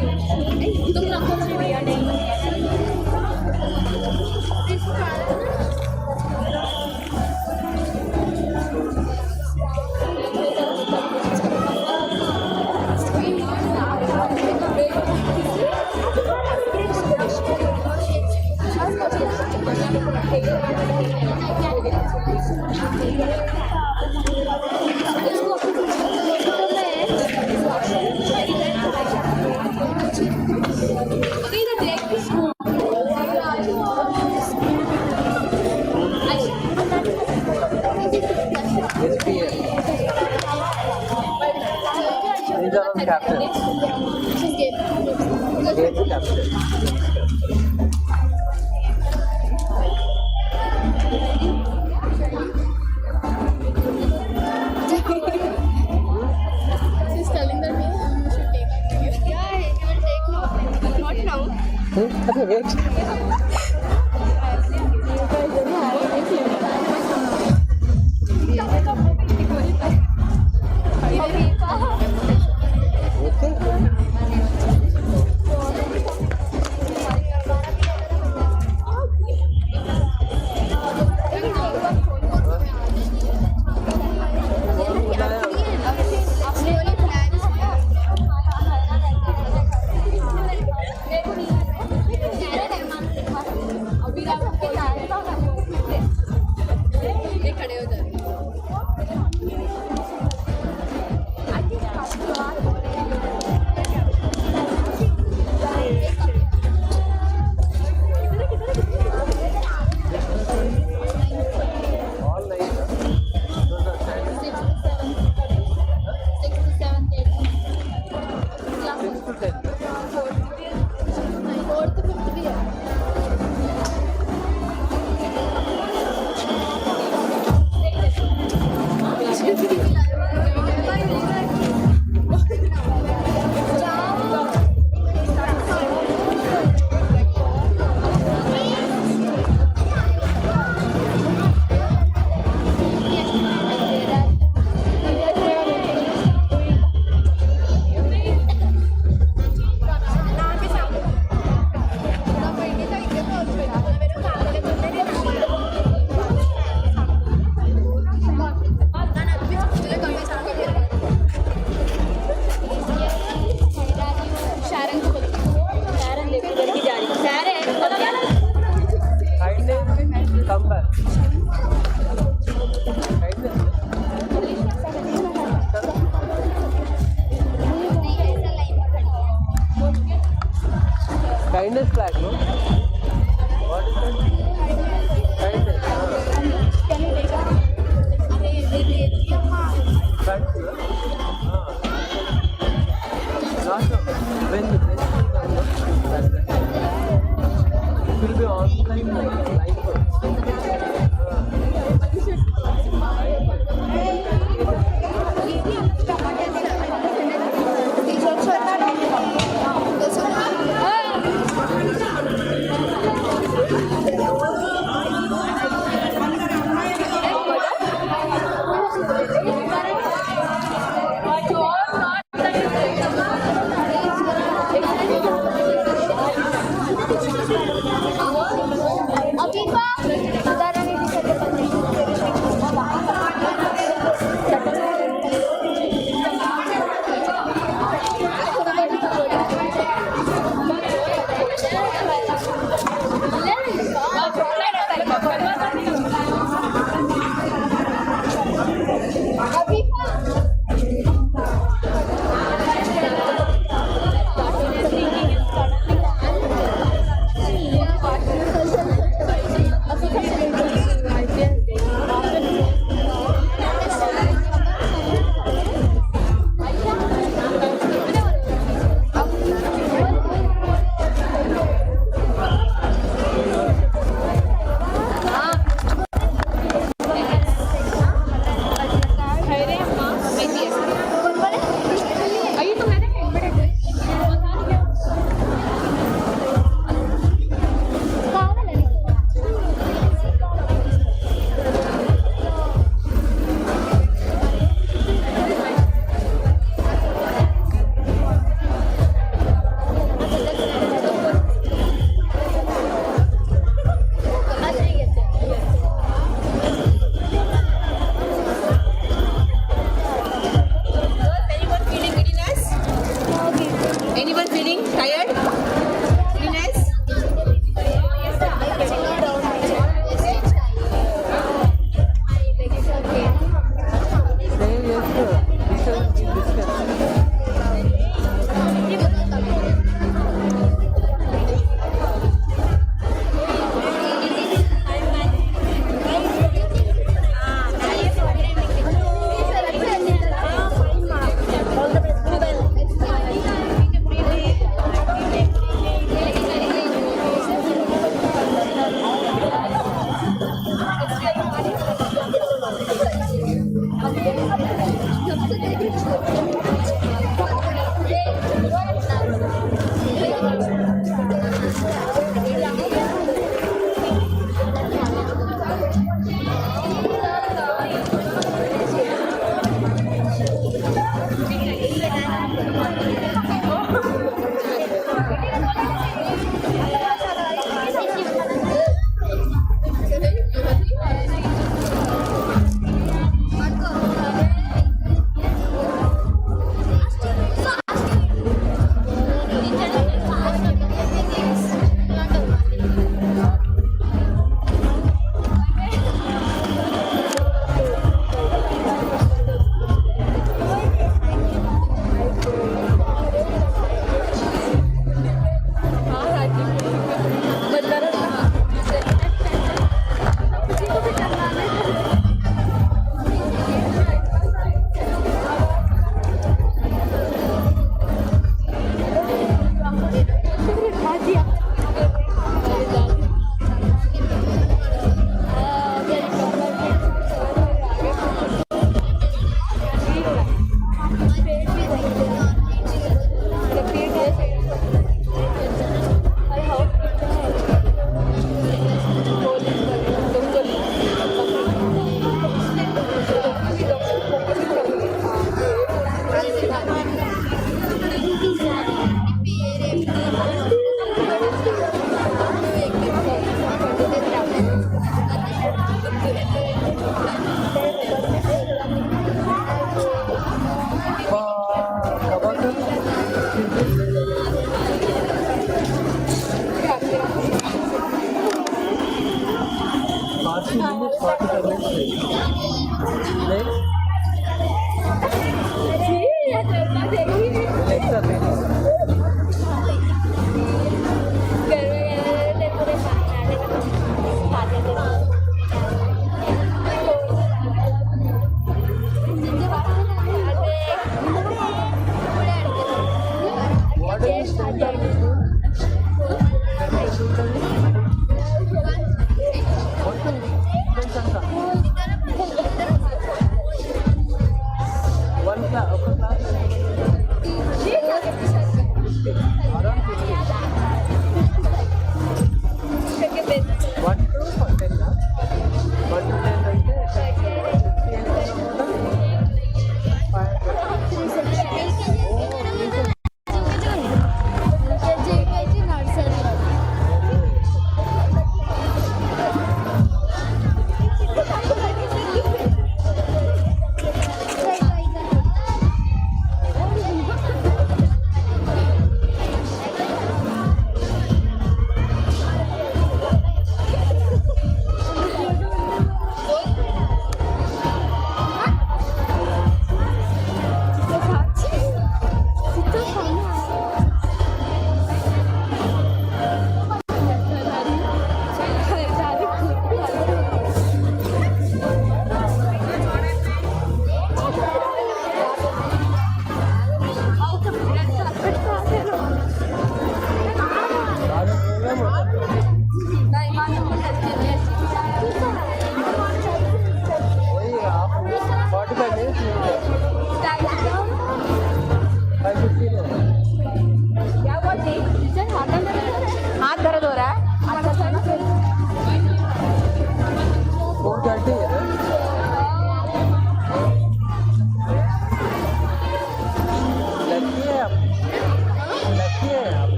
तुम रखो मुझे भैया नहीं Kindness flag, no? What is that? Kindness. Can you take Thanks, sir. Not when the president comes, it will be online live.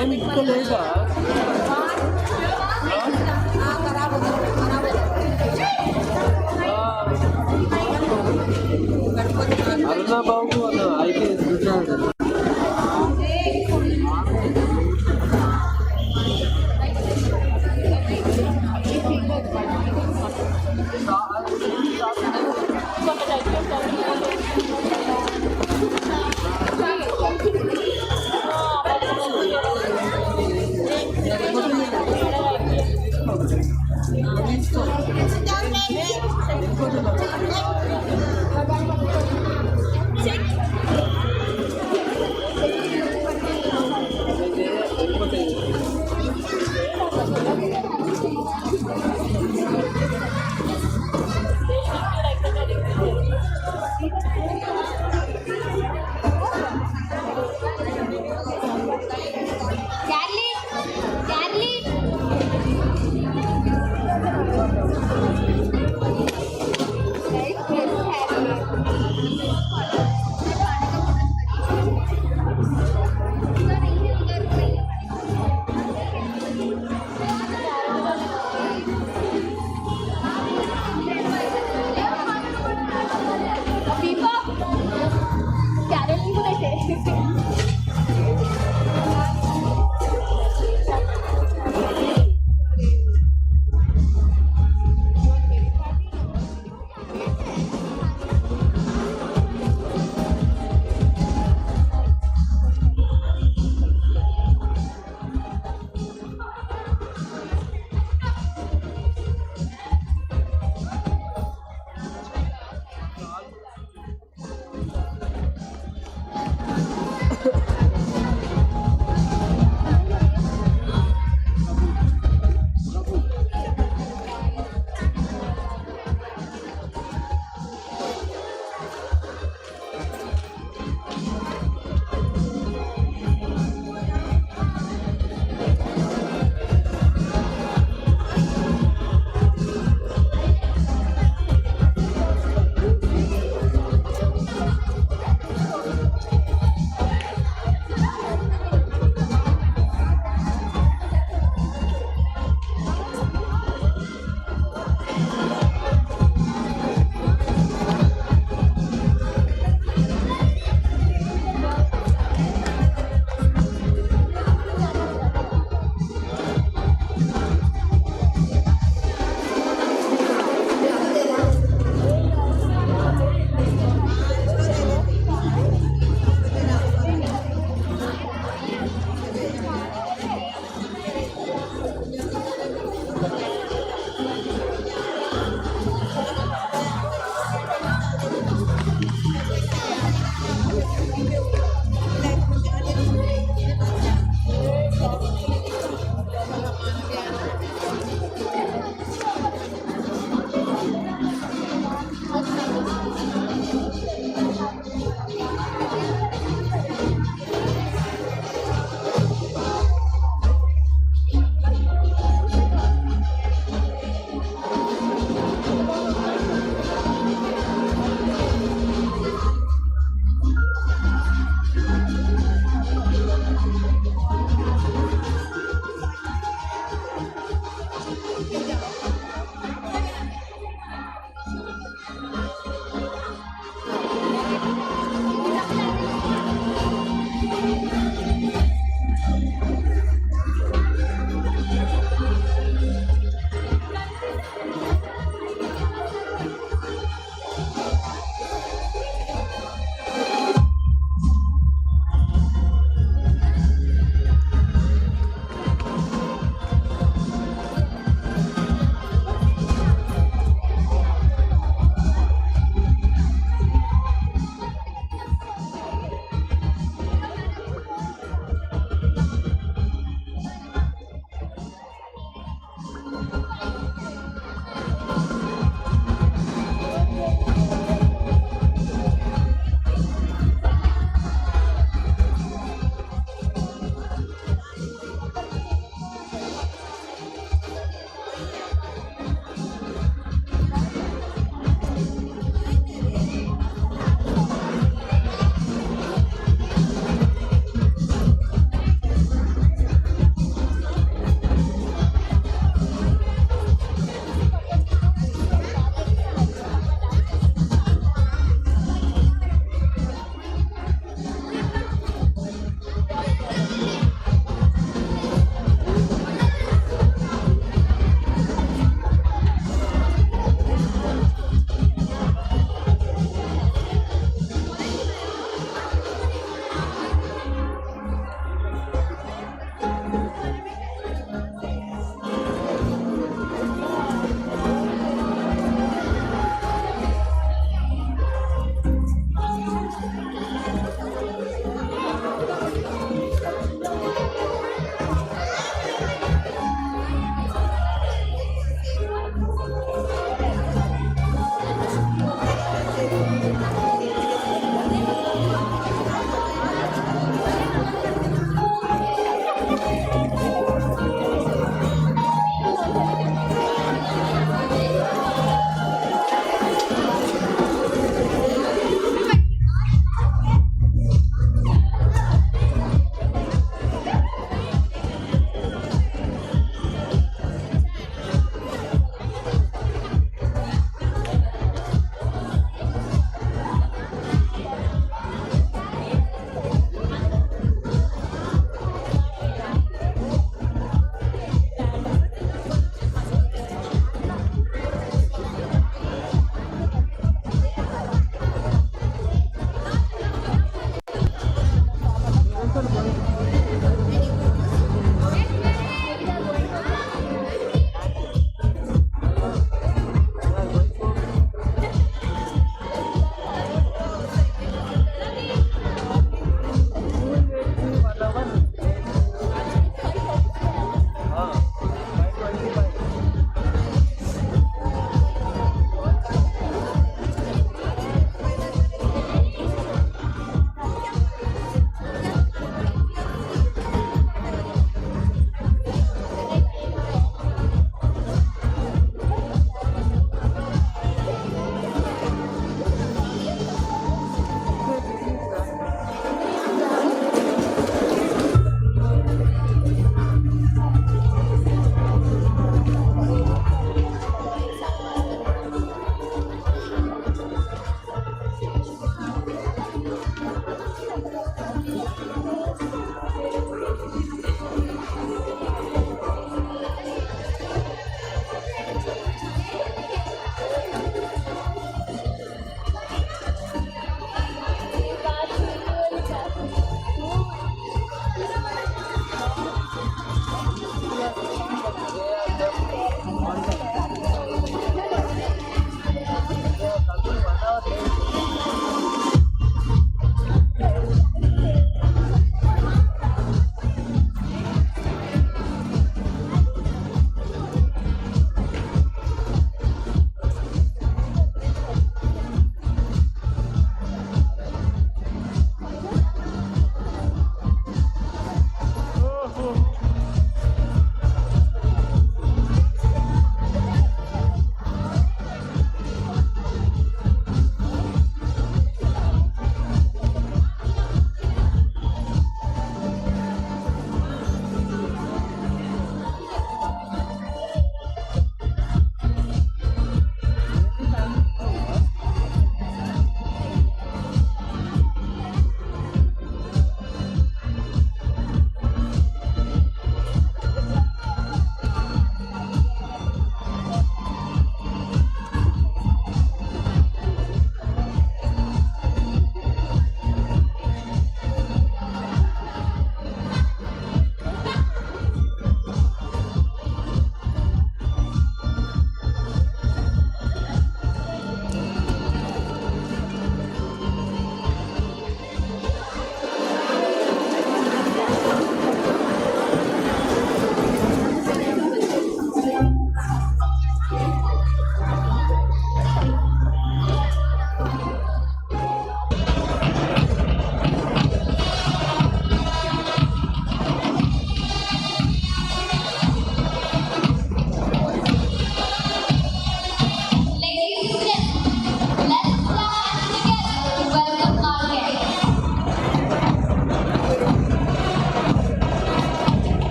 ఏమి ఇంట్లో లేదా అరుణ బాబు అన్న IPS retired Check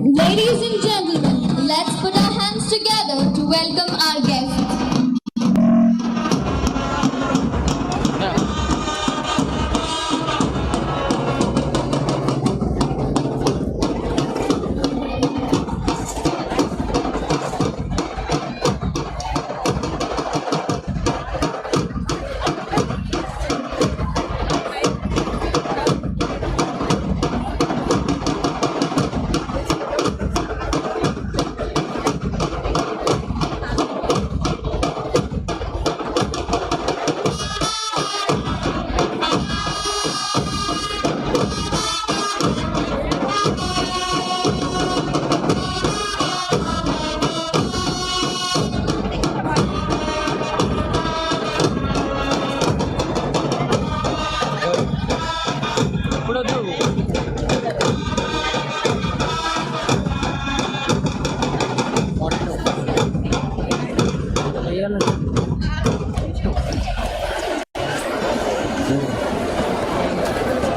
Ladies and gentlemen, let's put our hands together to welcome our guest.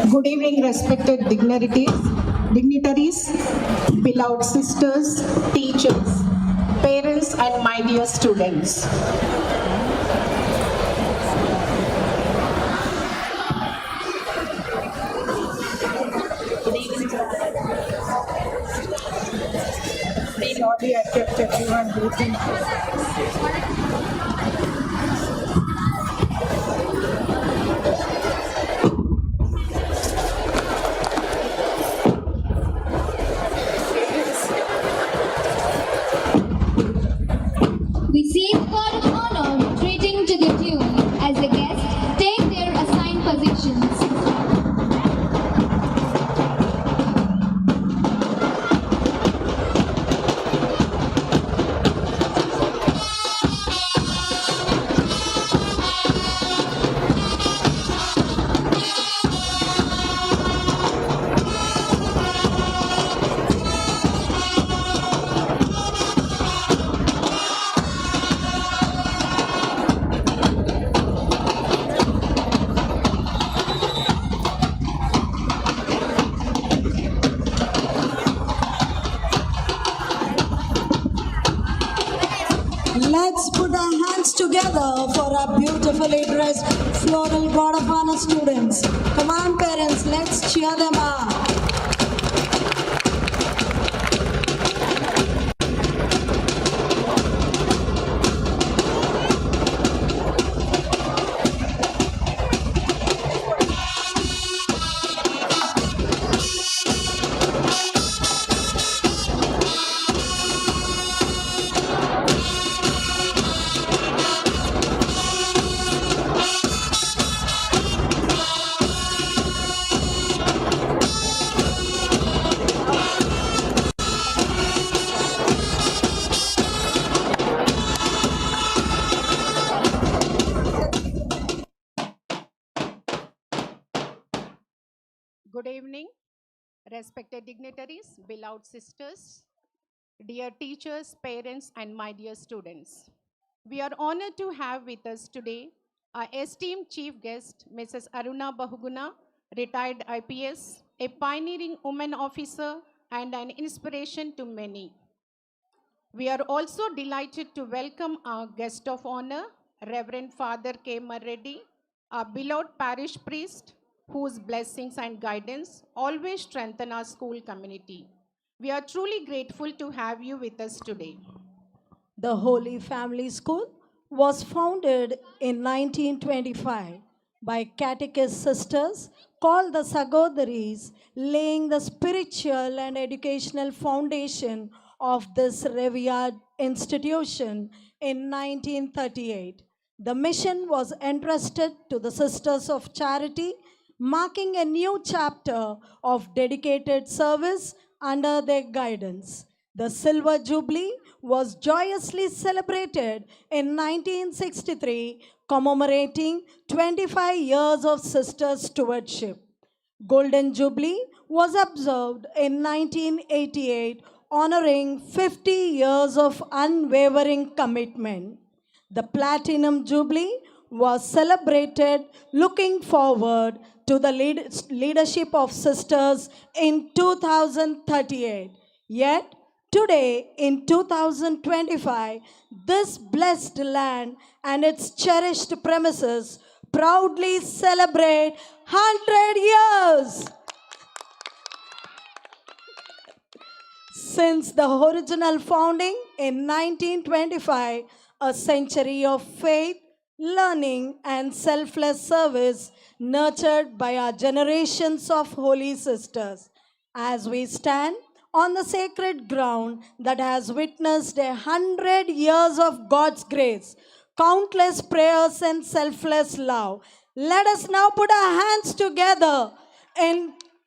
Good evening, respected dignitaries, beloved sisters, teachers, parents, and my dear students. Sorry, I kept everyone waiting. We seek God of honor, retreating to the tune as the guests take their assigned positions. Let's put our hands together for our beautifully dressed floral God of Honor students. Come on, parents, let's cheer them up. Good evening, respected dignitaries, beloved sisters, dear teachers, parents, and my dear students. We are honored to have with us today our esteemed chief guest, Mrs. Aruna Bahuguna, retired IPS, a pioneering woman officer and an inspiration to many. We are also delighted to welcome our guest of honor, Reverend Father K. Marreddy, our beloved parish priest, whose blessings and guidance always strengthen our school community. We are truly grateful to have you with us today. The Holy Family School was founded in 1925 by catechist sisters called the Sagodaris, laying the spiritual and educational foundation of this revered institution in 1938. The mission was entrusted to the Sisters of Charity, marking a new chapter of dedicated service under their guidance. The Silver Jubilee was joyously celebrated in 1963, commemorating 25 years of sister stewardship. Golden Jubilee was observed in 1988, honoring 50 years of unwavering commitment. The Platinum Jubilee was celebrated looking forward to the leadership of sisters in 2038. Yet, today in 2025, this blessed land and its cherished premises proudly celebrate 100 years. Since the original founding in 1925, a century of faith, learning, and selfless service nurtured by our generations of holy sisters. As we stand on the sacred ground that has witnessed 100 years of God's grace, countless prayers, and selfless love, let us now put our hands together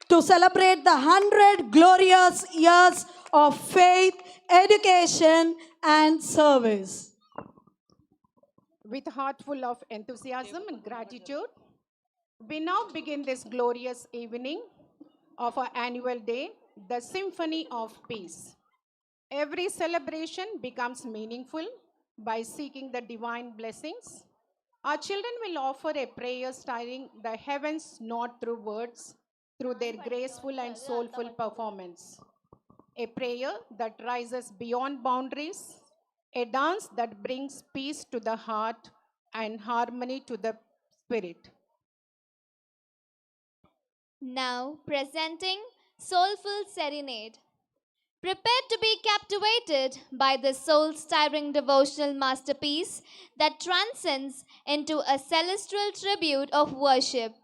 to celebrate the 100 glorious years of faith, education, and service. With a heart full of enthusiasm and gratitude, we now begin this glorious evening of our annual day, the Symphony of Peace. Every celebration becomes meaningful by seeking the divine blessings. Our children will offer a prayer stirring the heavens not through words, through their graceful and soulful performance. A prayer that rises beyond boundaries, a dance that brings peace to the heart and harmony to the spirit. Now presenting Soulful Serenade. Prepare to be captivated by this soul-stirring devotional masterpiece that transcends into a celestial tribute of worship.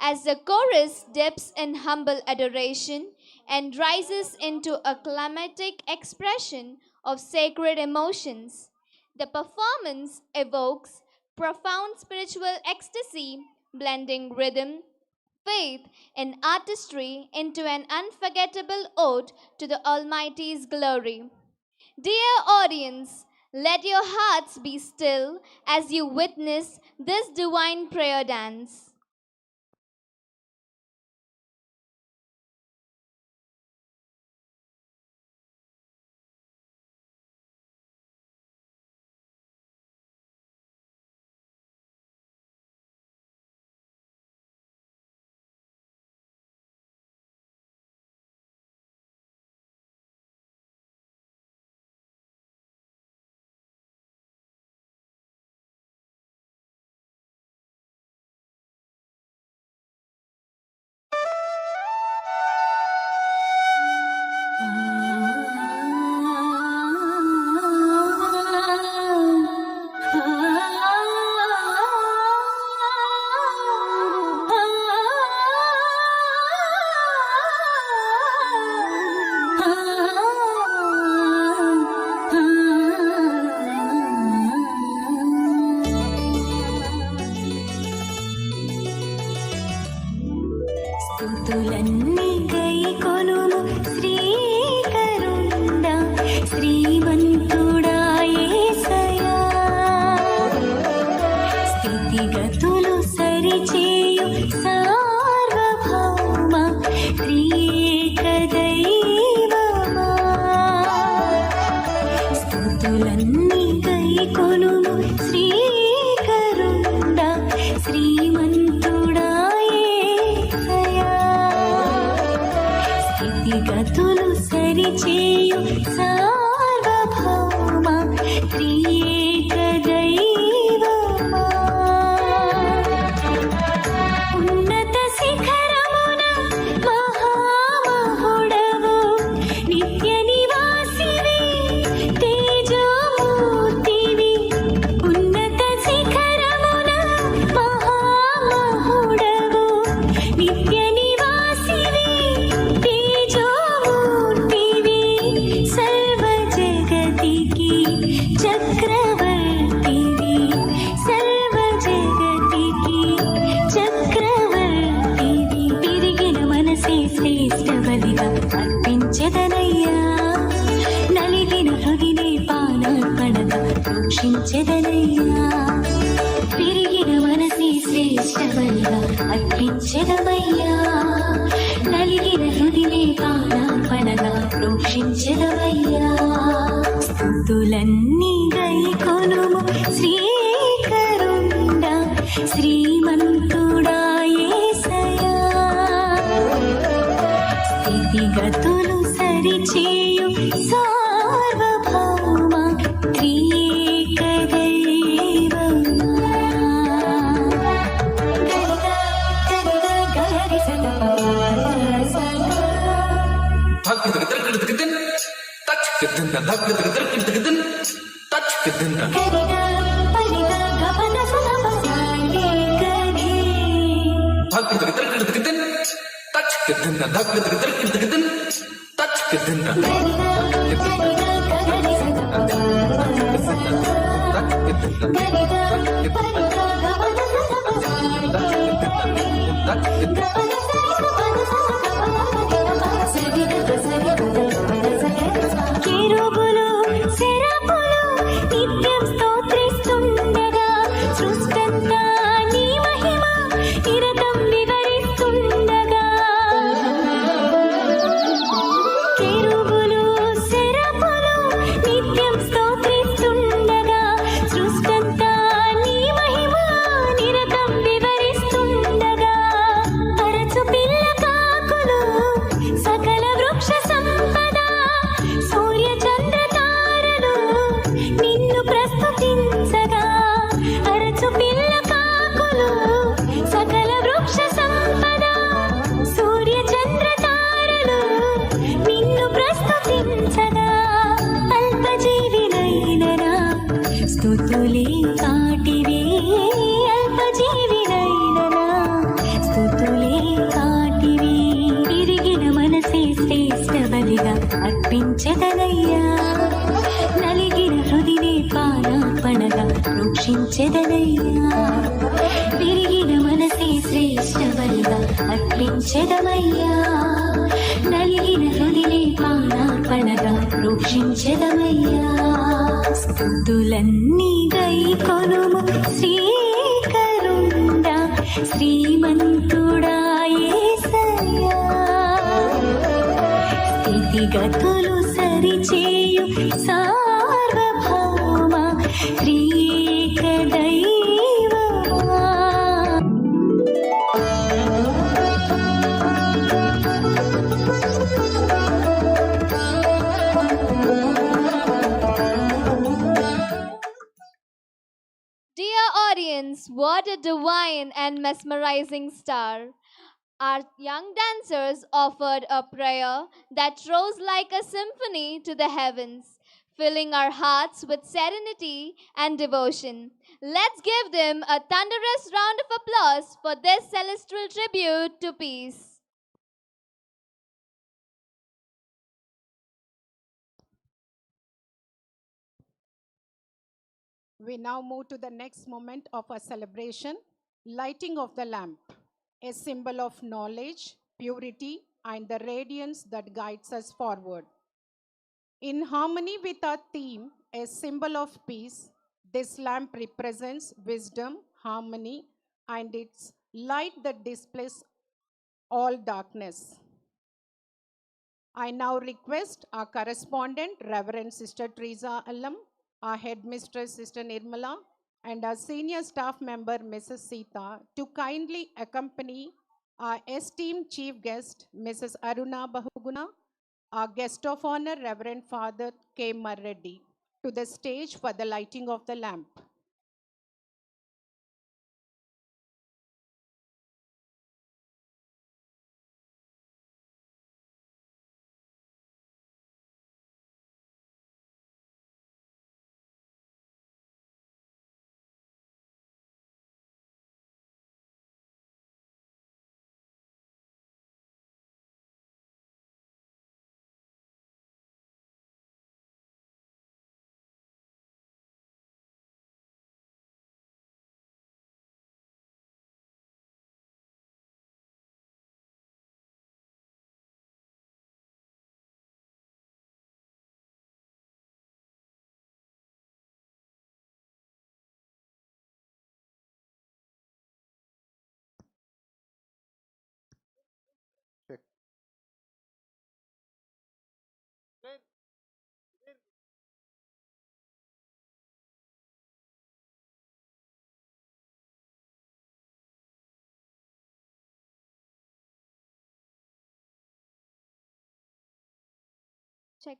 As the chorus dips in humble adoration and rises into a climatic expression of sacred emotions, the performance evokes profound spiritual ecstasy, blending rhythm, faith, and artistry into an unforgettable ode to the Almighty's glory. Dear audience, let your hearts be still as you witness this divine prayer dance. స్తుతులన్నీ గైకొనుము శ్రీకరుణ శ్రీమంతుడా యేసయ్యా స్థితిగతులు సరిచేయు సార్వభౌమ త్రియేక దైవమా స్తుతులన్నీ గైకొనుము శ్రీకరుణ శ్రీమంతుడా స్థితిగతులు సరిచేయు సార్వభౌమ త్రియేక దైవమా ఉన్నత శిఖరమున మహామహుడవు నిత్య నివాసివి తేజోమూర్తివి ఉన్నత శిఖరమున మహామహుడవు నిత్య నివాసివి తేజోమూర్తివి సర్వ జగతికి చక్రవర్తివి సర్వ జగతికి చక్రవర్తివి తిరిగిన మనసే శ్రేష్ఠ బలిగా అర్పించెదనయ్యా నలిగిన హృదినే పానార్పణగా రక్షించెదనయ్యా తిరిగిన మనసే శ్రేష్ఠ బలిగా అర్పించెదమయ్యా నలిగిన హృదినే పానార్పణగా రక్షించెదమయ్యా స్తుతులన్నీ గైకొనుము శ్రీకరుణ శ్రీమంతుడా యేసయ్యా స్థితిగతులు సరిచేయు సార్వభౌమ త్రియేక దైవమా. గరి సద కెరూబులు సెరాపులు నిత్యం స్తోత్రిస్తుండగా సృష్టంతా నీ మహిమ నిరతం వివరిస్తుండగా. కెరూబులు సెరాపులు నిత్యం స్తోత్రిస్తుండగా సృష్టంతా నీ మహిమ నిరతం వివరిస్తుండగా. పరచు పిల్ల కాకులు సకల వృక్ష సంపద సూర్య చంద్ర తారలు నిన్ను ప్రస్తుతించగా. అరచు పిల్ల కాకులు సకల వృక్ష సంపద సూర్య చంద్ర తారలు నిన్ను ప్రస్తుతించగా. అల్పజీవినైననా స్తుతులే కాటివే. అల్పజీవినైననా స్తుతులే కాటివే. విరిగిన మనసే శ్రేష్ఠ బలిగా అర్పించెదనయ్యా. నలిగిన హృదినే పానార్పణగా రూక్షించెదనయ్యా. విరిగిన మనసే శ్రేష్ఠ బలిగా అర్పించెదమయ్యా. నలిగిన హృదినే పానార్పణగా రూక్షించెదమయ్యా. స్తుతులన్నీ గైకొనుము శ్రీకరుండా శ్రీమంతుడా యేసయ్యా. స్థితిగతులు సరిచేయు సార్వభౌమ త్రియేక దైవమా. Dear audience, what a divine and mesmerizing star. Our young dancers offered a prayer that rose like a symphony to the heavens, filling our hearts with serenity and devotion. Let's give them a thunderous round of applause for this celestial tribute to peace. We now move to the next moment of our celebration, lighting of the lamp, a symbol of knowledge, purity, and the radiance that guides us forward. In harmony with our theme, a symbol of peace, this lamp represents wisdom, harmony, and its light that displays all darkness. I now request our correspondent, Reverend Sister Teresa Allam, our headmistress, Sister Nirmala, and our senior staff member, Mrs. Sita, to kindly accompany our esteemed chief guest, Mrs. Aruna Bahuguna, our guest of honor, Reverend Father K. Marreddy, to the stage for the lighting of the lamp. Check.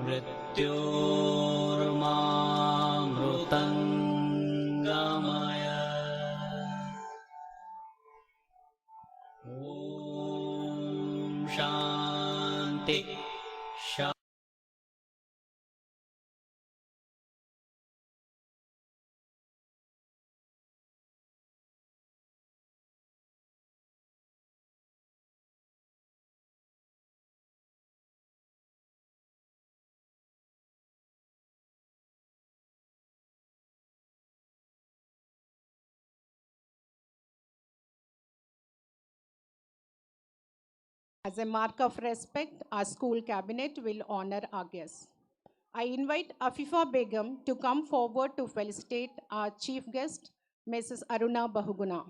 मृत्योर्मामृतङ्गमय Om Shanti As a mark of respect, our school cabinet will honor our guests. I invite Afifa Begum to come forward to felicitate our chief guest, Mrs. Aruna Bahuguna.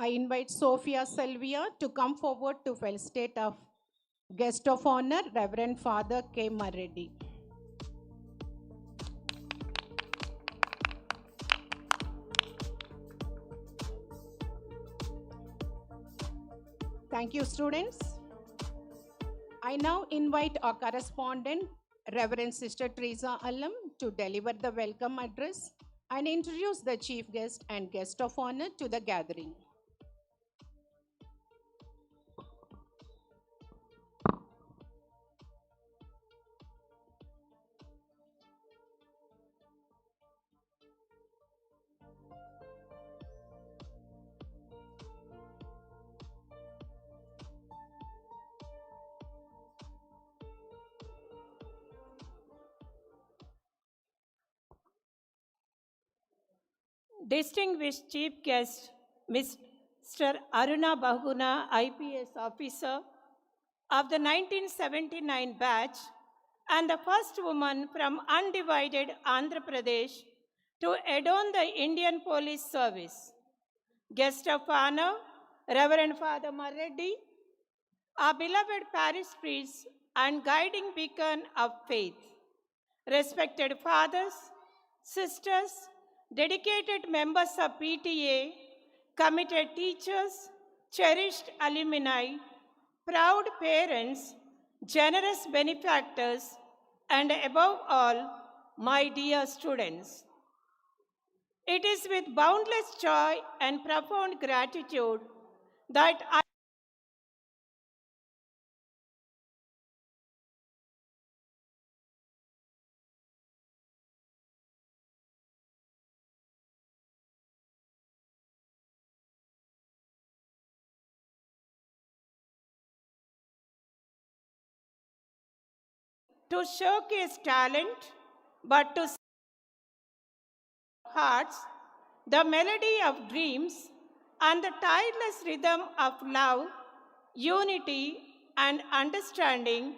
I invite Sophia Selvia to come forward to felicitate our guest of honor, Reverend Father K. Marreddy. Thank you, students. I now invite our correspondent, Reverend Sister Teresa Allam, to deliver the welcome address and introduce the chief guest and guest of honor to the gathering. Distinguished Chief Guest, Mr. Aruna Bahuguna IPS officer of the 1979 batch and the first woman from undivided Andhra Pradesh to adorn the Indian Police Service. Guest of honor, Reverend Father Marreddy, our beloved parish priest and guiding beacon of faith. Respected fathers, sisters, dedicated members of PTA, committed teachers, cherished alumni, proud parents, generous benefactors, and above all, my dear students. It is with boundless joy and profound gratitude that I to showcase talent, but to hearts, the melody of dreams, and the tireless rhythm of love, unity, and understanding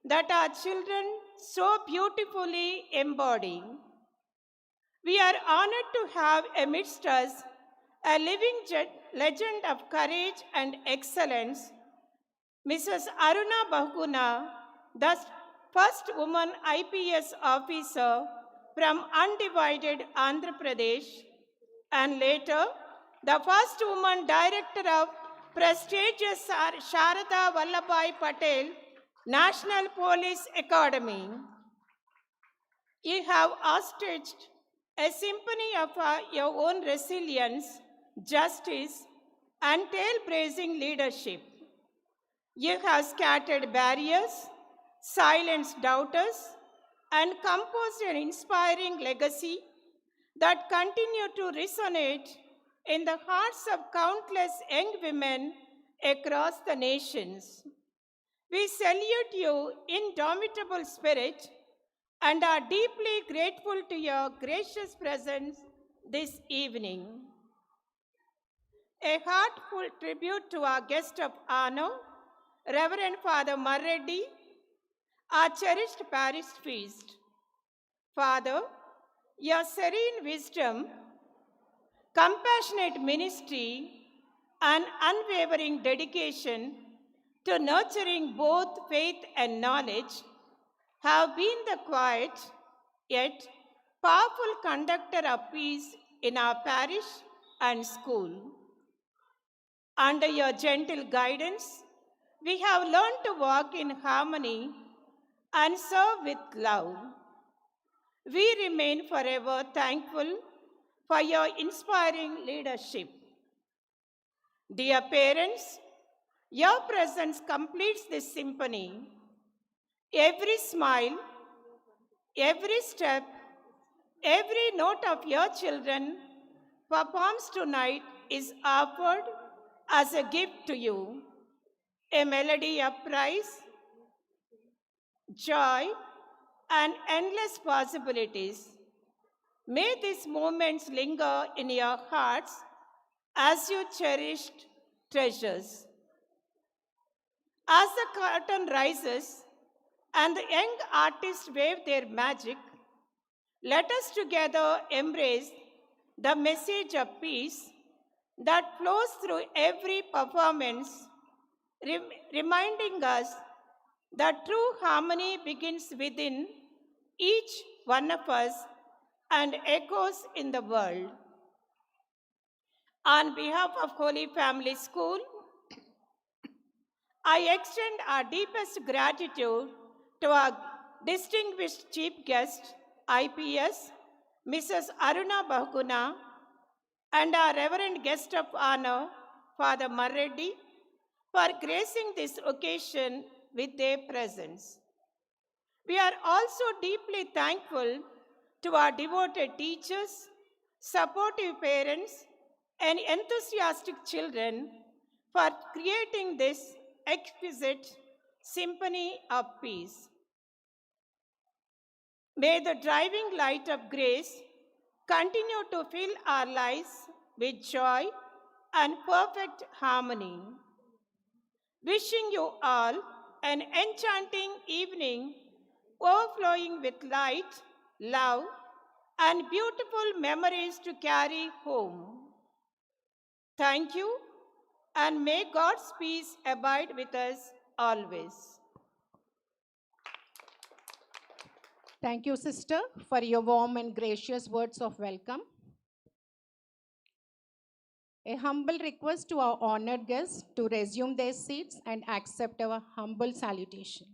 that our children so beautifully embody. We are honored to have amidst us a living legend of courage and excellence, Mrs. Aruna Bahuguna, the first woman IPS officer from undivided Andhra Pradesh, and later the first woman director of prestigious Sharada Vallabhai Patel National Police Academy. You have staged a symphony of your own resilience, justice, and trailblazing leadership. You have scattered barriers, silenced doubters, and composed an inspiring legacy that continue to resonate in the hearts of countless young women across the nations. We salute your indomitable spirit and are deeply grateful to your gracious presence this evening. A heartfelt tribute to our guest of honor, Reverend Father Marreddy, our cherished parish priest. Father, your serene wisdom, compassionate ministry, and unwavering dedication to nurturing both faith and knowledge have been the quiet yet powerful conductor of peace in our parish and school. Under your gentle guidance, we have learned to walk in harmony and serve with love. We remain forever thankful for your inspiring leadership. Dear parents, your presence completes this symphony. Every smile, every step, every note of your children performs tonight is offered as a gift to you, a melody of praise, joy, and endless possibilities. May these moments linger in your hearts as you cherished treasures. As the curtain rises and the young artists wave their magic, let us together embrace the message of peace that flows through every performance, reminding us that true harmony begins within each one of us and echoes in the world. On behalf of Holy Family School, I extend our deepest gratitude to our distinguished chief guest, IPS, Mrs. Aruna Bahuguna, and our Reverend Guest of Honor, Father Marreddy, for gracing this occasion with their presence. We are also deeply thankful to our devoted teachers, supportive parents, and enthusiastic children for creating this exquisite symphony of peace. May the driving light of grace continue to fill our lives with joy and perfect harmony. Wishing you all an enchanting evening overflowing with light, love, and beautiful memories to carry home. Thank you, and may God's peace abide with us always. Thank you, sister, for your warm and gracious words of welcome. A humble request to our honored guests to resume their seats and accept our humble salutation.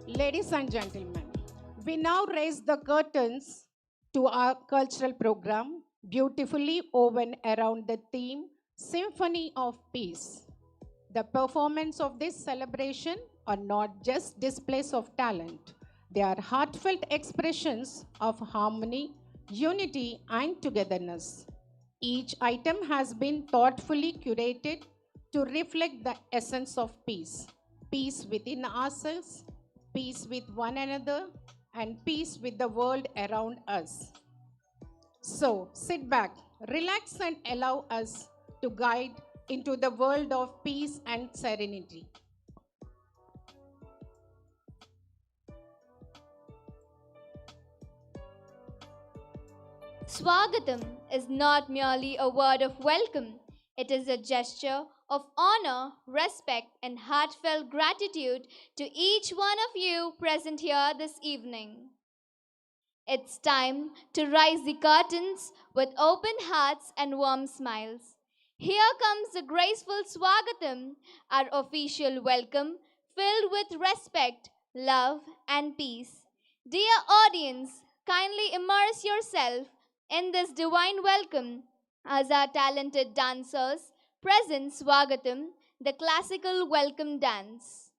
Ladies and gentlemen, we now raise the curtains to our cultural program, beautifully woven around the theme Symphony of Peace. The performance of this celebration are not just displays of talent. They are heartfelt expressions of harmony, unity, and togetherness. Each item has been thoughtfully curated to reflect the essence of peace. Peace within ourselves, peace with one another, and peace with the world around us. So sit back, relax, and allow us to guide into the world of peace and serenity. Swagatam is not merely a word of welcome, it is a gesture of honor, respect, and heartfelt gratitude to each one of you present here this evening. It's time to rise the curtains with open hearts and warm smiles. Here comes the graceful Swagatam, our official welcome, filled with respect, love, and peace. Dear audience, kindly immerse yourself in this divine welcome as our talented dancers present Swagatam, the classical welcome dance.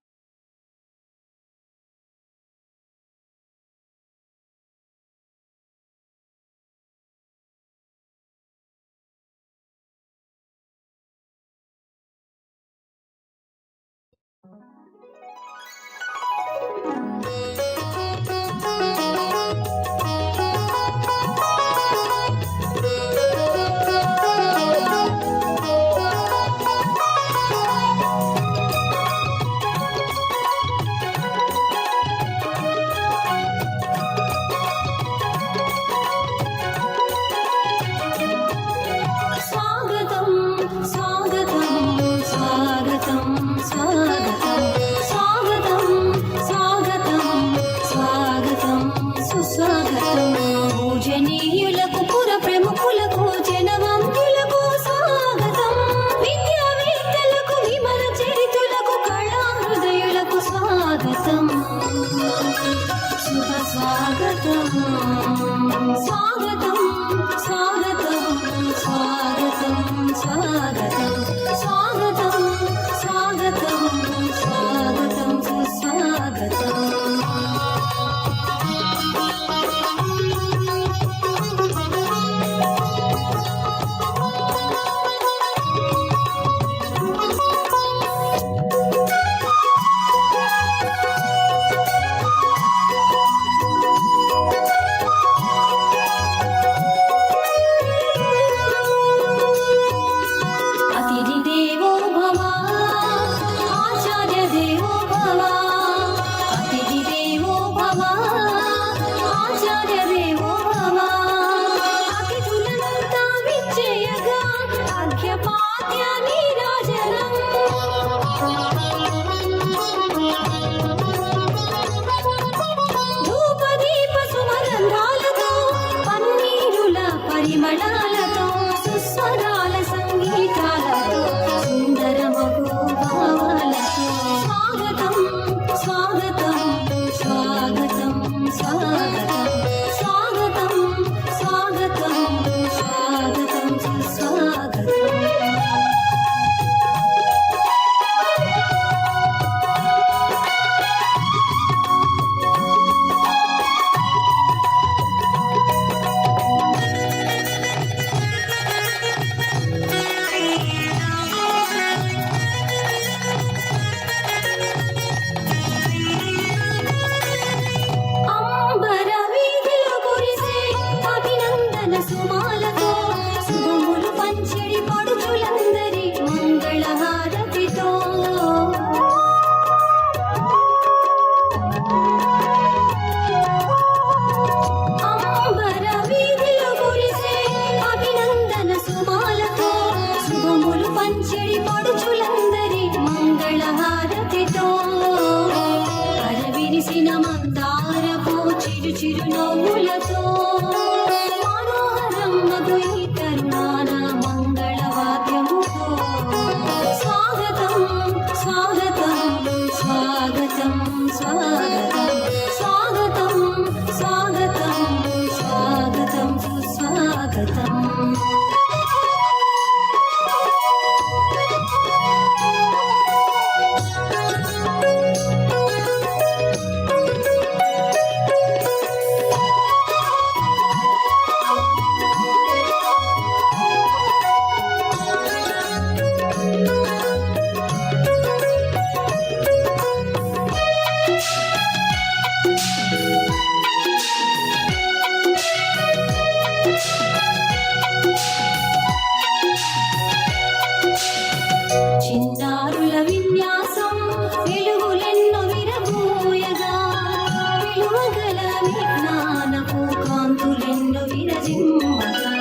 విలువగల విజ్ఞానపు కాంతులెన్నో విరజిమ్మగా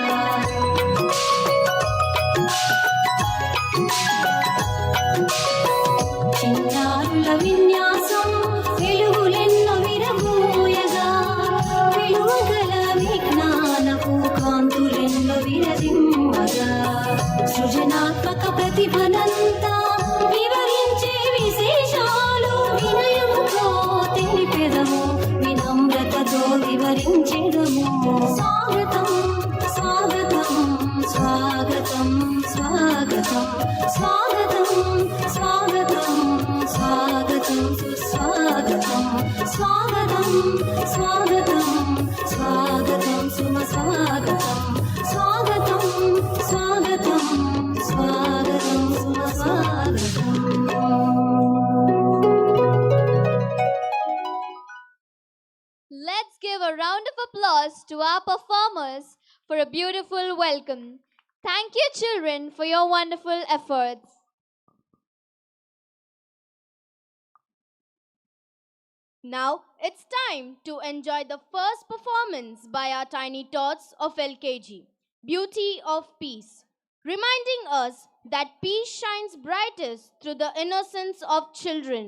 చిన్నారుల విన్యాసం వెలుగులెన్నో విరబోయగా విలువగల విజ్ఞానపు కాంతులెన్నో విరజిమ్మగా సృజనాత్మక ప్రతిభనంతా వివరించే విశేషాలు వినయముతో తెలిపెదము వినమ్రతతో వివరించెదము స్వాగతం స్వాగతం స్వాగతం స్వాగతం స్వాగతం స్వాగతం స్వాగతం సుస్వాగతం స్వాగతం స్వాగతం స్వాగతం సుమస్వాగతం స్వాగతం స్వాగతం స్వాగతం సుమస్వాగతం. Let's give a round of applause to our performers for a beautiful welcome. Thank you, children, for your wonderful efforts. Now it's time to enjoy the first performance by our tiny tots of LKG, Beauty of Peace, reminding us that peace shines brightest through the innocence of children.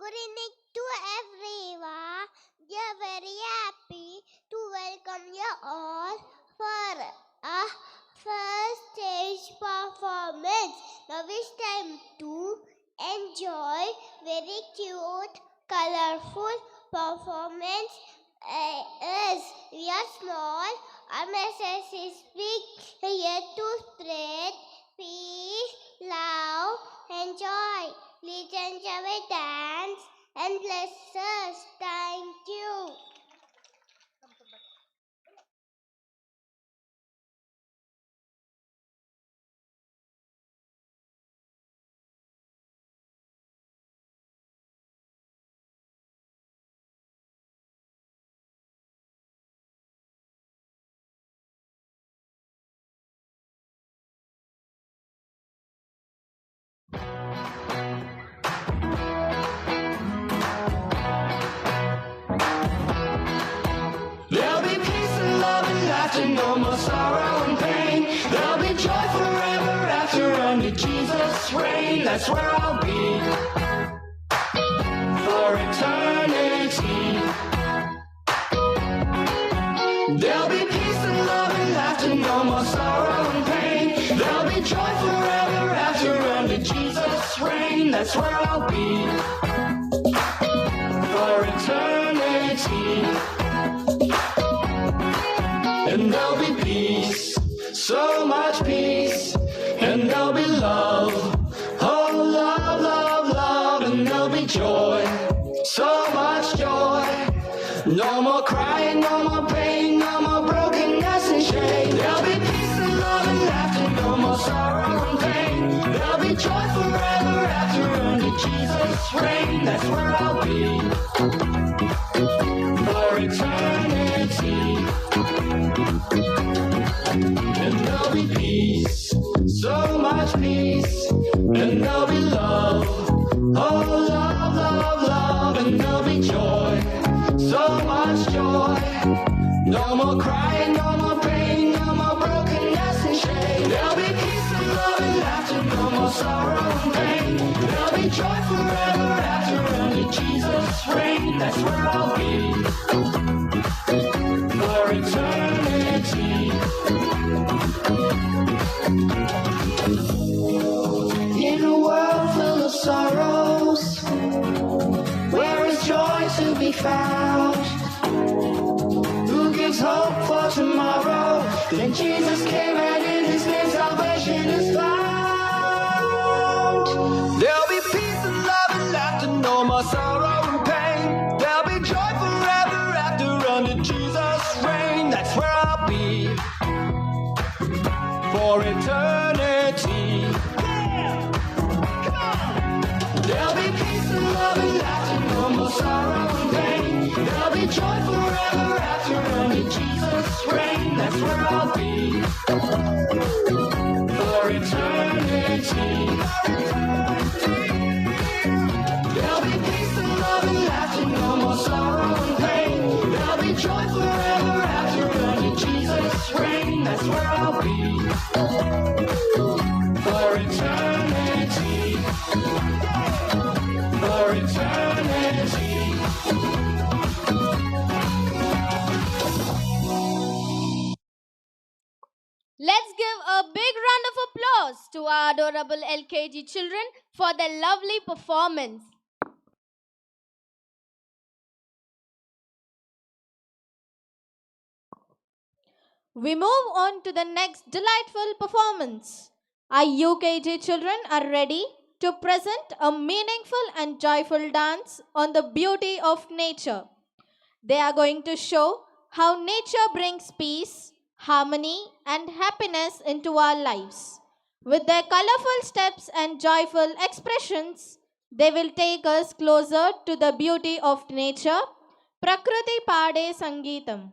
Good evening to everyone. We are very happy to welcome you all for a first stage performance. Now it's time to enjoy very cute, colorful performance. As we are small, our message is big. Here to spread peace, love, and joy. Please enjoy dance and bless us. Thank you. There'll be peace and love and laughter, no more sorrow and pain. There'll be joy forever after under Jesus' reign. That's where I'll be for eternity. There'll be peace and love and laughter, no more sorrow and pain. There'll be joy forever after under Jesus' reign. That's where I'll be for eternity. And there'll be peace, so much peace, and there'll be love, oh love, love, love, and there'll be joy, so much joy. No more crying, no more pain, no more brokenness and shame. There'll be peace and love and laughter, no more sorrow and pain. There'll be joy forever after under Jesus' reign. That's where I'll be for eternity. And there'll be peace, so much peace, and there'll be love, oh love, love, love, and there'll be joy, so much joy. No more crying, no more pain, no more brokenness and shame. There'll be peace and love and laughter, no more sorrow and pain. There'll be joy forever after under Jesus' reign. That's where I'll be for eternity. In a world full of sorrows, where is joy to be found? Who gives hope for tomorrow? Then Jesus came and in his name salvation is found. There'll be peace and love and laughter, no more sorrow and pain. There'll be joy forever after under Jesus' reign. That's where I'll be for eternity. Yeah! Come on! There'll be peace and love and laughter, no more sorrow and pain. There'll be joy forever after under Jesus' reign. That's where I'll be for eternity. There'll be peace and love and laughter, no more sorrow and pain. There'll be joy forever after under Jesus' reign. That's where I'll be for eternity. For eternity. Let's give a big round of applause to our adorable LKG children for their lovely performance. We move on to the next delightful performance. Our UKG children are ready to present a meaningful and joyful dance on the beauty of nature. They are going to show how nature brings peace, harmony, and happiness into our lives. With their colorful steps and joyful expressions, they will take us closer to the beauty of nature. Prakriti Pade Sangeetam.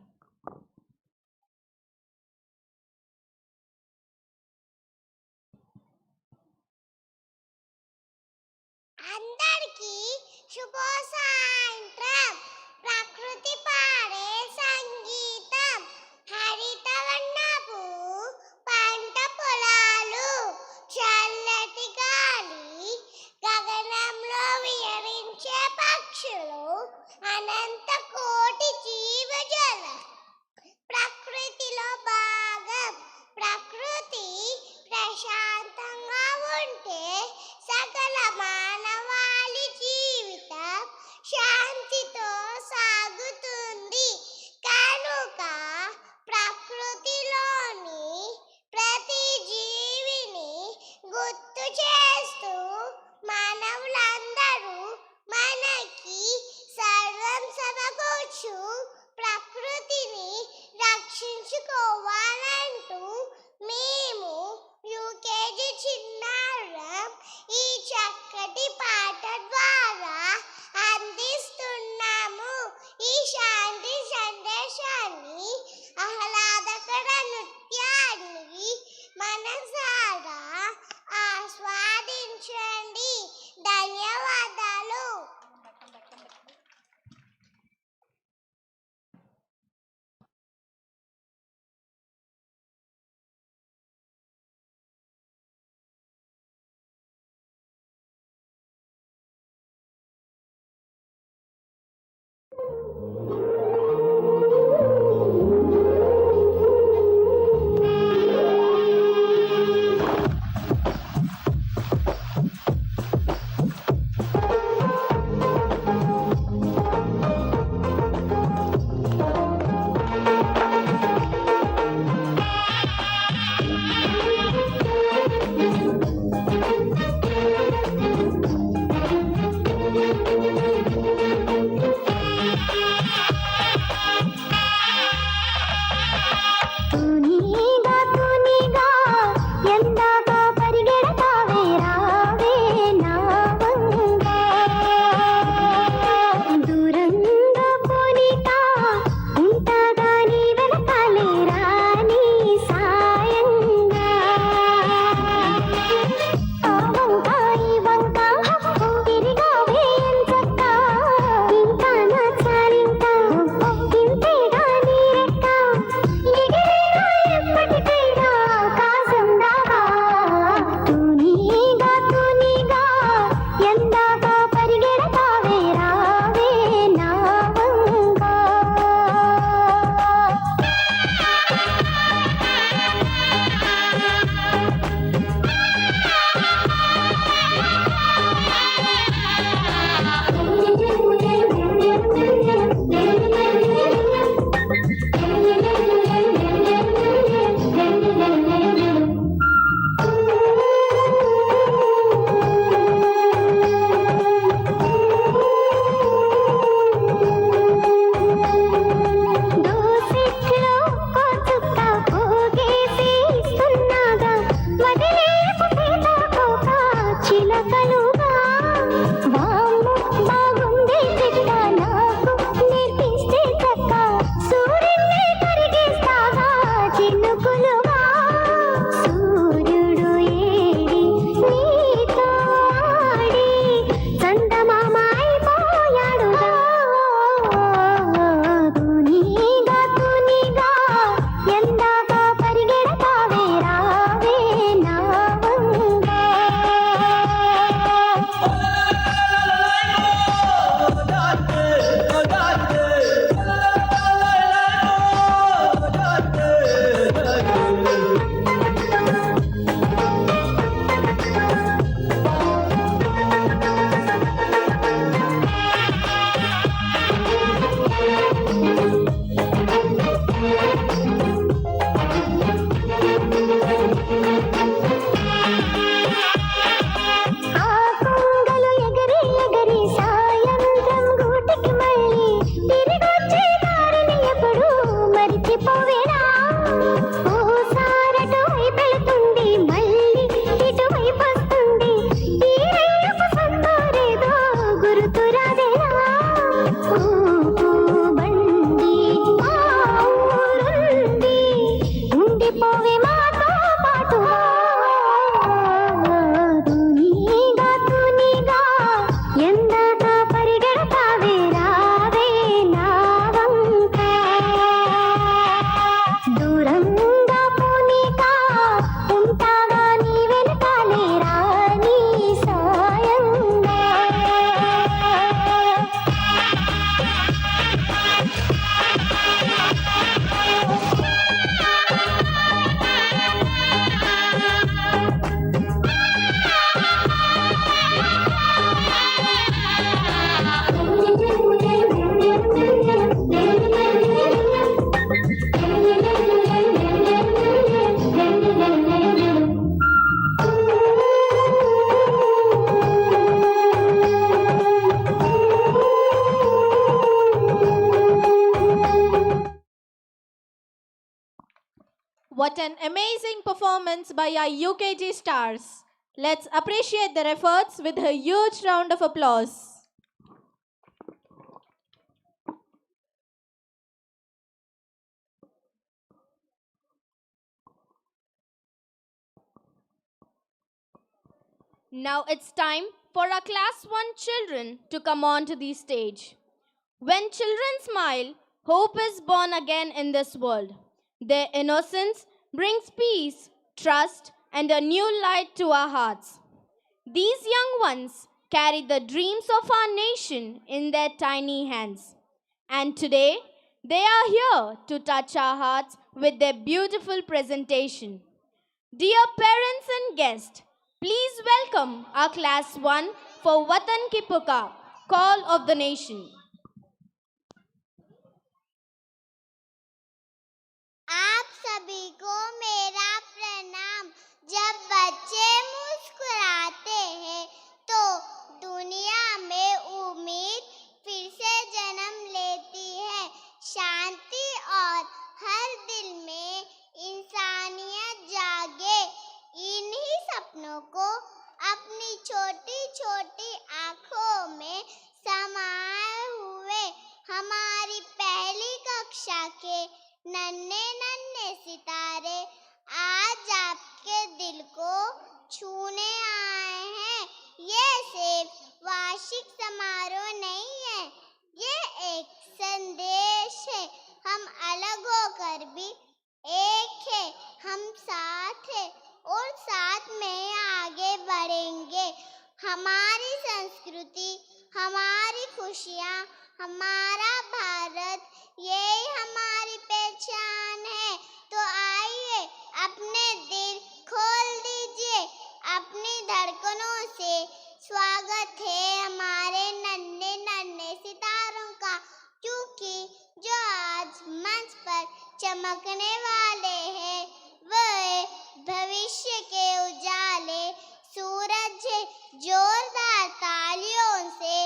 అందరికీ శుభో సాయంత్రం. ప్రకృతి పాడే సంగీతం, హరితవర్ణపు పంట పొలాలు, చల్లటి గాలి, గగనంలో విహరించే పక్షులు, అనంత కోటి జీవజల ప్రకృతిలో భాగం. ప్రకృతి ప్రశాంతంగా ఉంటే సకల మానవాళి జీవితం What an amazing performance by our UKG stars. Let's appreciate their efforts with a huge round of applause. Now it's time for our class 1 children to come onto the stage. When children smile, hope is born again in this world. Their innocence brings peace, trust, and a new light to our hearts. These young ones carry the dreams of our nation in their tiny hands. And today, they are here to touch our hearts with their beautiful presentation. Dear parents and guests, please welcome our class 1 for Watan Ki Pukar, Call of the Nation. आप सभी को मेरा प्रणाम। जब बच्चे मुस्कुराते हैं तो दुनिया में उम्मीद फिर से जन्म लेती है। शांति और हर दिल में इंसानियत जागे। इन्हीं सपनों को अपनी छोटी छोटी आँखों में समाए हुए हमारी पहली कक्षा के नन्हे नन्हे सितारे आज आपके दिल को छूने आए हैं। ये सिर्फ वार्षिक समारोह नहीं है, ये एक संदेश है। हम अलग होकर भी एक है, हम साथ हैं और साथ में आगे बढ़ेंगे। हमारी संस्कृति, हमारी खुशियाँ, हमारा भारत, यही हमारी पहचान है। तो आइए अपने दिल खोल दीजिए, अपनी धड़कनों से स्वागत है हमारे नन्हे नन्हे सितारों का, क्योंकि जो आज मंच पर चमकने वाले हैं वह भविष्य के उजाले सूरज है। जोरदार तालियों से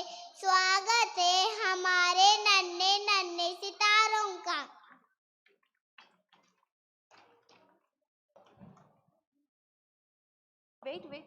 स्वागत है हमारे नन्हे नन्हे सितारों का। Wait.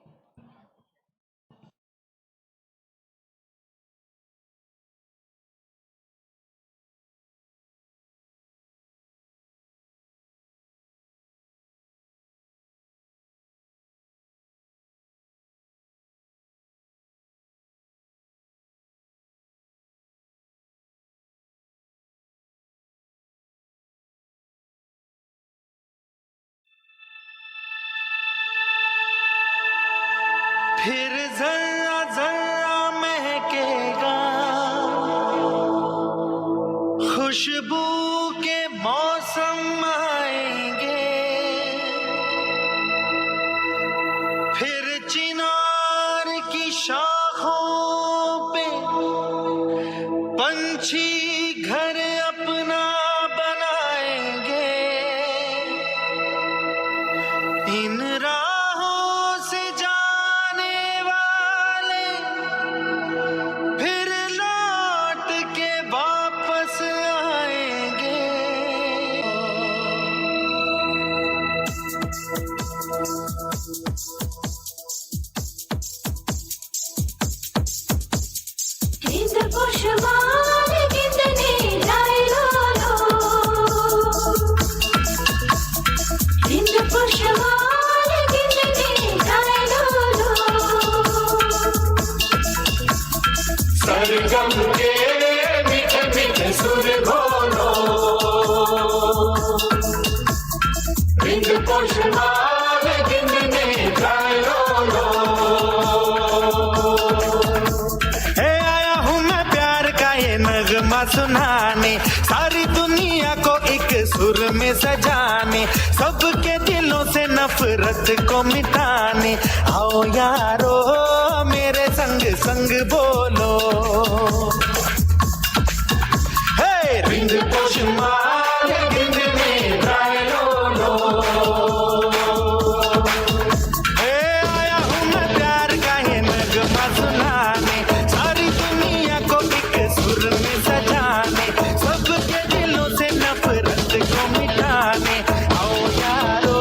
फिर जर्रा जर्रा महकेगा, खुशबू के मौसम आएंगे। फिर चिनार की शाखों पे पंछी घर अपना बनाएंगे। इन राहों से जाने वाले फिर लौट के वापस आएंगे। हिंद खुशहाल कितने लाए लो, हिंद खुशहाल कितने लाए लो। सरगम के मीठे मीठे सुर घोलो, हिंद खुशहाल कितने लाए लो। आया हूँ मैं प्यार का ये नगमा सुनाने, सारी दुनिया को एक सुर में सजाने, सबके दिलों से नफरत को मिटाने। आओ यारो मेरे संग संग बोलो, हे रिंद पोशमाल गिंद में ड्राई लो। आया हूँ मैं प्यार का ये नगमा सुनाने, सारी दुनिया को एक सुर में सजाने, सबके दिलों से नफरत को मिटाने। आओ यारो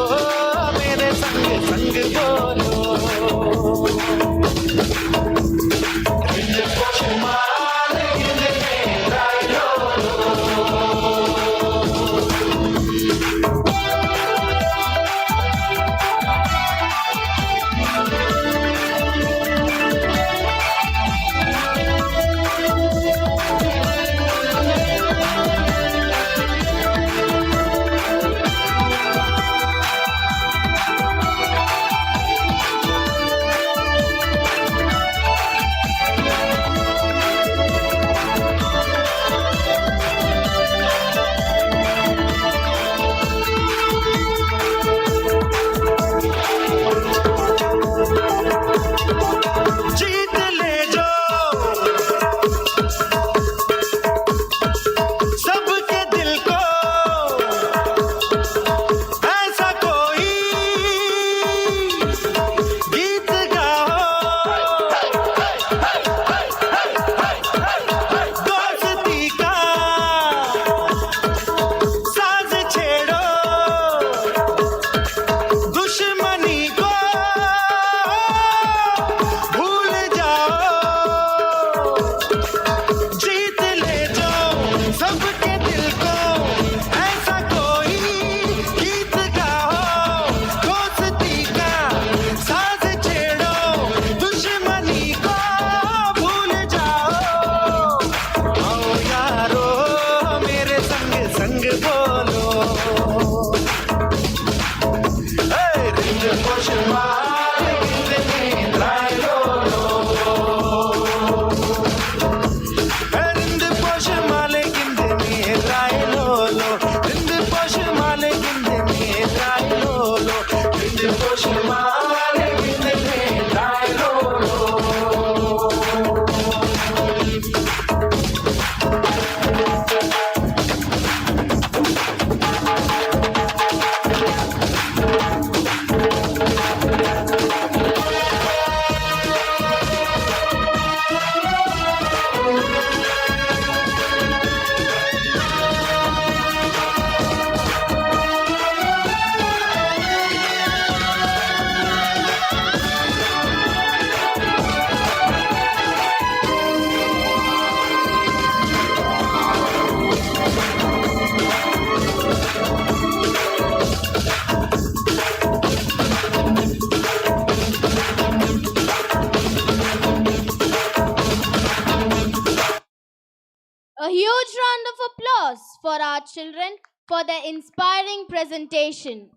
huge round of applause for our children for their inspiring presentation.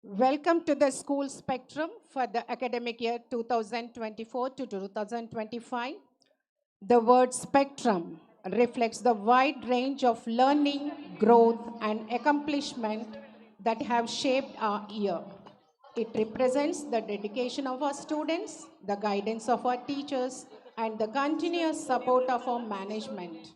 Welcome to the school spectrum for the academic year 2024 to 2025. The word spectrum reflects the wide range of learning, growth, and accomplishment that have shaped our year. It represents the dedication of our students, the guidance of our teachers, and the continuous support of our management.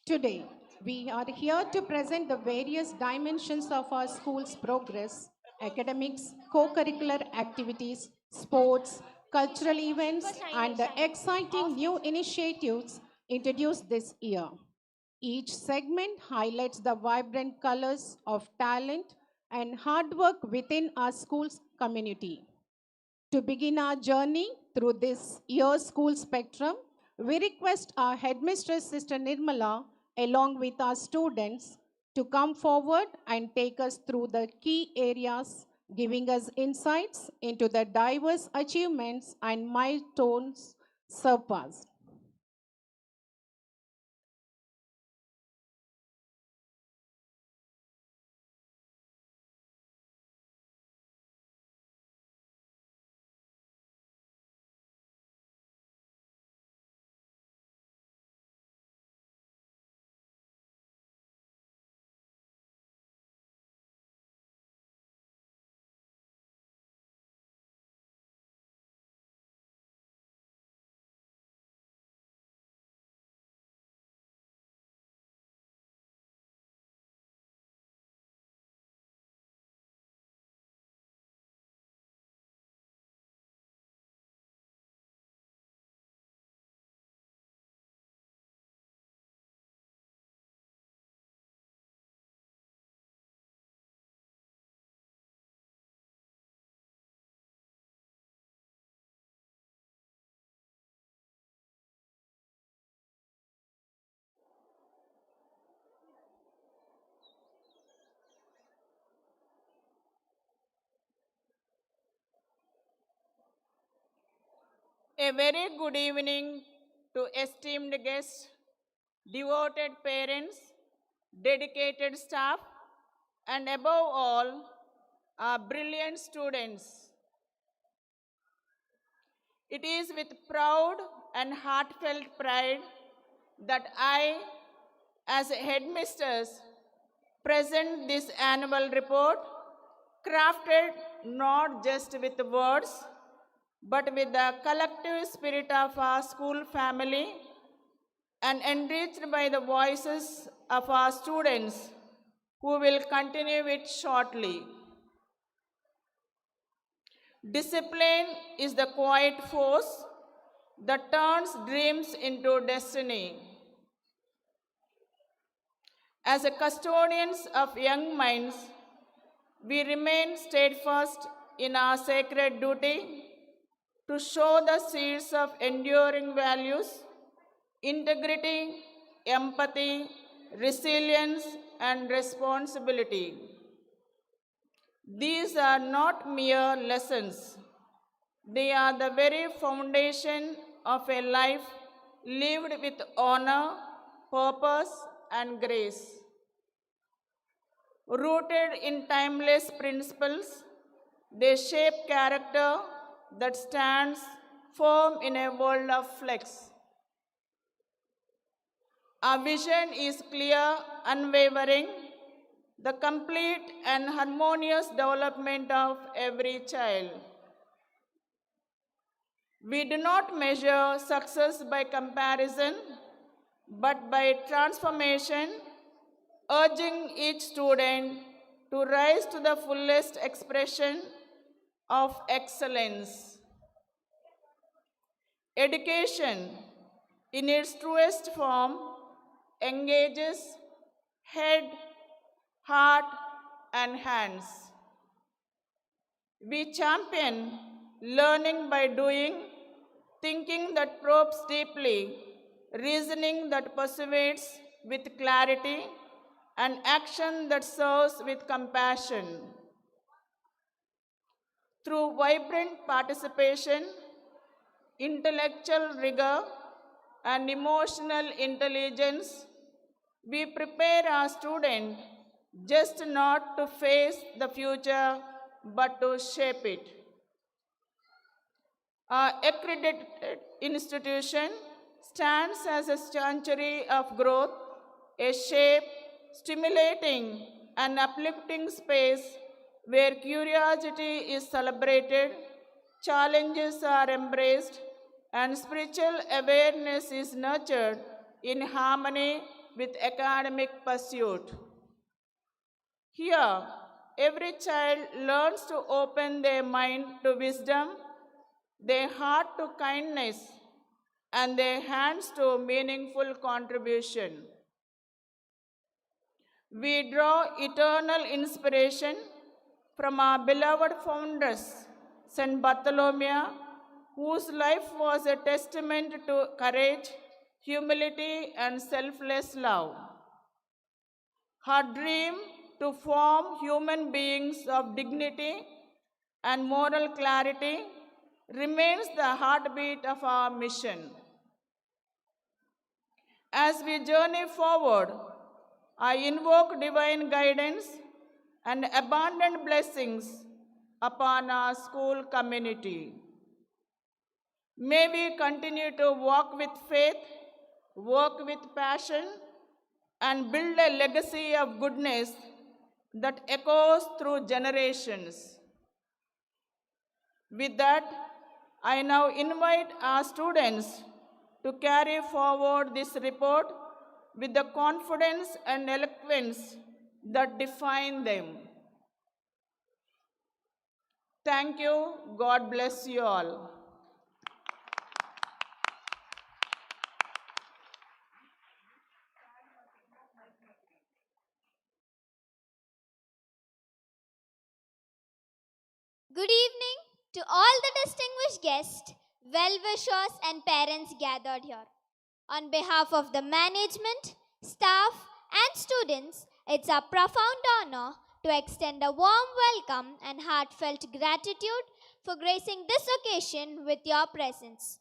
Today, we are here to present the various dimensions of our school's progress: academics, co-curricular activities, sports, cultural events, and the exciting new initiatives introduced this year. Each segment highlights the vibrant colors of talent and hard work within our school's community. To begin our journey through this year's school spectrum, we request our headmistress, Sister Nirmala, along with our students, to come forward and take us through the key areas, giving us insights into the diverse achievements and milestones surpassed. A very good evening to esteemed guests, devoted parents, dedicated staff, and above all, our brilliant students. It is with proud and heartfelt pride that I, as a headmistress, present this annual report, crafted not just with words, but with the collective spirit of our school family and enriched by the voices of our students who will continue it shortly. Discipline is the quiet force that turns dreams into destiny. As a custodians of young minds, we remain steadfast in our sacred duty to show the seeds of enduring values, integrity, empathy, resilience, and responsibility. These are not mere lessons. They are the very foundation of a life lived with honor, purpose, and grace. Rooted in timeless principles, they shape character that stands firm in a world of flex. Our vision is clear, unwavering, the complete and harmonious development of every child. We do not measure success by comparison, but by transformation, urging each student to rise to the fullest expression of excellence. Education, in its truest form, engages head, heart, and hands. We champion learning by doing, thinking that probes deeply, reasoning that persuades with clarity, and action that serves with compassion. Through vibrant participation, intellectual rigor, and emotional intelligence, we prepare our students just not to face the future but to shape it. Our accredited institution stands as a sanctuary of growth, a shape, stimulating and uplifting space where curiosity is celebrated, challenges are embraced, and spiritual awareness is nurtured in harmony with academic pursuit. Here, every child learns to open their mind to wisdom, their heart to kindness, and their hands to meaningful contribution. We draw eternal inspiration from our beloved founders, Saint Bartholomew, whose life was a testament to courage, humility, and selfless love. Her dream to form human beings of dignity and moral clarity remains the heartbeat of our mission. As we journey forward, I invoke divine guidance and abundant blessings upon our school community. May we continue to walk with faith, work with passion, and build a legacy of goodness that echoes through generations. With that, I now invite our students to carry forward this report with the confidence and eloquence that define them. Thank you. God bless you all. Good evening to all the distinguished guests, well-wishers and parents gathered here. On behalf of the management, staff and students, it's a profound honor to extend a warm welcome and heartfelt gratitude for gracing this occasion with your presence.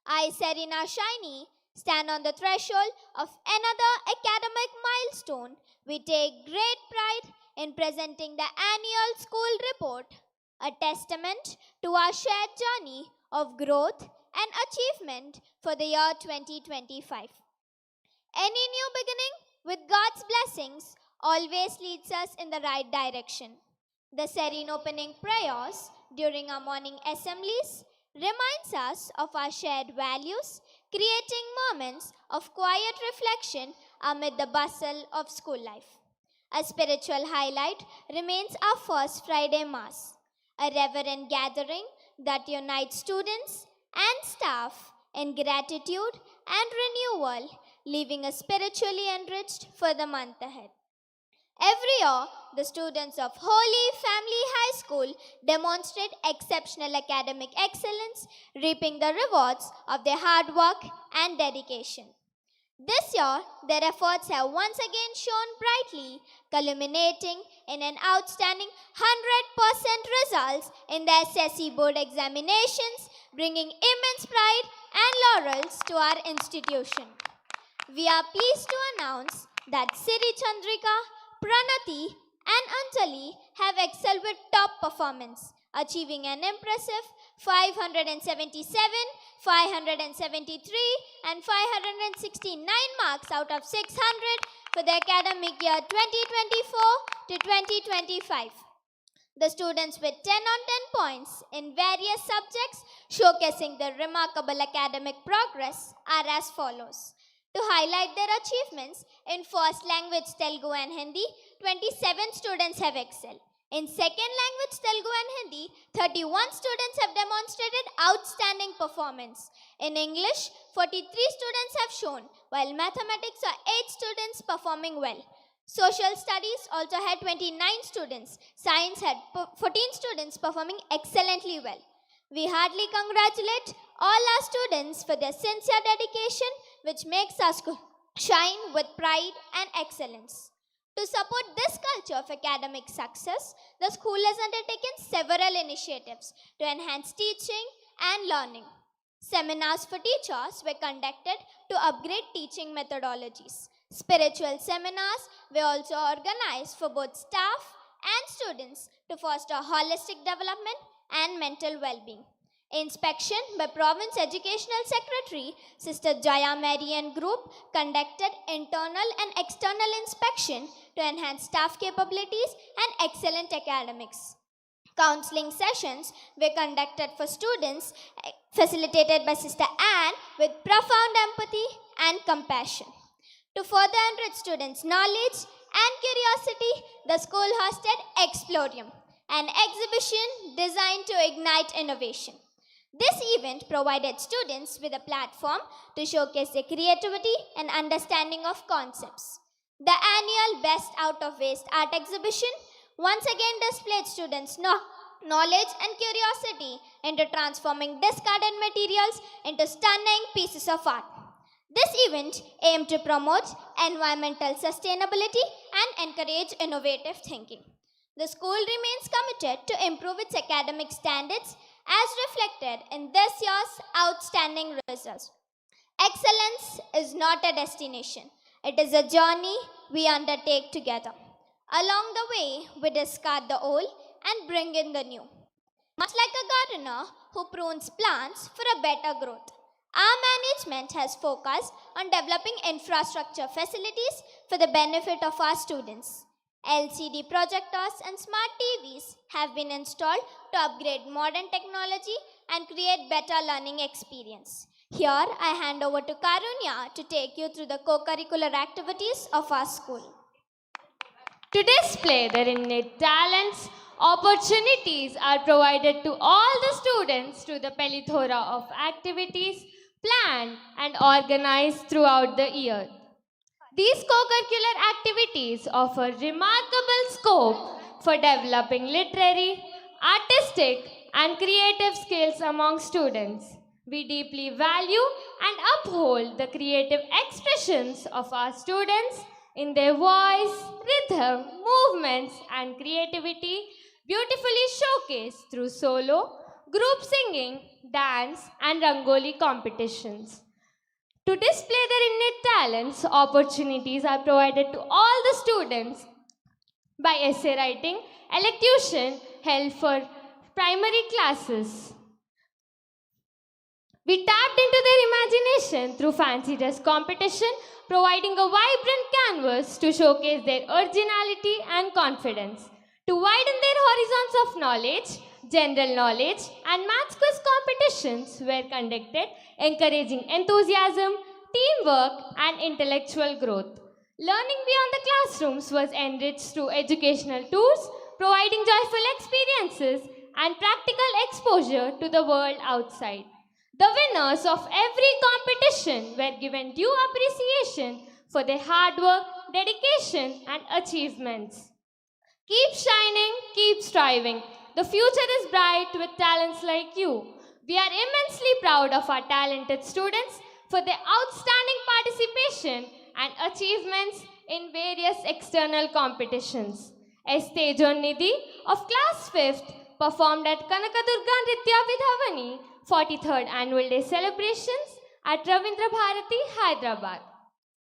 I, Serena Shiny, stand on the threshold of another academic milestone. We take great pride in presenting the annual school report, a testament to our shared journey of growth and achievement for the year 2025. Any new beginning with God's blessings always leads us in the right direction. The serene opening prayers during our morning assemblies reminds us of our shared values, creating moments of quiet reflection amid the bustle of school life. A spiritual highlight remains our first Friday Mass, a reverent gathering that unites students and staff in gratitude and renewal, leaving us spiritually enriched for the month ahead. Every year, the students of Holy Family High School demonstrate exceptional academic excellence, reaping the rewards of their hard work and dedication. This year, their efforts have once again shone brightly, culminating in an outstanding 100% results in the SSC board examinations, bringing immense pride and laurels to our institution. We are pleased to announce that Siri Chandrika, Pranati and Anjali have excelled with top performance, achieving an impressive 577, 573 and 569 marks out of 600 for the academic year 2024 to 2025. The students with 10 on 10 points in various subjects showcasing their remarkable academic progress are as follows. To highlight their achievements, in first language Telugu and Hindi, 27 students have excelled. In second language Telugu and Hindi, 31 students have demonstrated outstanding performance. In English, 43 students have shown, while mathematics are 8 students performing well. Social studies also had 29 students. Science had 14 students performing excellently well. We heartily congratulate all our students for their sincere dedication, which makes our school shine with pride and excellence. To To support this culture of academic success, the school has undertaken several initiatives to enhance teaching and learning. Seminars for teachers were conducted to upgrade teaching methodologies. Spiritual seminars were also organized for both staff and students to foster holistic development and mental well-being. Inspection by Province Educational Secretary Sister Jaya Mary and Group conducted internal and external inspection to enhance staff capabilities and excellent academics. Counseling sessions were conducted for students facilitated by Sister Anne with profound empathy and compassion. To further enrich students' knowledge and curiosity, the school hosted Explorium, an exhibition designed to ignite innovation. This event provided students with a platform to showcase their creativity and understanding of concepts. The annual Best Out of Waste art exhibition once again displayed students' knowledge and curiosity into transforming discarded materials into stunning pieces of art. This event aimed to promote environmental sustainability and encourage innovative thinking. The school remains committed to improve its academic standards as reflected in this year's outstanding results. Excellence is not a destination, it is a journey we undertake together. Along the way, we discard the old and bring in the new. Much like a gardener who prunes plants for a better growth, our management has focused on developing infrastructure facilities for the benefit of our students. LCD projectors and smart TVs have been installed to upgrade modern technology and create better learning experience. Here, I hand over to Karunya to take you through the co-curricular activities of our school. To display their innate talents, opportunities are provided to all the students through the plethora of activities planned and organized throughout the year. These co-curricular activities offer remarkable scope for developing literary, artistic, and creative skills among students. We deeply value and uphold the creative expressions of our students in their voice, rhythm, movements, and creativity, beautifully showcased through solo, group singing, dance, and rangoli competitions. To display their innate talents, opportunities are provided to all the students by essay writing, elocution held for primary classes. We tapped into their imagination through fancy dress competition, providing a vibrant canvas to showcase their originality and confidence. To widen their horizons of knowledge, general knowledge and maths quiz competitions were conducted, encouraging enthusiasm, teamwork and intellectual growth. Learning beyond the classrooms was enriched through educational tours, providing joyful experiences and practical exposure to the world outside. The winners of every competition were given due appreciation for their hard work, dedication and achievements. Keep shining, keep striving. The future is bright with talents like you. We are immensely proud of our talented students for their outstanding participation and achievements in various external competitions. S. Tejonidhi of class 5th performed at Kanakadurga Nritya Vidhavani 43rd Annual Day celebrations at Ravindra Bharati, Hyderabad.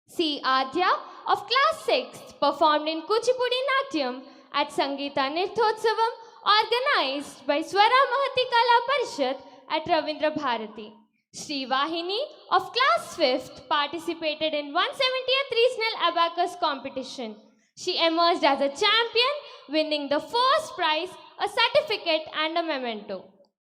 C. Adya of class 6th performed in Kuchipudi Natyam at Sangeeta Nirthotsavam organized by Swara Mahati Kala Parishad at Ravindra Bharati. Sri Vahini of class 5th participated in 170th Regional Abacus competition. She emerged as a champion, winning the first prize, a certificate and a memento.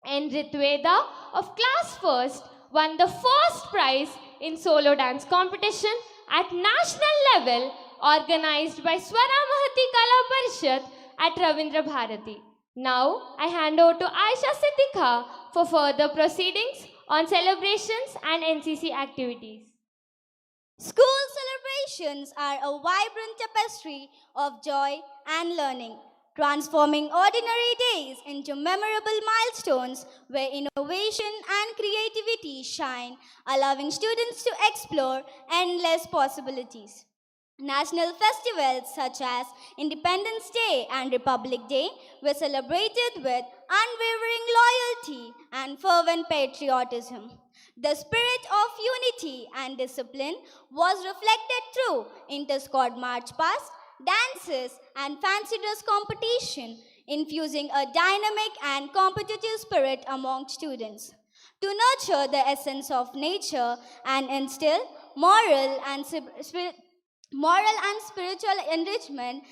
N. Ritveda of class 1st won the first prize in solo dance competition at national level organized by Swara Mahati Kala Parishad at Ravindra Bharati. Now, I hand over to Aisha Siddhika for further proceedings on celebrations and NCC activities. School celebrations are a vibrant tapestry of joy and learning, transforming ordinary days into memorable milestones where innovation and creativity shine, allowing students to explore endless possibilities. National festivals such as Independence Day and Republic Day were celebrated with unwavering loyalty and fervent patriotism. The spirit of unity and discipline was reflected through inter-squad march past, dances, and fancy dress competition, infusing a dynamic and competitive spirit among students. To nurture the essence of nature and instill moral and spiritual enrichment,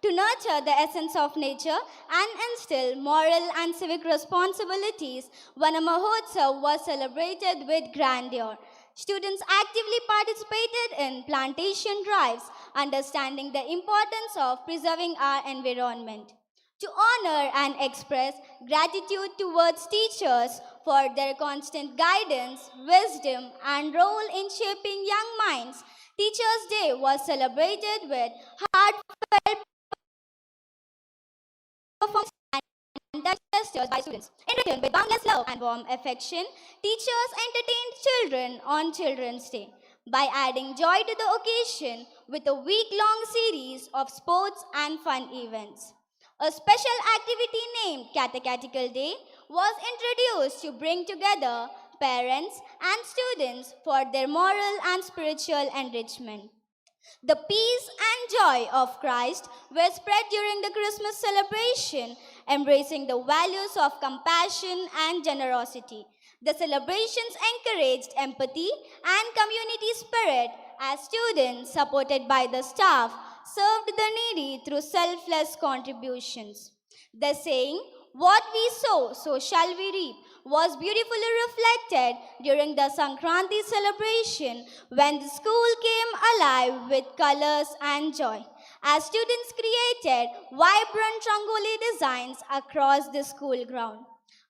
to nurture the essence of nature and instill moral and civic responsibilities, Vana Mahotsav was celebrated with grandeur. Students actively participated in plantation drives, understanding the importance of preserving our environment. To honor and express gratitude towards teachers for their constant guidance, wisdom, and role in shaping young minds, Teachers' Day was celebrated with heartfelt performances and touch gestures by students. In return, with boundless love and warm affection, teachers entertained children on Children's Day by adding joy to the occasion with a week-long series of sports and fun events. A special activity named Catechetical Day was introduced to bring together parents and students for their moral and spiritual enrichment. The peace and joy of Christ were spread during the Christmas celebration, embracing the values of compassion and generosity. The celebrations encouraged empathy and community spirit as students, supported by the staff, served the needy through selfless contributions. The saying, "What we sow, so shall we reap," was beautifully reflected during the Sankranti celebration when the school came alive with colors and joy. As students created vibrant Rangoli designs across the school ground.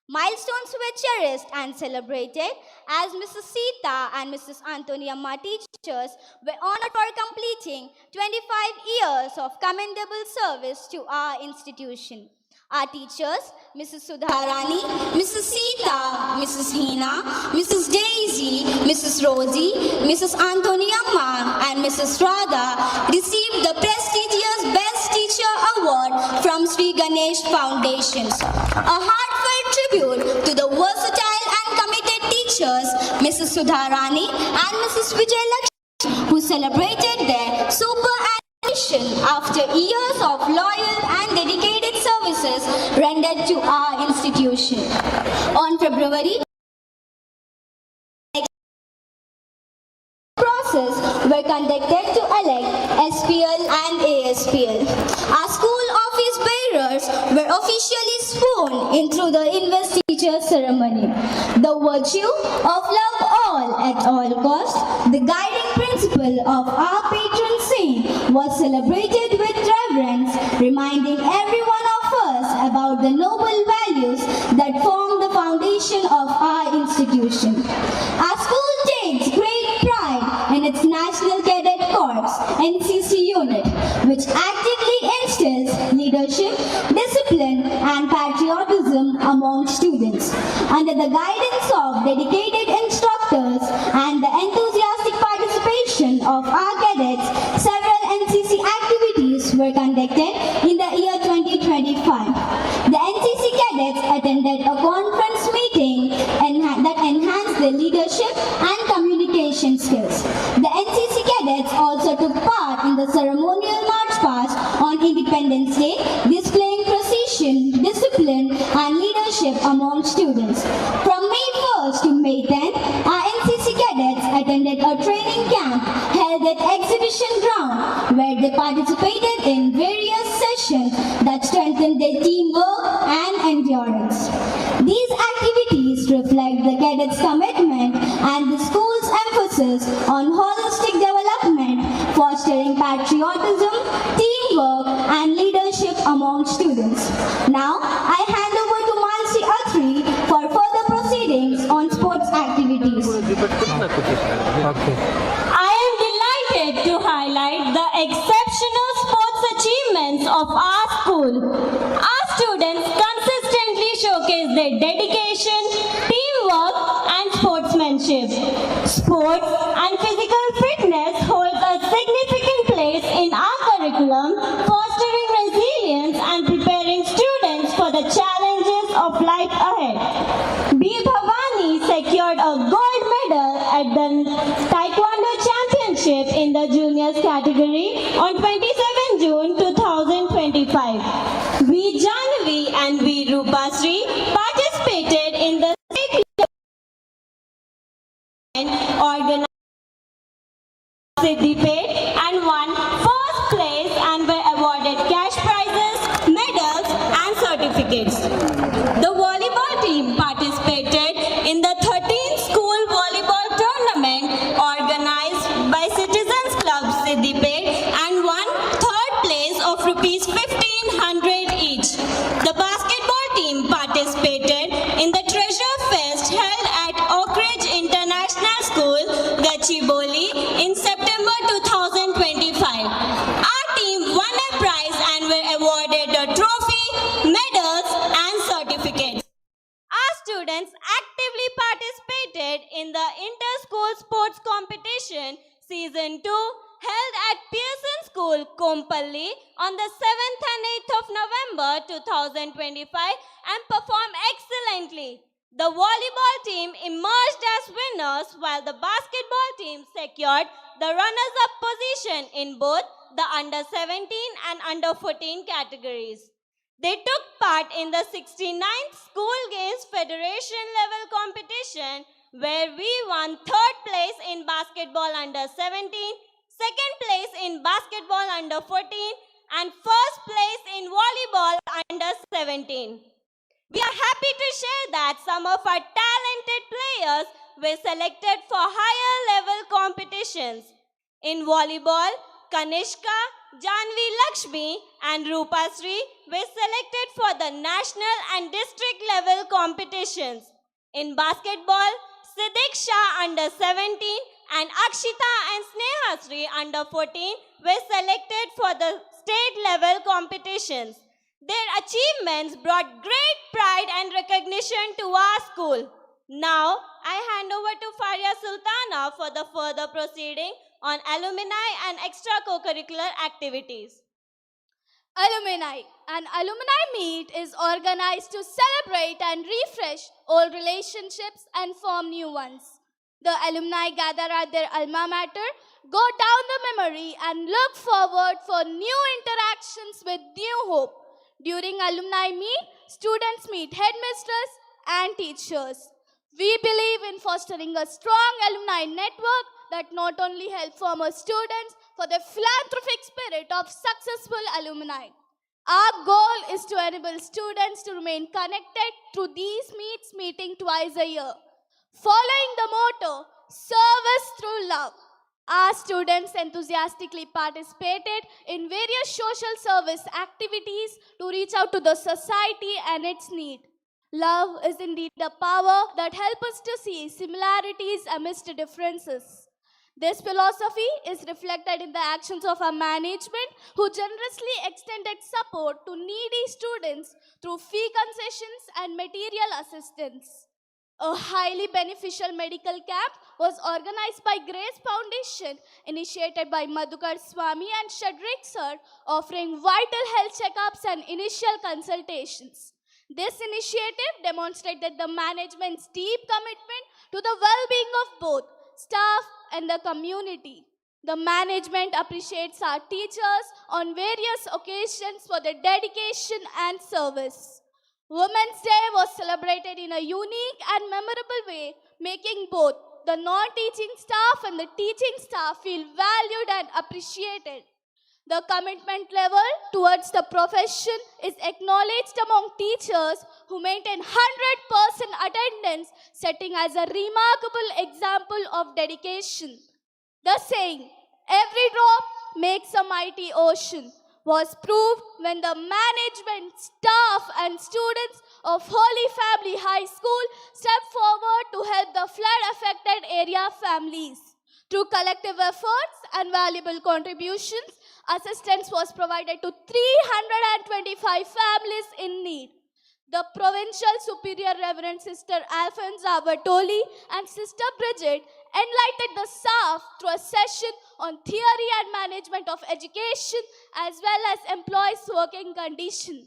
Milestones were cherished and celebrated as Mrs. Sita and Mrs. Antoniamma teachers were honored for completing 25 years of commendable service to our institution. Our teachers, Mrs. Sudharani, Mrs. Sita, Mrs. Hina, Mrs. Daisy, Mrs. Rosie, Mrs. Antoniamma, and Mrs. Radha received the prestigious Best Teacher Award from Sri Ganesh Foundations. A heartfelt tribute to the versatile and committed teachers, Mrs. Sudharani and Mrs. Vijayalakshmi, who celebrated their superannuation after years of loyal and dedicated services rendered to our institution. On February, process were conducted to elect SPL and ASPL. Our school office bearers were officially sworn in through the investiture ceremony. The virtue of love all at all cost, the guiding principle of our patron saint, was celebrated with reverence, reminding every one of us about the noble values that form the foundation of our institution. Our school takes great pride in its National Cadet Corps (NCC) unit, which actively instills leadership, discipline, and patriotism among students. Under the guidance of dedicated instructors and the enthusiastic participation of our cadets, several NCC activities were conducted in the year 2025. The NCC cadets attended a conference meeting that enhanced their leadership and communication skills. The NCC cadets also took part in the ceremonial march past on Independence Day, displaying precision, discipline, and leadership among students. From May 1st to May 10th, our NCC cadets attended a training camp held at Exhibition Ground, where they participated in various sessions that strengthened their teamwork and endurance. These activities reflect the cadets' commitment and the school's emphasis on holistic development, fostering patriotism, teamwork, and leadership among students. Now, I hand over to Mansi Athri for further proceedings on sports activities. I am delighted to highlight the exceptional sports achievements of our school. Our students consistently showcase their dedication, teamwork, and sportsmanship. Sports and physical fitness the juniors category on 27 June 2025. V. Janvi and V. Rupasri participated in the state organized Siddipet and won first place and were awarded cash prizes, medals and certificates. The volleyball team participated in the 13th school volleyball tournament organized by Citizens Club Siddipet and won third place of rupees 1500 each. The basketball team participated in the Treasure Fest held at Oak Ridge International School, Gachibowli in September 2025. Our team won a prize and were awarded a trophy, medals and certificates. Our students actively participated in the Inter-School Sports Competition Season 2 held at Pearson School, Kompally on the 7th and 8th of November 2025 and performed excellently. The volleyball team emerged as winners while the basketball team secured the runners-up position in both the under-17 and under-14 categories. They took part in the 69th School Games Federation level competition where we won third place in basketball under-17, second place in basketball under-14 and first place in volleyball under-17. We are happy to share that some of our talented players were selected for higher level competitions. In volleyball, Kanishka, Janvi Lakshmi and Rupasri were selected for the national and district level competitions. In basketball, Siddiq Shah under 17 and Akshita and Snehasri under 14 were selected for the state level competitions. Their achievements brought great pride and recognition to our school. Now, I hand over to Faria Sultana for the further proceeding on alumni and extracurricular activities. Alumni. An alumni meet is organized to celebrate and refresh old relationships and form new ones. The alumni gather at their alma mater, go down the memory and look forward for new interactions with new hope. During alumni meet, students meet headmisters and teachers. We believe in fostering a strong alumni network that not only helps former students for the philanthropic spirit of successful alumni. Our goal is to enable students to remain connected through these meets meeting twice a year. Following the motto, service through love, our students enthusiastically participated in various social service activities to reach out to the society and its need. Love is indeed the power that helps us to see similarities amidst differences. This philosophy is reflected in the actions of our management, who generously extended support to needy students through fee concessions and material assistance. A highly beneficial medical camp was organized by Grace Foundation, initiated by Madhukar Swami and Shadrik Sir, offering vital health checkups and initial consultations. This initiative demonstrated the management's deep commitment to the well-being of both staff and the community. The management appreciates our teachers on various occasions for their dedication and service. Women's Day was celebrated in a unique and memorable way, making both the non-teaching staff and the teaching staff feel valued and appreciated. The commitment level towards the profession is acknowledged among teachers who maintain 100% attendance, setting as a remarkable example of dedication. The saying, "Every drop makes a mighty ocean," was proved when the management, staff and students of Holy Family High School stepped forward to help the flood-affected area families. Through collective efforts and valuable contributions, assistance was provided to 325 families in need. The Provincial Superior Reverend Sister Alfonsa Bertoli and Sister Bridget enlightened the staff through a session on theory and management of education as well as employees' working conditions.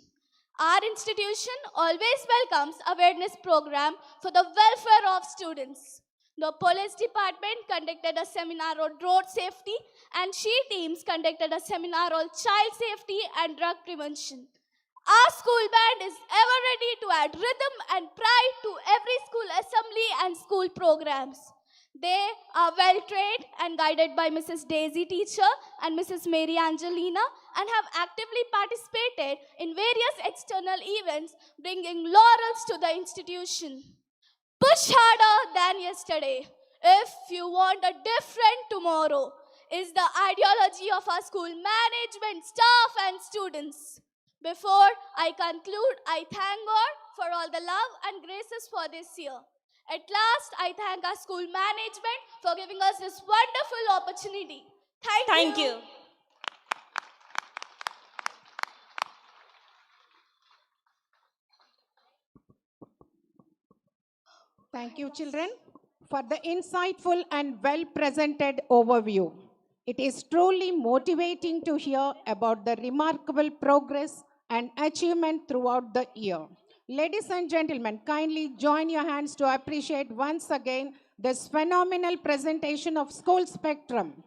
Our institution always welcomes awareness program for the welfare of students. The police department conducted a seminar on road safety, and she teams conducted a seminar on child safety and drug prevention. Our school band is ever ready to add rhythm and pride to every school assembly and school programs. They are well trained and guided by Mrs. Daisy teacher and Mrs. Mary Angelina, and have actively participated in various external events, bringing laurels to the institution. Push harder than yesterday if you want a different tomorrow is the ideology of our school management, staff and students. Before I conclude, I thank God for all the love and graces for this year. At last, I thank our school management for giving us this wonderful opportunity. Thank you. Thank you, children, for the insightful and well-presented overview. It is truly motivating to hear about the remarkable progress and achievement throughout the year. Ladies and gentlemen, kindly join your hands to appreciate once again this phenomenal presentation of School Spectrum.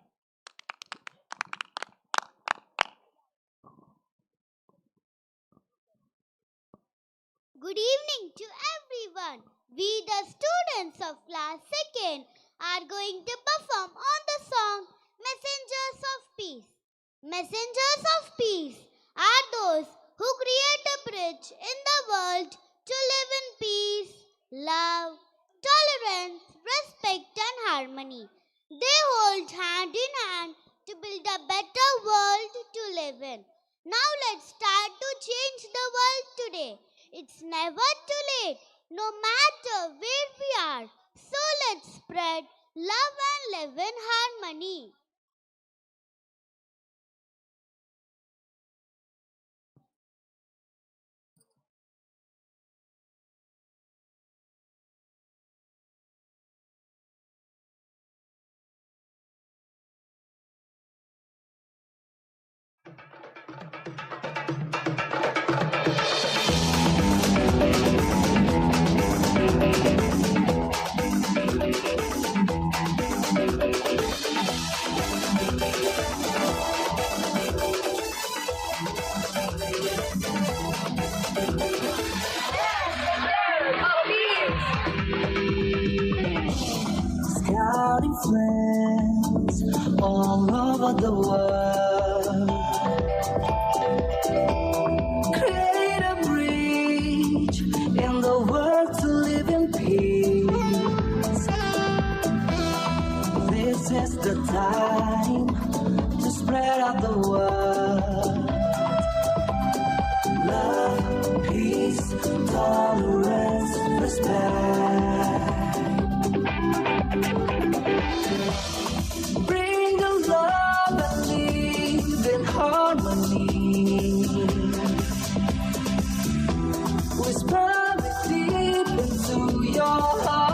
Good evening to everyone. We, the students of class 2nd, are going to perform on the song Messengers of Peace. Messengers of peace are those who create a bridge in the world to live in peace, love, tolerance, respect and harmony. They hold hand in hand to build a better world to live in. Now let's start to change the world today. It's never too late, no matter where we are. So let's spread love and live in harmony. Scouting friends all over the world. Create a bridge in the world to live in peace. This is the time to spread out the word. Love, peace, tolerance, respect. Bring the love and live in harmony. Whisper it deep into your heart.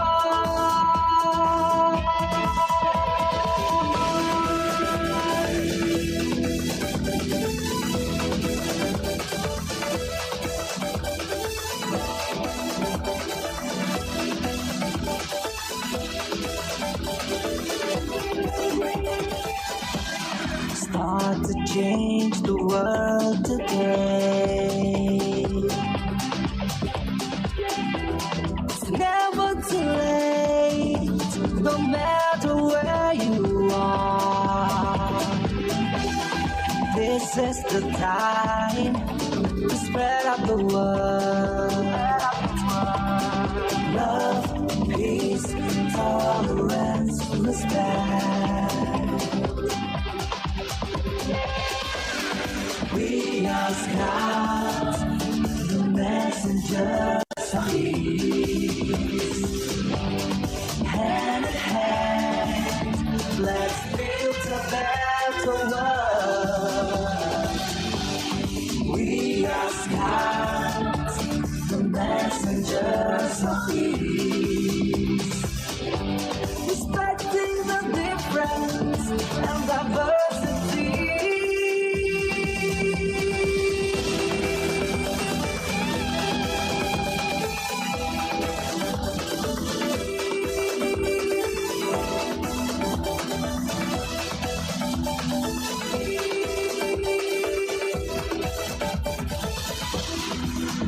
Start to change the world today. It's never too late, no matter where you are. This is the time to spread out the word. Love, peace, tolerance, respect. We are scouts, the messengers of peace. Hand in hand, let's build a better world. We are scouts, the messengers of peace. Respecting the difference and diversity.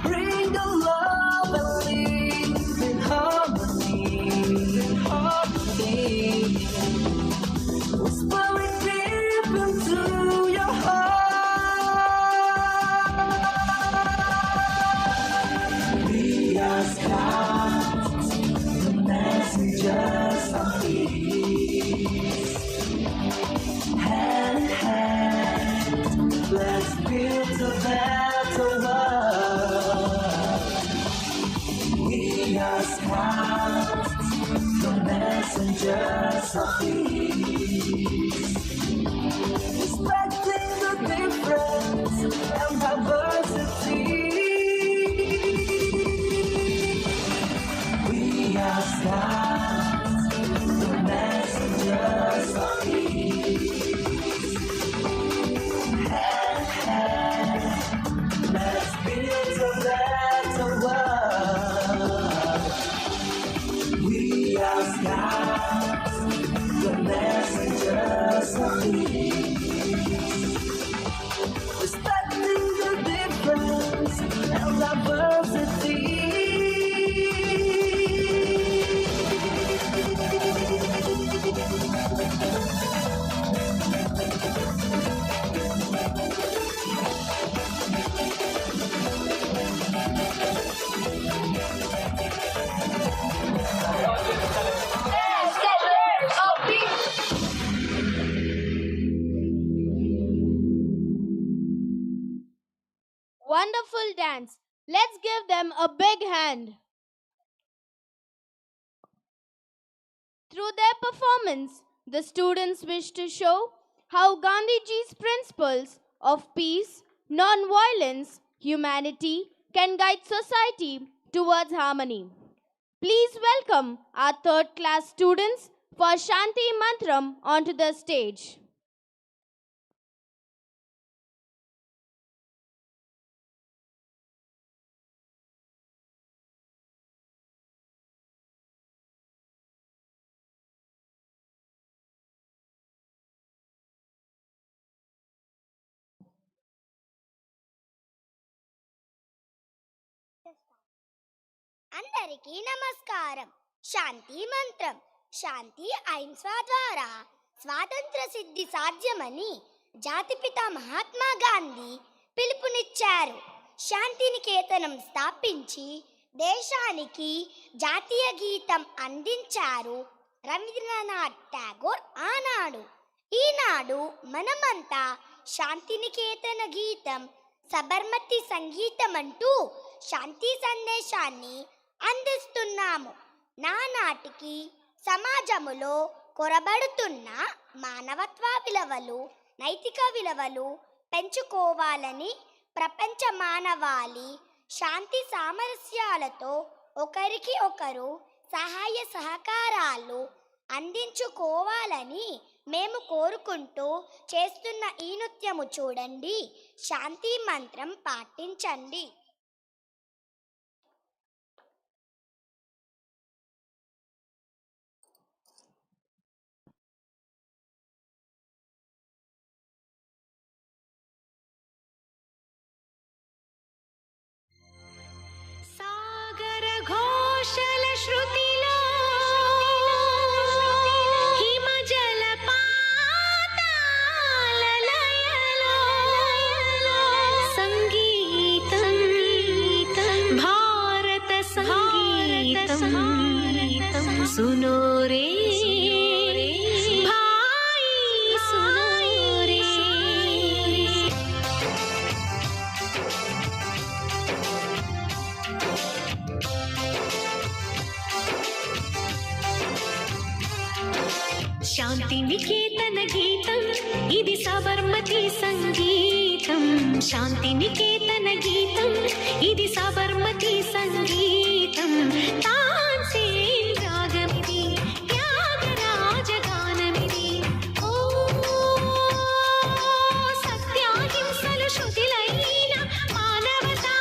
Bring the love and live in harmony. Whisper it deep into your heart. We are scouts, the messengers of peace. Hand in hand, let's build a better world. We are scouts, the messengers of peace. Respecting the difference and diversity. We are scouts, the messengers of peace. Hand in hand, let's build a better world. We are scouts, the messengers of peace. Respecting the difference and diversity. Wonderful dance. Let's give them a big hand. Through their performance, the students wish to show how Gandhiji's principles of peace, non-violence, humanity can guide society towards harmony. Please welcome our third class students for Shanti Mantram onto the stage. అందరికీ నమస్కారం. శాంతి మంత్రం. శాంతి అహింస ద్వారా స్వాతంత్ర సిద్ధి సాధ్యమని జాతిపిత మహాత్మా గాంధీ పిలుపునిచ్చారు. శాంతినికేతనం స్థాపించి దేశానికి జాతీయ గీతం అందించారు రవీంద్రనాథ్ ఠాగూర్ ఆనాడు. ఈనాడు మనమంతా శాంతినికేతన గీతం, సబర్మతి సంగీతం అంటూ శాంతి సందేశాన్ని అందిస్తున్నాము. నానాటికి సమాజములో కొరబడుతున్న మానవత్వ విలువలు, నైతిక విలువలు పెంచుకోవాలని ప్రపంచ మానవాళి శాంతి సామరస్యాలతో ఒకరికి ఒకరు సహాయ సహకారాలు అందించుకోవాలని మేము కోరుకుంటూ చేస్తున్న ఈ నృత్యము చూడండి. శాంతి మంత్రం పాటించండి. సాగర ఘోషల శృతిలో హిమజల పాతాల లయలో సంగీతం భారత సంగీతం సునో రే భాయి సునో రే. శాంతి నికేతన గీతం ఇది సబర్మతి సంగీతం. శాంతి నికేతన గీతం ఇది సబర్మతి సంగీతం. తాన్సేన్ రాగమిది, త్యాగరాజ గానమిది. ఓ సత్యాహింసలు శృతిలైన మానవతా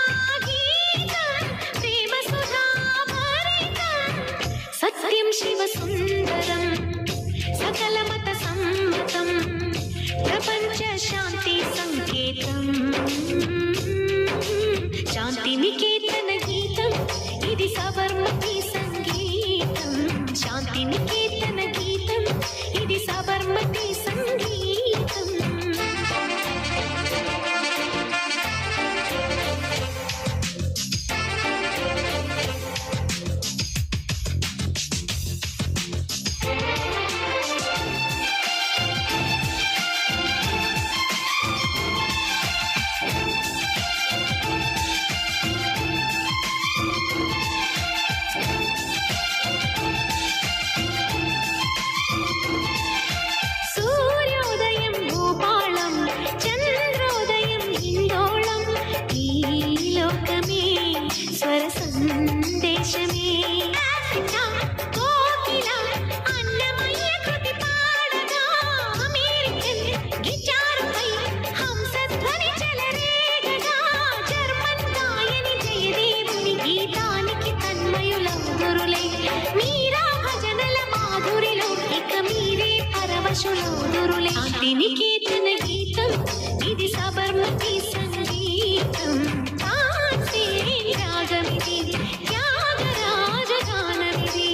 గీతం, ప్రేమ సుధా భరితం. సత్యం శివ సుందరం సకల మత సమ్మతం ప్రపంచ ప్రపంచ శాంతి సంకేతం శాంతి నికేతన గీతం ఇది సబర్మతి సంగీతం శాంతి నికేతన గీతం ఇది సబర్మతి సంగీతం సూర్యోదయం భూపాళం చంద్రోదయం హిందోళం ఈ లోకమే స్వర సందేశమే కోకిల అన్నమయ్య కృతి పాడగా అమెరికన్ గిటారుపై హంసధ్వని చెలరేగగా జర్మన్ గాయని జయదేవుని గీతానికి తన్మయులౌదురులై మీరా భజనల మాధురిలో ఇక మీరే పరవశులౌదురులై శాంతి నికేతన గీతం ఇది సబర్మతి సంగీతం కాంతే రాగమిది త్యాగరాజ గానమిది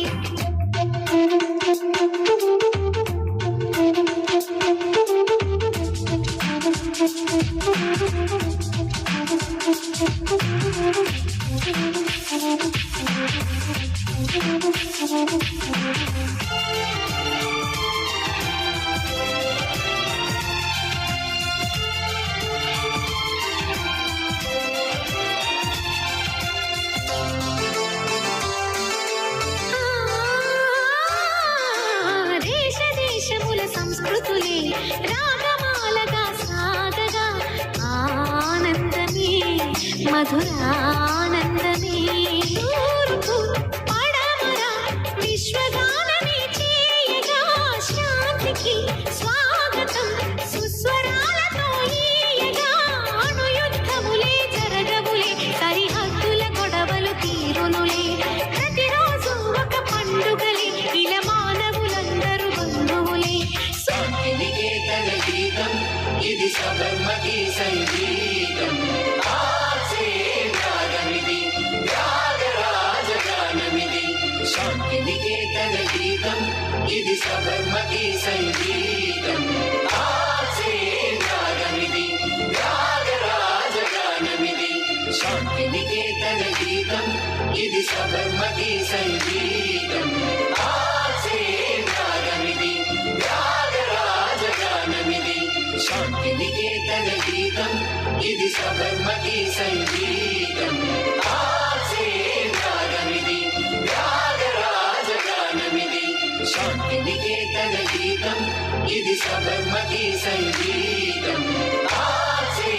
దేశ దేశముల సంస్కృతులే రాగమాలగా సాగగా ఆనందమే మధురానందమే తూర్పు పడమర విశ్వగానమే చేయగా శాంతికి స్వాగతం సుస్వరాలతో ఈయగా అణుయుద్ధములే జరగవులే సరిహద్దుల గొడవలు తీరునులే ప్రతిరోజు ఒక పండుగలే ఇలా మానవులందరూ బంధువులే శాంతి నికేతన గీతం ఇది సబర్మతి సంగీతం ఆసే రాగమిది త్యాగరాజ గానమిది శాంతి నికేతన గీతం ఇది సబర్మతి సంగీతం ఆసే రాగమిది త్యాగరాజ గానమిది శాంతి నికేతన గీతం ఇది సబర్మతి సంగీతం ఆసే రాగమిది త్యాగరాజ గానమిది శాంతి నికేతన గీతం ఇది సబర్మతి సంగీతం ఆసే రాగమిది త్యాగరాజ గానమిది శాంతి నికేతన గీతం ఇది సబర్మతి సంగీతం ఆసే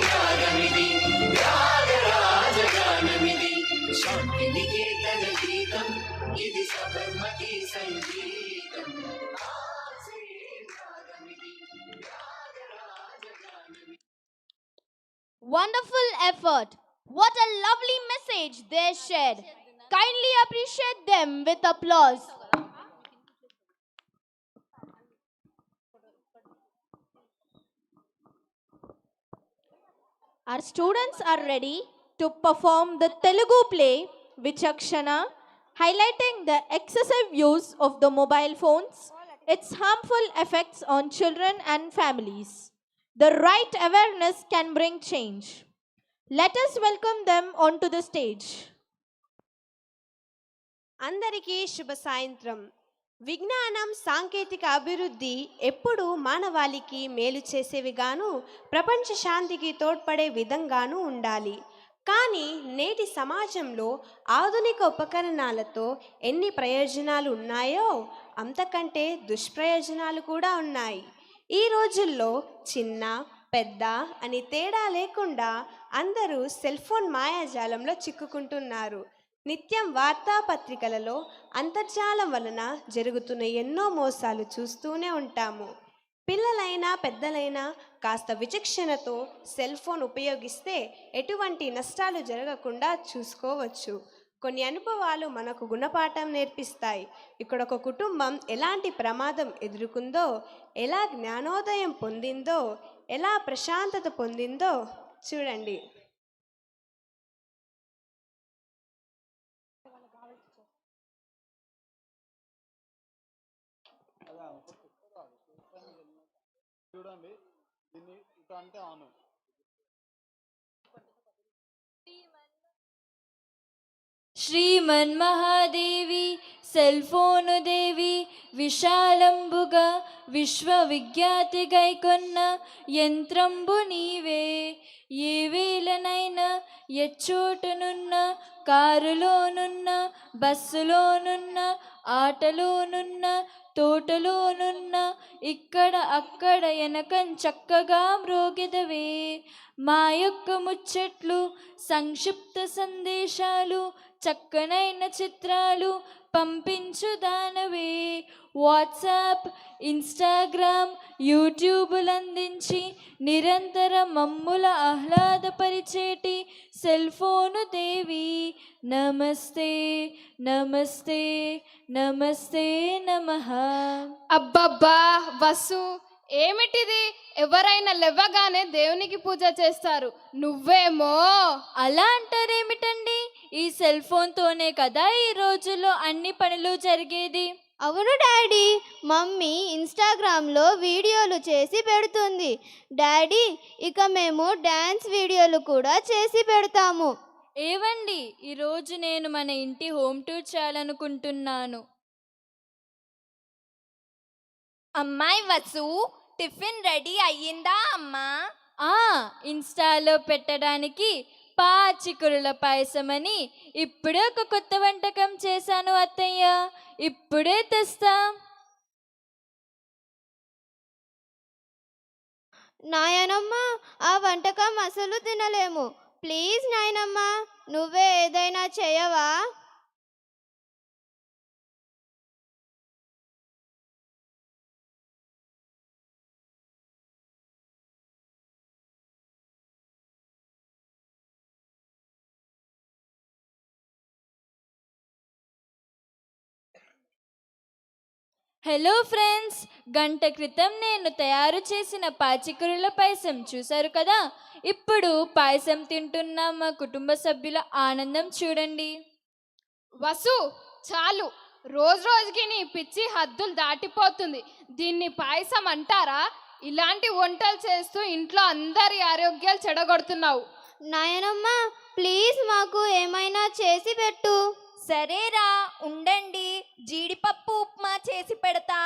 రాగమిది త్యాగరాజ గానమిది శాంతి నికేతన గీతం ఇది సబర్మతి సంగీతం ఆసే రాగమిది Tyagaraja గానమిది. Wonderful effort. What a lovely message they shared. Kindly appreciate them with applause. Our students are ready to perform the Telugu play Vichakshana, highlighting the excessive use of the mobile phones, its harmful effects on children and families. The right awareness can bring change. Let us welcome them onto the stage. అందరికీ శుభ సాయంత్రం. విజ్ఞానం సాంకేతిక అభివృద్ధి ఎప్పుడూ మానవాళికి మేలు చేసేవిగాను ప్రపంచ శాంతికి తోడ్పడే విధంగానూ ఉండాలి. కానీ నేటి సమాజంలో ఆధునిక ఉపకరణాలతో ఎన్ని ప్రయోజనాలు ఉన్నాయో అంతకంటే దుష్ప్రయోజనాలు కూడా ఉన్నాయి. ఈ రోజుల్లో చిన్న పెద్ద అని తేడా లేకుండా అందరూ సెల్ ఫోన్ మాయాజాలంలో చిక్కుకుంటున్నారు. నిత్యం వార్తాపత్రికలలో అంతర్జాలం వలన జరుగుతున్న ఎన్నో మోసాలు చూస్తూనే ఉంటాము. పిల్లలైనా పెద్దలైనా కాస్త విచక్షణతో సెల్ ఫోన్ ఉపయోగిస్తే ఎటువంటి నష్టాలు జరగకుండా చూసుకోవచ్చు. కొన్ని అనుభవాలు మనకు గుణపాఠం నేర్పిస్తాయి. ఇక్కడ ఒక కుటుంబం ఎలాంటి ప్రమాదం ఎదుర్కొందో, ఎలా జ్ఞానోదయం పొందిందో, ఎలా ప్రశాంతత పొందిందో చూడండి. చూడండి దీన్ని ఇటు అంటే ఆను. శ్రీమన్మహాదేవి సెల్ఫోను దేవి విశాలంబుగా విశ్వవిఖ్యాతి గైకొన్న యంత్రంబు నీవే. ఏ వేళనైనా ఎచ్చోటనున్న కారులోనున్న బస్సులోనున్న ఆటలోనున్న తోటలోనున్న ఇక్కడ అక్కడ ఎనకం చక్కగా మ్రోగెదవే. మా యొక్క ముచ్చట్లు సంక్షిప్త సందేశాలు చక్కనైన చిత్రాలు పంపించు దానవే. వాట్సాప్ ఇన్స్టాగ్రామ్ యూట్యూబులందించి నిరంతర మమ్ముల ఆహ్లాదపరిచేటి సెల్ఫోను దేవి నమస్తే నమస్తే నమస్తే నమః. అబ్బబ్బా వసు, ఏమిటిది? ఎవరైనా లేవగానే దేవునికి పూజ చేస్తారు, నువ్వేమో అలా అంటారేమిటండి? ఈ సెల్ ఫోన్తోనే కదా ఈ రోజుల్లో అన్ని పనులు జరిగేది. అవును డాడీ, మమ్మీ ఇన్స్టాగ్రామ్లో వీడియోలు చేసి పెడుతుంది. డాడీ, ఇక మేము డ్యాన్స్ వీడియోలు కూడా చేసి పెడతాము. ఏవండి, ఈరోజు నేను మన ఇంటి హోమ్ టూర్ చేయాలనుకుంటున్నాను. అమ్మాయి వసు, టిఫిన్ రెడీ అయ్యిందా అమ్మా? ఇన్స్టాలో పెట్టడానికి పాచికురుల పాయసమని ఇప్పుడే ఒక కొత్త వంటకం చేశాను అత్తయ్య, ఇప్పుడే తెస్తా. నాయనమ్మ, ఆ వంటకం అసలు తినలేము. ప్లీజ్ నాయనమ్మ, నువ్వే ఏదైనా చేయవా? హలో ఫ్రెండ్స్, గంట క్రితం నేను తయారు చేసిన పాచికూరల పాయసం చూశారు కదా. ఇప్పుడు పాయసం తింటున్న మా కుటుంబ సభ్యుల ఆనందం చూడండి. వసు, చాలు, రోజు రోజుకి నీ పిచ్చి హద్దులు దాటిపోతుంది. దీన్ని పాయసం అంటారా? ఇలాంటి వంటలు చేస్తూ ఇంట్లో అందరి ఆరోగ్యాలు చెడగొడుతున్నావు. నాయనమ్మ, ప్లీజ్ మాకు ఏమైనా చేసి పెట్టు. సరేరా, ఉండండి, జీడిపప్పు ఉప్మా చేసి పెడతా.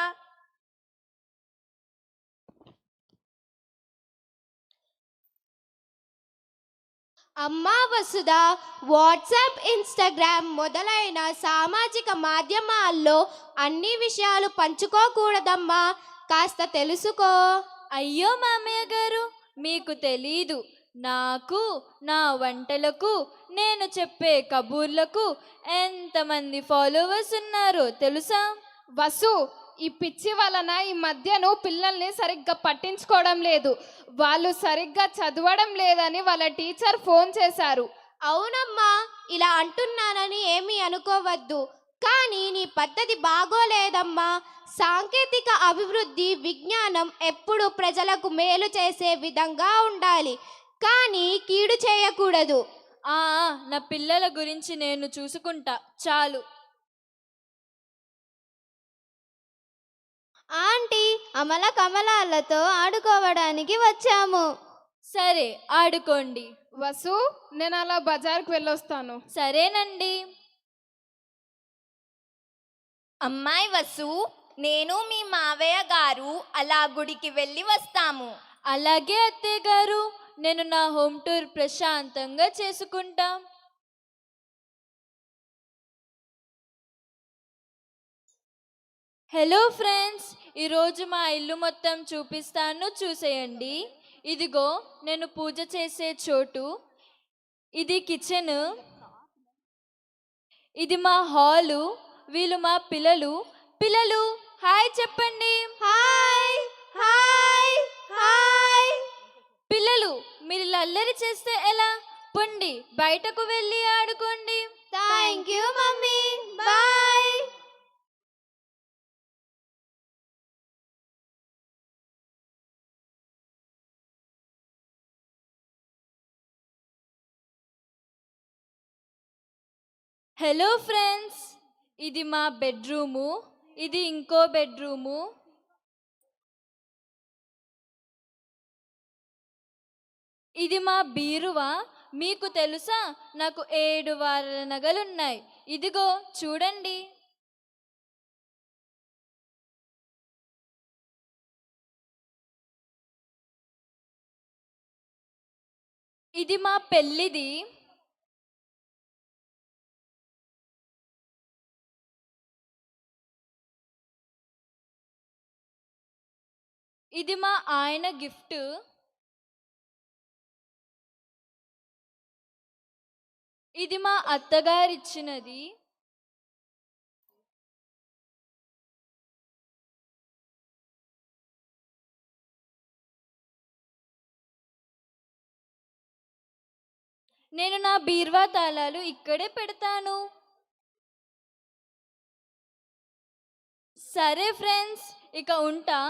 అమ్మా వసుధ, వాట్సాప్ ఇన్స్టాగ్రామ్ మొదలైన సామాజిక మాధ్యమాల్లో అన్ని విషయాలు పంచుకోకూడదమ్మా, కాస్త తెలుసుకో. అయ్యో మామయ్య గారు, మీకు తెలీదు. నాకు, నా వంటలకు, నేను చెప్పే కబూర్లకు ఎంతమంది ఫాలోవర్స్ ఉన్నారో తెలుసా? వసు, ఈ పిచ్చి వలన ఈ మధ్య నువ్వు పిల్లల్ని సరిగ్గా పట్టించుకోవడం లేదు. వాళ్ళు సరిగ్గా చదవడం లేదని వాళ్ళ టీచర్ ఫోన్ చేశారు. అవునమ్మా, ఇలా అంటున్నానని ఏమీ అనుకోవద్దు, కానీ నీ పద్ధతి బాగోలేదమ్మా. సాంకేతిక అభివృద్ధి, విజ్ఞానం ఎప్పుడు ప్రజలకు మేలు చేసే విధంగా ఉండాలి, కానీ కీడు చేయకూడదు. నా పిల్లల గురించి నేను చూసుకుంటా, చాలు. ఆంటీ, అమల కమలాలతో ఆడుకోవడానికి వచ్చాము. సరే, ఆడుకోండి. వసు, నేను అలా బజార్కు వెళ్ళొస్తాను. సరేనండి. అమ్మాయి వసు, నేను మీ మావయ్య గారు అలా గుడికి వెళ్ళి వస్తాము. అలాగే అత్తయ్య గారు, నేను నా హోమ్ టూర్ ప్రశాంతంగా చేసుకుంటా. హలో ఫ్రెండ్స్, ఈరోజు మా ఇల్లు మొత్తం చూపిస్తాను, చూసేయండి. ఇదిగో నేను పూజ చేసే చోటు, ఇది కిచెన్, ఇది మా హాలు, వీళ్ళు మా పిల్లలు. పిల్లలు హాయ్ చెప్పండి. Hi hi hi. పిల్లలు, మీరు ఇలా అల్లరి చేస్తే ఎలా? పొండి, బయటకు వెళ్ళి ఆడుకోండి. Thank you mummy, bye. Hello friends, ఇది మా బెడ్రూము, ఇది ఇంకో బెడ్రూము. ఇది మా బీరువా. మీకు తెలుసా, నాకు 7 వారాల నగలున్నాయి. ఇదిగో చూడండి. ఇది మా పెళ్ళిది. ఇది మా ఆయన గిఫ్ట్. ఇది మా అత్తగారిచ్చినది. నేను నా బీర్వా తాళాలు ఇక్కడే పెడతాను. సరే ఫ్రెండ్స్, ఇక ఉంటా.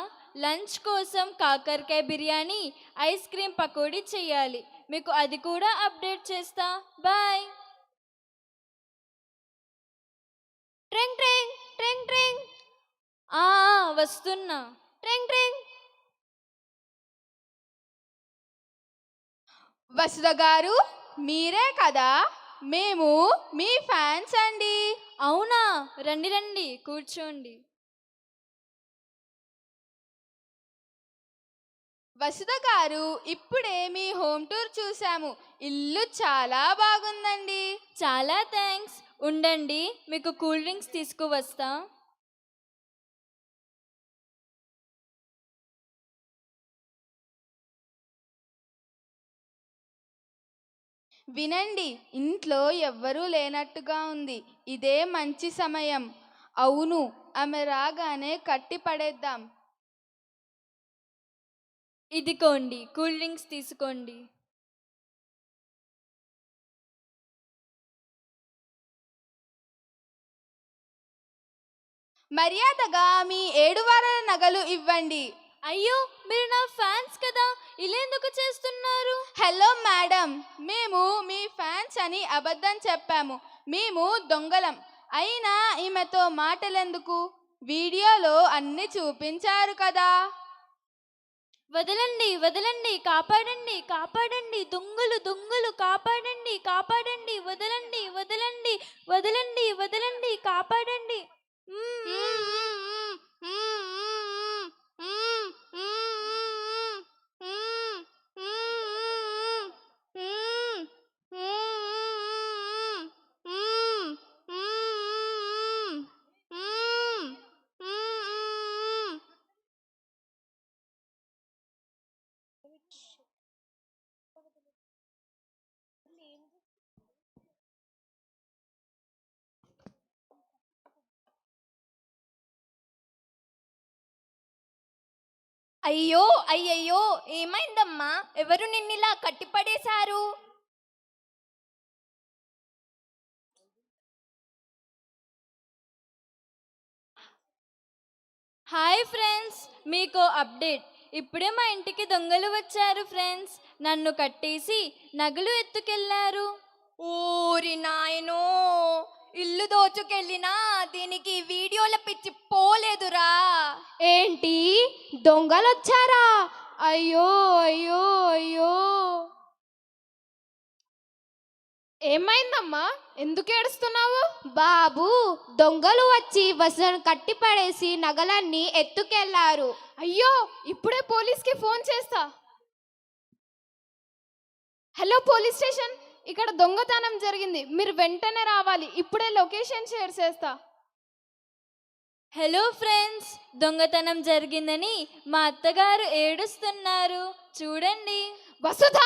లంచ్ కోసం కాకరకాయ బిర్యానీ, ఐస్ క్రీమ్ పకోడీ చేయాలి. మీకు అది కూడా అప్డేట్ చేస్తా. బాయ్. ట్రింగ్ ట్రింగ్ ట్రింగ్ ట్రింగ్. వస్తున్నా. ట్రింగ్ ట్రింగ్. వసుధ గారు, మీరే కదా? మేము మీ ఫ్యాన్స్ అండి. అవునా? రండి రండి, కూర్చోండి. వసుధ గారు, ఇప్పుడే మీ హోమ్ టూర్ చూసాము. ఇల్లు చాలా బాగుందండి. చాలా థ్యాంక్స్. ఉండండి, మీకు కూల్ డ్రింక్స్ తీసుకువస్తా. వినండి, ఇంట్లో ఎవ్వరూ లేనట్టుగా ఉంది. ఇదే మంచి సమయం. అవును, ఆమె రాగానే కట్టి పడేద్దాం. ఇదిగోండి, కూల్ డ్రింక్స్ తీసుకోండి. మర్యాదగా మీ 7 వారాల నగలు ఇవ్వండి. అయ్యో, మీరు నా ఫ్యాన్స్ కదా, ఇలా ఎందుకు చేస్తున్నారు? హలో మేడం, మేము మీ ఫ్యాన్స్ అని అబద్ధం చెప్పాము. మేము దొంగలం. అయినా ఈమెతో మాటలెందుకు? వీడియోలో అన్ని చూపించారు కదా. వదలండి వదలండి, కాపాడండి కాపాడండి, దొంగలు దొంగలు, కాపాడండి కాపాడండి, వదలండి వదలండి వదలండి వదలండి, కాపాడండి. అయ్యో అయ్యయ్యో, ఏమైందమ్మా? ఎవరు నిన్నిలా కట్టిపడేశారు? హాయ్ ఫ్రెండ్స్, మీకు అప్డేట్. ఇప్పుడే మా ఇంటికి దొంగలు వచ్చారు ఫ్రెండ్స్. నన్ను కట్టేసి నగలు ఎత్తుకెళ్లారు. ఊరి నాయనో, ఇల్లు దోచుకెళ్ళినా దీనికి వీడియోల పిచ్చి పోలేదురా. ఏంటి, దొంగలొచ్చారా? అయ్యో అయ్యో అయ్యో. ఏమైందమ్మా, ఎందుకు ఏడుస్తున్నావు? బాబు, దొంగలు వచ్చి వసును కట్టిపడేసి నగలన్నీ ఎత్తుకెళ్లారు. అయ్యో, ఇప్పుడే పోలీస్కి ఫోన్ చేస్తా. హలో పోలీస్ స్టేషన్, ఇక్కడ దొంగతనం జరిగింది, మీరు వెంటనే రావాలి. ఇప్పుడే లొకేషన్ షేర్ చేస్తా. హలో ఫ్రెండ్స్, దొంగతనం జరిగిందని మా అత్తగారు ఏడుస్తున్నారు. చూడండి. వసుధ,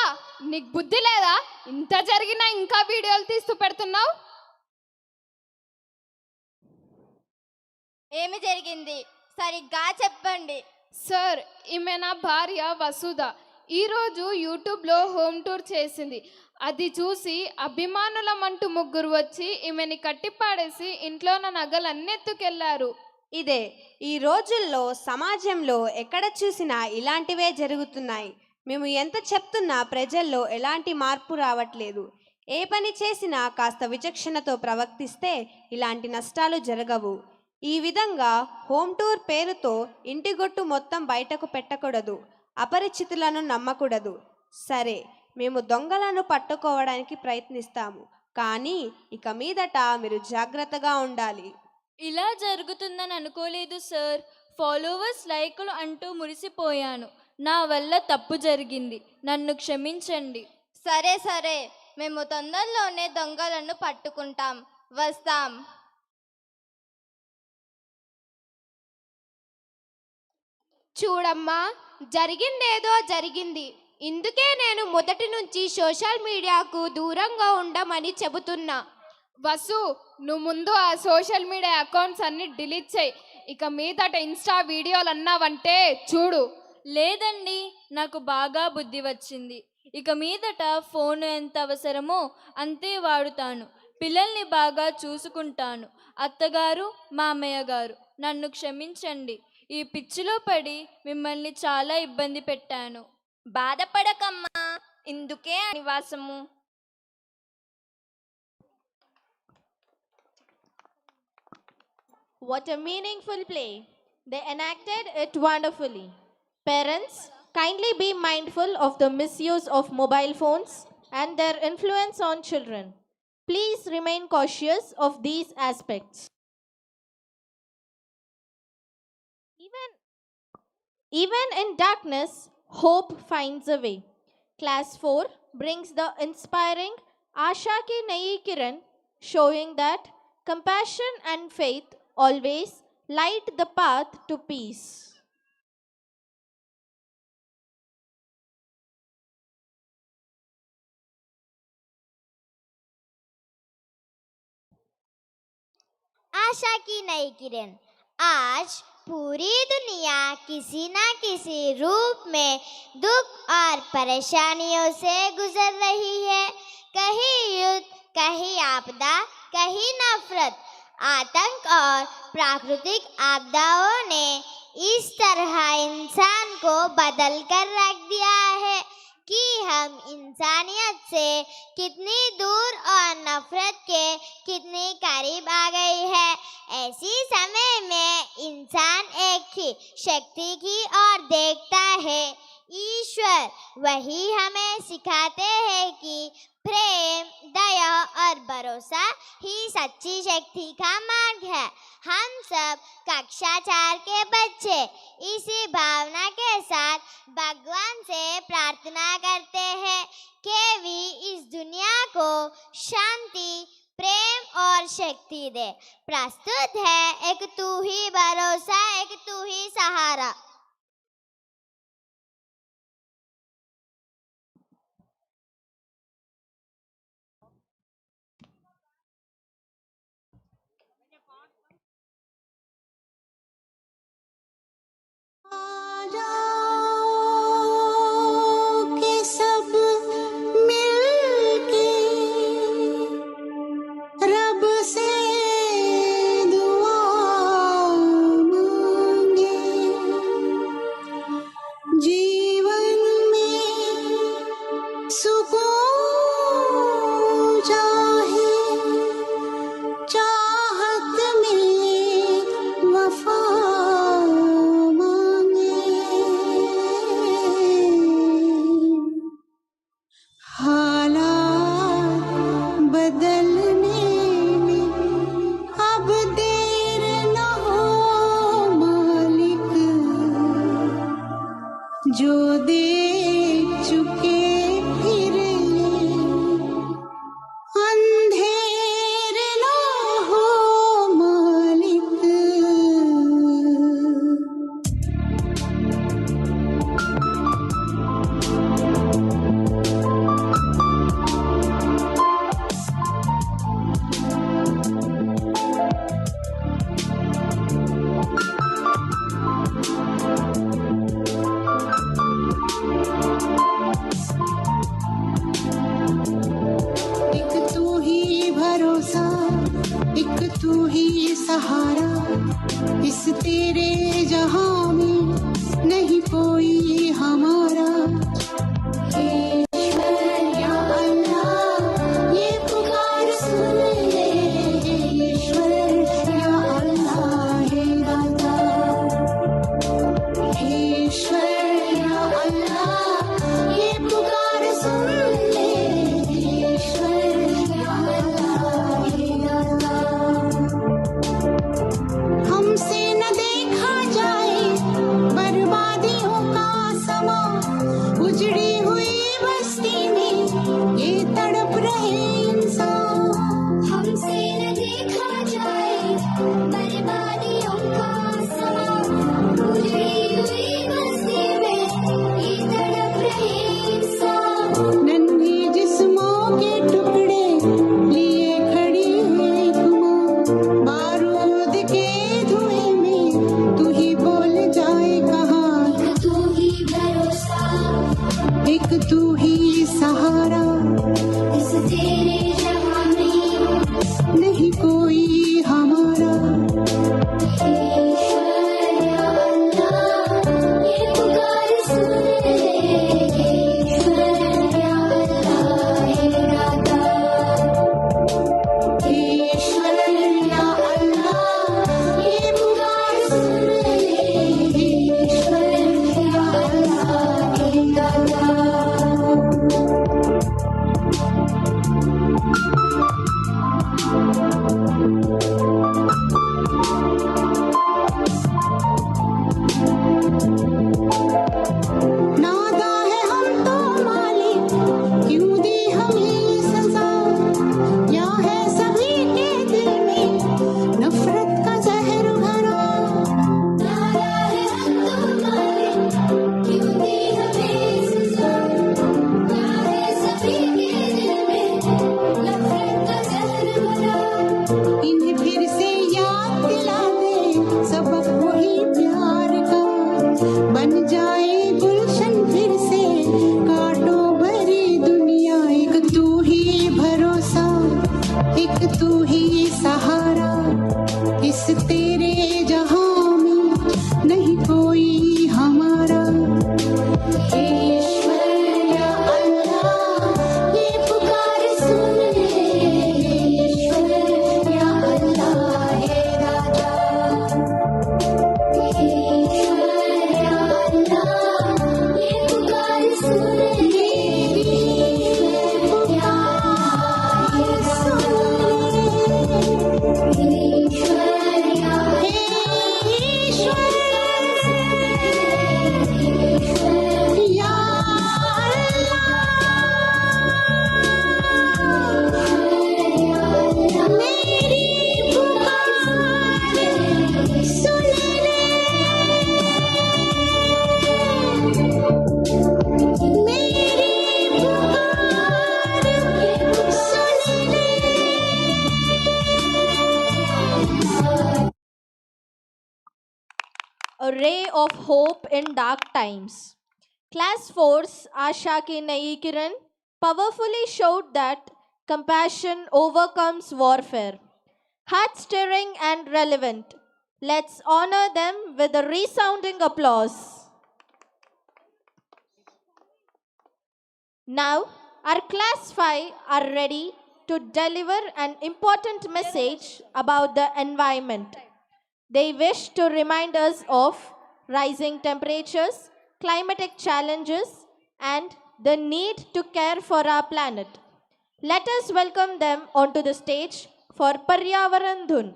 నీకు బుద్ధి లేదా? ఇంత జరిగినా ఇంకా వీడియోలు తీస్తూ పెడుతున్నావు. ఏమి జరిగింది సరిగ్గా చెప్పండి. సార్, ఈమె నా భార్య వసుధ. ఈరోజు యూట్యూబ్లో హోమ్ టూర్ చేసింది. అది చూసి అభిమానులమంటూ 3 వచ్చి ఈమెని కట్టిపాడేసి ఇంట్లో ఉన్న నగలన్నీ ఎత్తుకెళ్లారు. ఇదే ఈ రోజుల్లో సమాజంలో ఎక్కడ చూసినా ఇలాంటివే జరుగుతున్నాయి. మేము ఎంత చెప్తున్నా ప్రజల్లో ఎలాంటి మార్పు రావట్లేదు. ఏ పని చేసినా కాస్త విచక్షణతో ప్రవర్తిస్తే ఇలాంటి నష్టాలు జరగవు. ఈ విధంగా హోమ్ టూర్ పేరుతో ఇంటి గొట్టు మొత్తం బయటకు పెట్టకూడదు, అపరిచితులను నమ్మకూడదు. సరే, మేము దొంగలను పట్టుకోవడానికి ప్రయత్నిస్తాము, కానీ ఇక మీదట మీరు జాగ్రత్తగా ఉండాలి. ఇలా జరుగుతుందని అనుకోలేదు సార్. ఫాలోవర్స్ లైకులు అంటూ మురిసిపోయాను. నా వల్ల తప్పు జరిగింది, నన్ను క్షమించండి. సరే సరే, మేము తొందరలోనే దొంగలను పట్టుకుంటాం. వస్తాం. చూడమ్మా, జరిగిందేదో జరిగింది. ఇందుకే నేను మొదటి నుంచి సోషల్ మీడియాకు దూరంగా ఉండమని చెబుతున్నా. వసు, నువ్వు ముందు ఆ సోషల్ మీడియా అకౌంట్స్ అన్ని డిలీట్ చేయి. ఇక మీదట ఇన్స్టా వీడియోలు అన్నావంటే చూడు. లేదండి, నాకు బాగా బుద్ధి వచ్చింది. ఇక మీదట ఫోన్ ఎంత అవసరమో అంతే వాడుతాను. పిల్లల్ని బాగా చూసుకుంటాను. అత్తగారు, మామయ్య గారు, నన్ను క్షమించండి. ఈ పిచ్చిలో పడి మిమ్మల్ని చాలా ఇబ్బంది పెట్టాను. బాధపడకమ్మా, ఇందుకే నివాసము. What a meaningful play. They enacted it wonderfully. Parents, kindly be mindful of the misuse of mobile phones and their influence on children. Please remain cautious of these aspects. Even in darkness, hope finds a way. Class 4 brings the inspiring Ashaki Naikiran, showing that compassion and faith always light the path to peace. आशा की नई किरण। आज पूरी दुनिया किसी न किसी रूप में दुख और परेशानियों से गुजर रही है। कहीं युद्ध, कहीं आपदा, कहीं नफरत, आतंक और प्राकृतिक आपदाओं ने इस तरह इंसान को बदल कर रख दिया है कि हम इंसानियत से कितनी दूर और नफरत के कितनी करीब आ गई है। ऐसी समय में इंसान एक ही शक्ति की ओर देखता है, ईश्वर। वही हमें सिखाते हैं कि प्रेम, दया और भरोसा ही सच्ची शक्ति का मार्ग है। हम सब कक्षा 4 के बच्चे इसी भावना के साथ भगवान से प्रार्थना करते हैं कि वे इस दुनिया को शांति, प्रेम और शक्ति दे। प्रस्तुत है एक तू ही भरोसा, एक तू ही सहारा। के सब मिलके रब से दुआ मांगे। तू ही सहारा, इस तेरे जहां में नहीं कोई हमारा। ईश्वर या अल्लाह ये पुकार सुन ले, ईश्वर या अल्लाह हे दाता। ईश्वर या अल्लाह ये पुकार सुन ले, ईश्वर या अल्लाह हे दाता। नादा है हम तो मालिक, क्यों दी हमें सजा, या है सभी के दिल में नफरत का जहर भरा। नादा है हम तो मालिक, क्यों दी हमें सजा, या है सभी के दिल में नफरत का जहर भरा। इन्हें फिर से याद दिला दे सबक वही प्यार का, बन जाए गुलशन फिर से कांटों भरी दुनिया। एक तू ही भरोसा, एक तू ही सहारा, इस तेरे जहां में नहीं कोई हमारा। ईश्वर या अल्लाह ये पुकार सुन ले, ईश्वर या अल्लाह हे दाता। ईश्वर या अल्लाह ये पुकार सुन ले, ईश्वर या अल्लाह ये सुन ले, ईश्वर या ईश्वर या अल्लाह मेरी पुकार सुन ले, मेरी पुकार सुन ले। A ray of hope in dark times. Class 4's Ashaki Naikiran powerfully showed that compassion overcomes warfare. Heart-stirring and relevant. Let's honor them with a resounding applause. Now, our class 5 are ready to deliver an important message about the environment. They wish to remind us of rising temperatures, climatic challenges, and the need to care for our planet. Let us welcome them onto the stage for Paryavaran Dhun.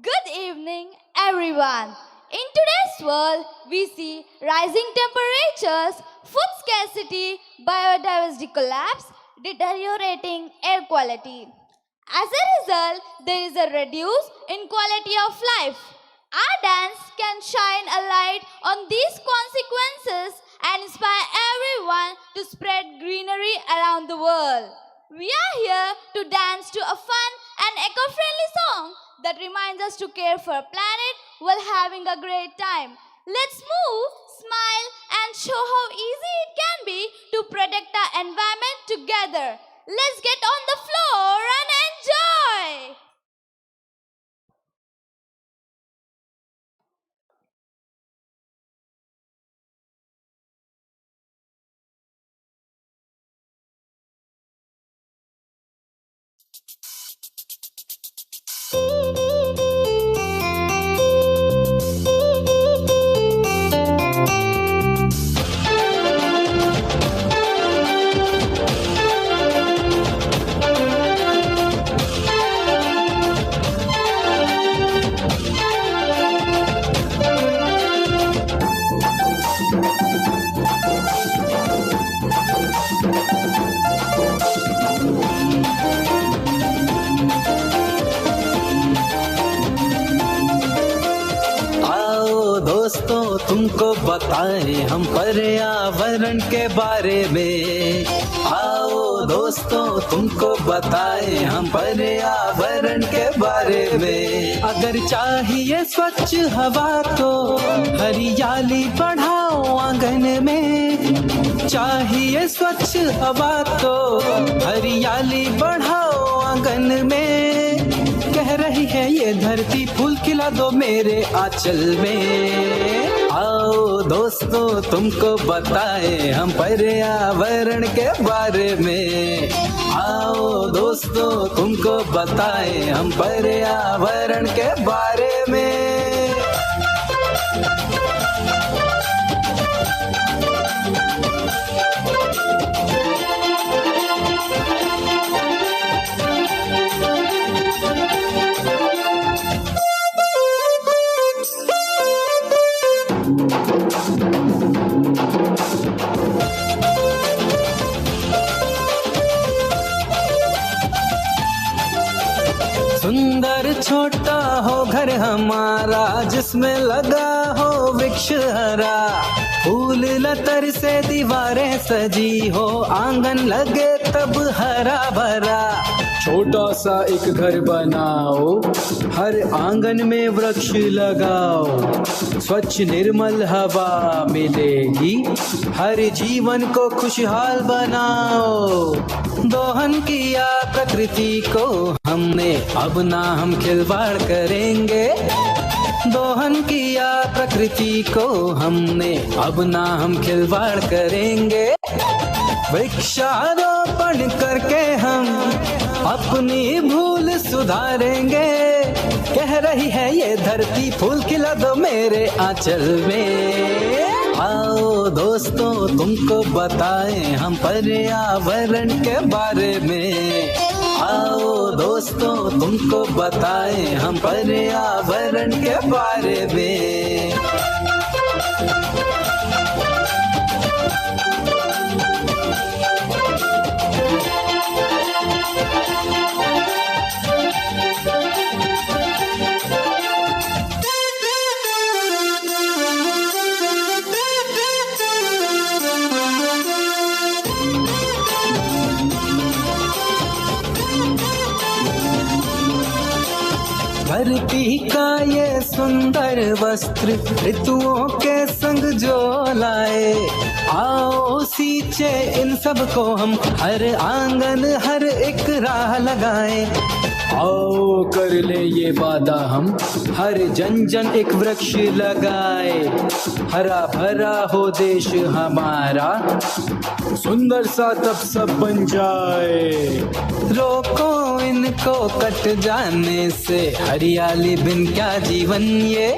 Good evening, everyone. In today's world, we see rising temperatures, food scarcity, biodiversity collapse, deteriorating air quality. As a result, there is a reduce in quality of life. Our dance can shine a light on these consequences and inspire everyone to spread greenery around the world. We are here to dance to a fun and eco-friendly song that reminds us to care for our planet while having a great time. Let's move, smile, and show how easy it can be to protect our environment together. Let's get on the floor and enjoy! तुमको बताएं हम पर्यावरण के बारे में। आओ दोस्तों तुमको बताएं हम पर्यावरण के बारे में। अगर चाहिए स्वच्छ हवा तो हरियाली बढ़ाओ आंगन में। चाहिए स्वच्छ हवा तो हरियाली बढ़ाओ आंगन में। कह रही है ये धरती फूल खिला दो मेरे आंचल में। आओ दोस्तों तुमको बताएं हम पर्यावरण के बारे में। आओ दोस्तों तुमको बताएं हम पर्यावरण के बारे में। सुंदर छोटा हो घर हमारा जिसमें लगा हो वृक्ष हरा। फूल लतर से दीवारें सजी हो आंगन लगे तब हरा भरा। छोटा सा एक घर बनाओ हर आंगन में वृक्ष लगाओ। स्वच्छ निर्मल हवा मिलेगी हर जीवन को खुशहाल बनाओ। दोहन किया प्रकृति को हमने अब ना हम खिलवाड़ करेंगे। दोहन किया प्रकृति को हमने अब ना हम खिलवाड़ करेंगे। वृक्षारोपण करके हम अपनी भूल सुधारेंगे। कह रही है ये धरती फूल खिला दो मेरे आंचल में। आओ दोस्तों तुमको बताएं हम पर्यावरण के बारे में। आओ दोस्तों तुमको बताएं हम पर्यावरण के बारे में। धरती का ये सुंदर वस्त्र ऋतुओं के संग जो लाए। आओ सींचे इन सब को हम हर आंगन हर एक राह लगाए। आओ कर ले ये वादा हम हर जन जन एक वृक्ष लगाए। हरा भरा हो देश हमारा सुंदर सा तब सब बन जाए। रोको इनको कट जाने से हरियाली बिन क्या जीवन ये।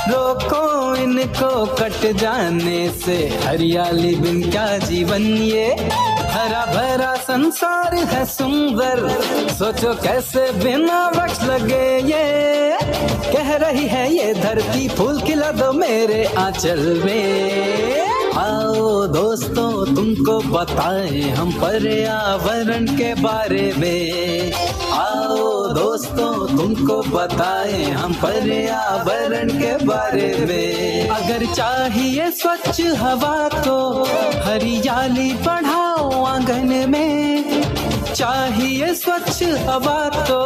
रोको इनको कट जाने से हरियाली बिन क्या जीवन ये। हरा भरा संसार है सुंदर सोचो कैसे बिना वृक्ष लगे ये। कह रही है ये धरती फूल खिला दो मेरे आंचल में। आओ दोस्तों तुमको बताएं हम पर्यावरण के बारे में। आओ दोस्तों तुमको बताएं हम पर्यावरण के बारे में। अगर चाहिए स्वच्छ हवा तो हरियाली बढ़ाओ आंगन में। चाहिए स्वच्छ हवा तो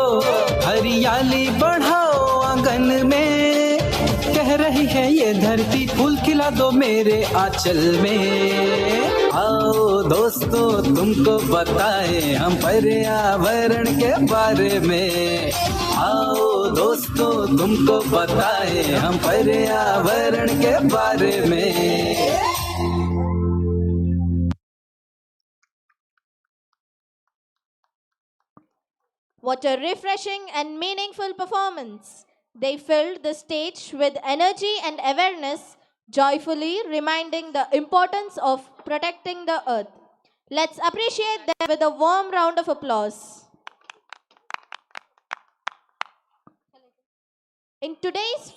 हरियाली बढ़ाओ आंगन में। कह रही है ये धरती फूल खिला दो मेरे आंचल में। आओ दोस्तों तुमको बताएं हम पर्यावरण के बारे में। आओ दोस्तों तुमको बताएं हम पर्यावरण के बारे में। What a refreshing and meaningful performance. They filled the stage with energy and awareness, joyfully reminding the importance of protecting the earth. Let's appreciate them with a warm round of applause. In today's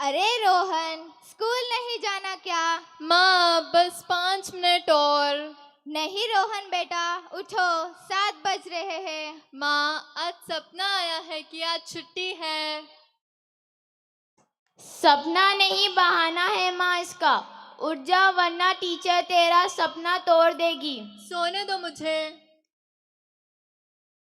अरे Rohan, school नहीं जाना क्या? माँ बस 5 minute और। नहीं रोहन बेटा, उठो, 7 बज रहे हैं। माँ आज सपना आया है कि आज छुट्टी है। सपना नहीं बहाना है माँ इसका। उठ जा वरना टीचर तेरा सपना तोड़ देगी। सोने दो मुझे।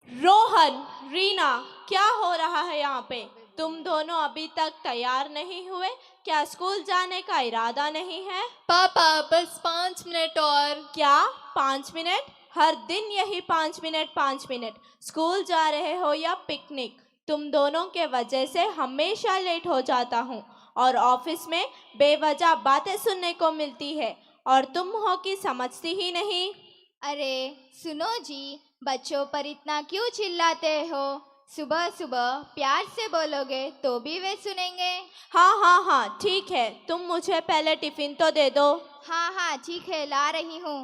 रोहन, रीना, क्या हो रहा है यहाँ पे? तुम दोनों अभी तक तैयार नहीं हुए? क्या स्कूल जाने का इरादा नहीं है? पापा बस 5 मिनट और। क्या 5 मिनट? हर दिन यही 5 मिनट 5 मिनट। स्कूल जा रहे हो या पिकनिक? तुम दोनों के वजह से हमेशा लेट हो जाता हूँ और ऑफिस में बेवजह बातें सुनने को मिलती है और तुम हो कि समझती ही नहीं। अरे सुनो जी, बच्चों पर इतना क्यों चिल्लाते हो? सुबह सुबह प्यार से बोलोगे तो भी वे सुनेंगे। हाँ ठीक है, तुम मुझे पहले टिफिन तो दे दो। हाँ ठीक है, ला रही हूँ।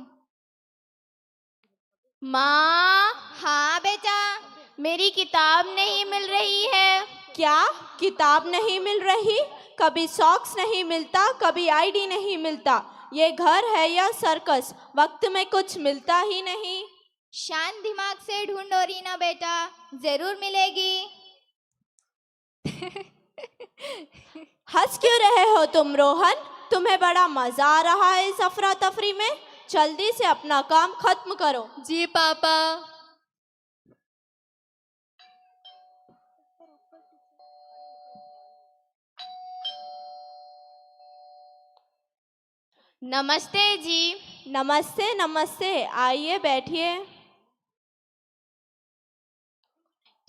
माँ। हाँ बेटा। मेरी किताब नहीं मिल रही है। क्या किताब नहीं मिल रही? कभी सॉक्स नहीं मिलता, कभी आईडी नहीं मिलता। ये घर है या सर्कस? वक्त में कुछ मिलता ही नहीं। शांत दिमाग से ढूंढो रीना बेटा, जरूर मिलेगी। हंस क्यों रहे हो तुम रोहन? तुम्हें बड़ा मजा आ रहा है इस अफरा तफरी में? जल्दी से अपना काम खत्म करो। जी पापा। नमस्ते जी। नमस्ते नमस्ते, आइए बैठिए।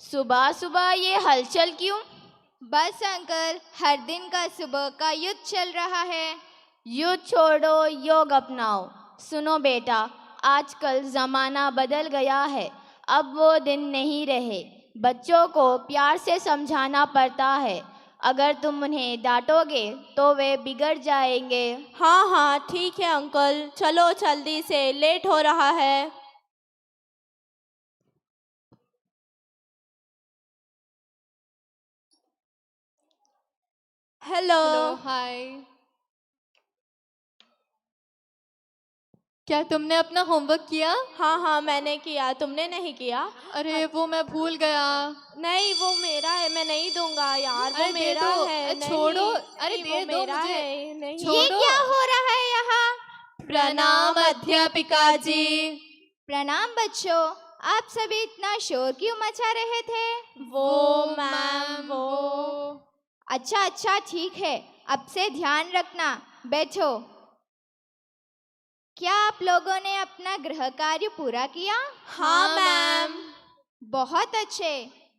सुबह सुबह ये हलचल क्यों? बस अंकल, हर दिन का सुबह का युद्ध चल रहा है। युद्ध छोड़ो, योग अपनाओ। सुनो बेटा, आजकल ज़माना बदल गया है। अब वो दिन नहीं रहे। बच्चों को प्यार से समझाना पड़ता है। अगर तुम उन्हें डांटोगे तो वे बिगड़ जाएंगे। हाँ ठीक है अंकल, चलो जल्दी से, लेट हो रहा है। हेलो। हाय। क्या तुमने अपना होमवर्क किया? हाँ मैंने किया, तुमने नहीं किया? अरे वो मैं भूल गया। नहीं वो मेरा है, मैं नहीं दूंगा यार, वो मेरा है। छोड़ो। अरे दे दो मुझे। नहीं। ये क्या हो रहा है यहाँ? प्रणाम अध्यापिका जी। प्रणाम बच्चों, आप सभी इतना शोर क्यों मचा रहे थे? वो मैम वो। अच्छा ठीक है, अब से ध्यान रखना। बैठो। क्या आप लोगों ने अपना गृह कार्य पूरा किया? हाँ मैम। बहुत अच्छे,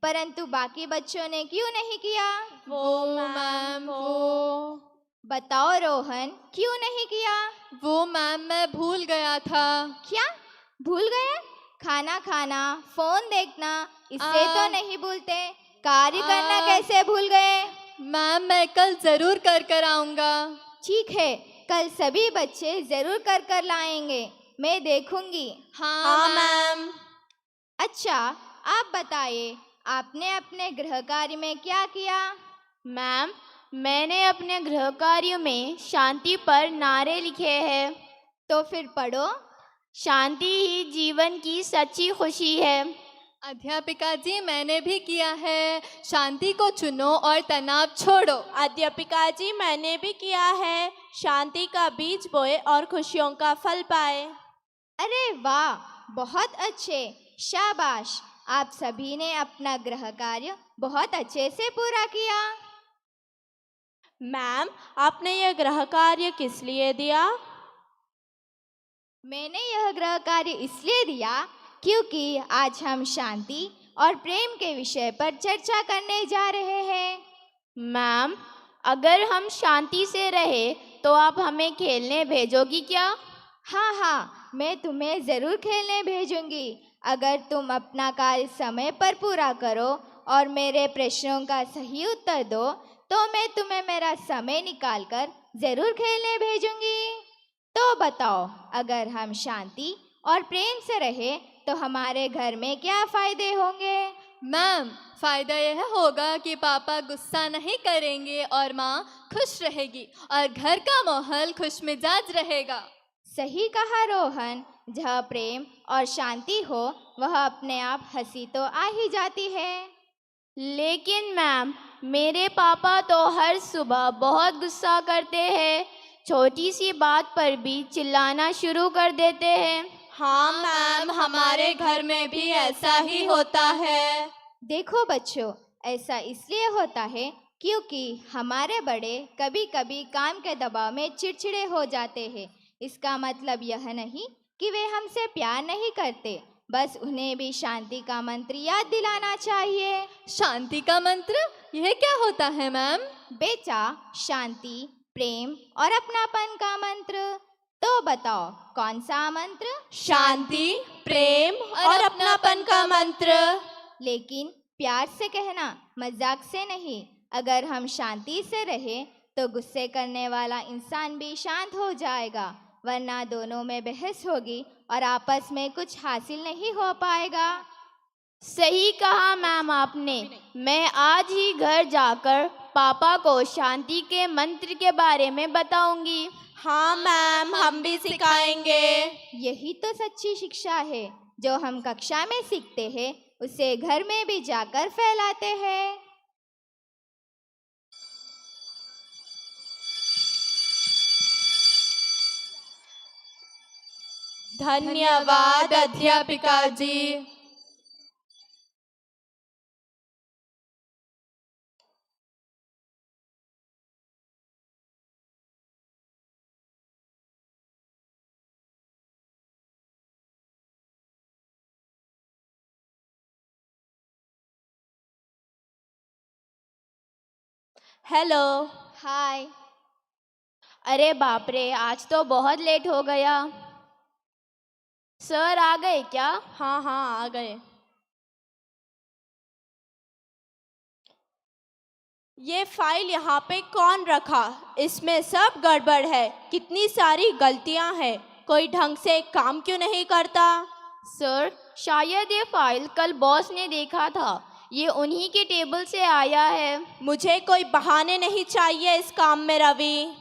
परंतु बाकी बच्चों ने क्यों नहीं किया? वो मैम वो। बताओ रोहन, क्यों नहीं किया? वो मैम मैं भूल गया था। क्या भूल गए? खाना खाना, फोन देखना, इससे तो नहीं भूलते। कार्य करना कैसे भूल गए? मैम मैं कल जरूर कर आऊंगा। ठीक है, कल सभी बच्चे जरूर कर लाएंगे, मैं देखूंगी। हाँ मैम। अच्छा, आप बताइए, आपने अपने गृह कार्य में क्या किया? मैम, मैंने अपने गृह कार्य में शांति पर नारे लिखे हैं। तो फिर पढ़ो। शांति ही जीवन की सच्ची खुशी है। अध्यापिका जी मैंने भी किया है। शांति को चुनो और तनाव छोड़ो। अध्यापिका जी मैंने भी किया है। शांति का बीज बोए और खुशियों का फल पाए। अरे वाह, बहुत अच्छे, शाबाश। आप सभी ने अपना गृह कार्य बहुत अच्छे से पूरा किया। मैम, आपने यह गृह कार्य किस लिए दिया? मैंने यह गृह कार्य इसलिए दिया क्योंकि आज हम शांति और प्रेम के विषय पर चर्चा करने जा रहे हैं। मैम, अगर हम शांति से रहे तो आप हमें खेलने भेजोगी क्या? हाँ, मैं तुम्हें ज़रूर खेलने भेजूंगी। अगर तुम अपना कार्य समय पर पूरा करो और मेरे प्रश्नों का सही उत्तर दो तो मैं तुम्हें मेरा समय निकालकर ज़रूर खेलने भेजूंगी। तो बताओ, अगर हम शांति और प्रेम से रहे तो हमारे घर में क्या फ़ायदे होंगे? मैम, फायदा यह होगा कि पापा गुस्सा नहीं करेंगे और माँ खुश रहेगी और घर का माहौल खुश मिजाज रहेगा। सही कहा रोहन। जहाँ प्रेम और शांति हो वह अपने आप हंसी तो आ ही जाती है। लेकिन मैम, मेरे पापा तो हर सुबह बहुत गुस्सा करते हैं, छोटी सी बात पर भी चिल्लाना शुरू कर देते हैं। हाँ मैम, हमारे घर में भी ऐसा ही होता है। देखो बच्चों, ऐसा इसलिए होता है क्योंकि हमारे बड़े कभी कभी काम के दबाव में चिड़चिड़े हो जाते हैं। इसका मतलब यह नहीं कि वे हमसे प्यार नहीं करते, बस उन्हें भी शांति का मंत्र याद दिलाना चाहिए। शांति का मंत्र? यह क्या होता है मैम? बेटा, शांति, प्रेम और अपनापन का मंत्र। तो बताओ कौन सा मंत्र? शांति, प्रेम और अपनापन का मंत्र। लेकिन प्यार से कहना, मजाक से नहीं। अगर हम शांति से रहें तो गुस्से करने वाला इंसान भी शांत हो जाएगा, वरना दोनों में बहस होगी और आपस में कुछ हासिल नहीं हो पाएगा। सही कहा मैम आपने। मैं आज ही घर जाकर पापा को शांति के मंत्र के बारे में बताऊंगी। हाँ मैम, हम भी सिखाएंगे। यही तो सच्ची शिक्षा है। जो हम कक्षा में सीखते हैं उसे घर में भी जाकर फैलाते हैं। धन्यवाद अध्यापिका जी। हेलो। हाय। अरे बाप रे, आज तो बहुत लेट हो गया। सर आ गए क्या? हाँ हाँ, आ गए। ये फाइल यहाँ पे कौन रखा? इसमें सब गड़बड़ है, कितनी सारी गलतियाँ हैं। कोई ढंग से काम क्यों नहीं करता? सर, शायद ये फाइल कल बॉस ने देखा था। ये उन्हीं के टेबल से आया है। मुझे कोई बहाने नहीं चाहिए इस काम में Ravi.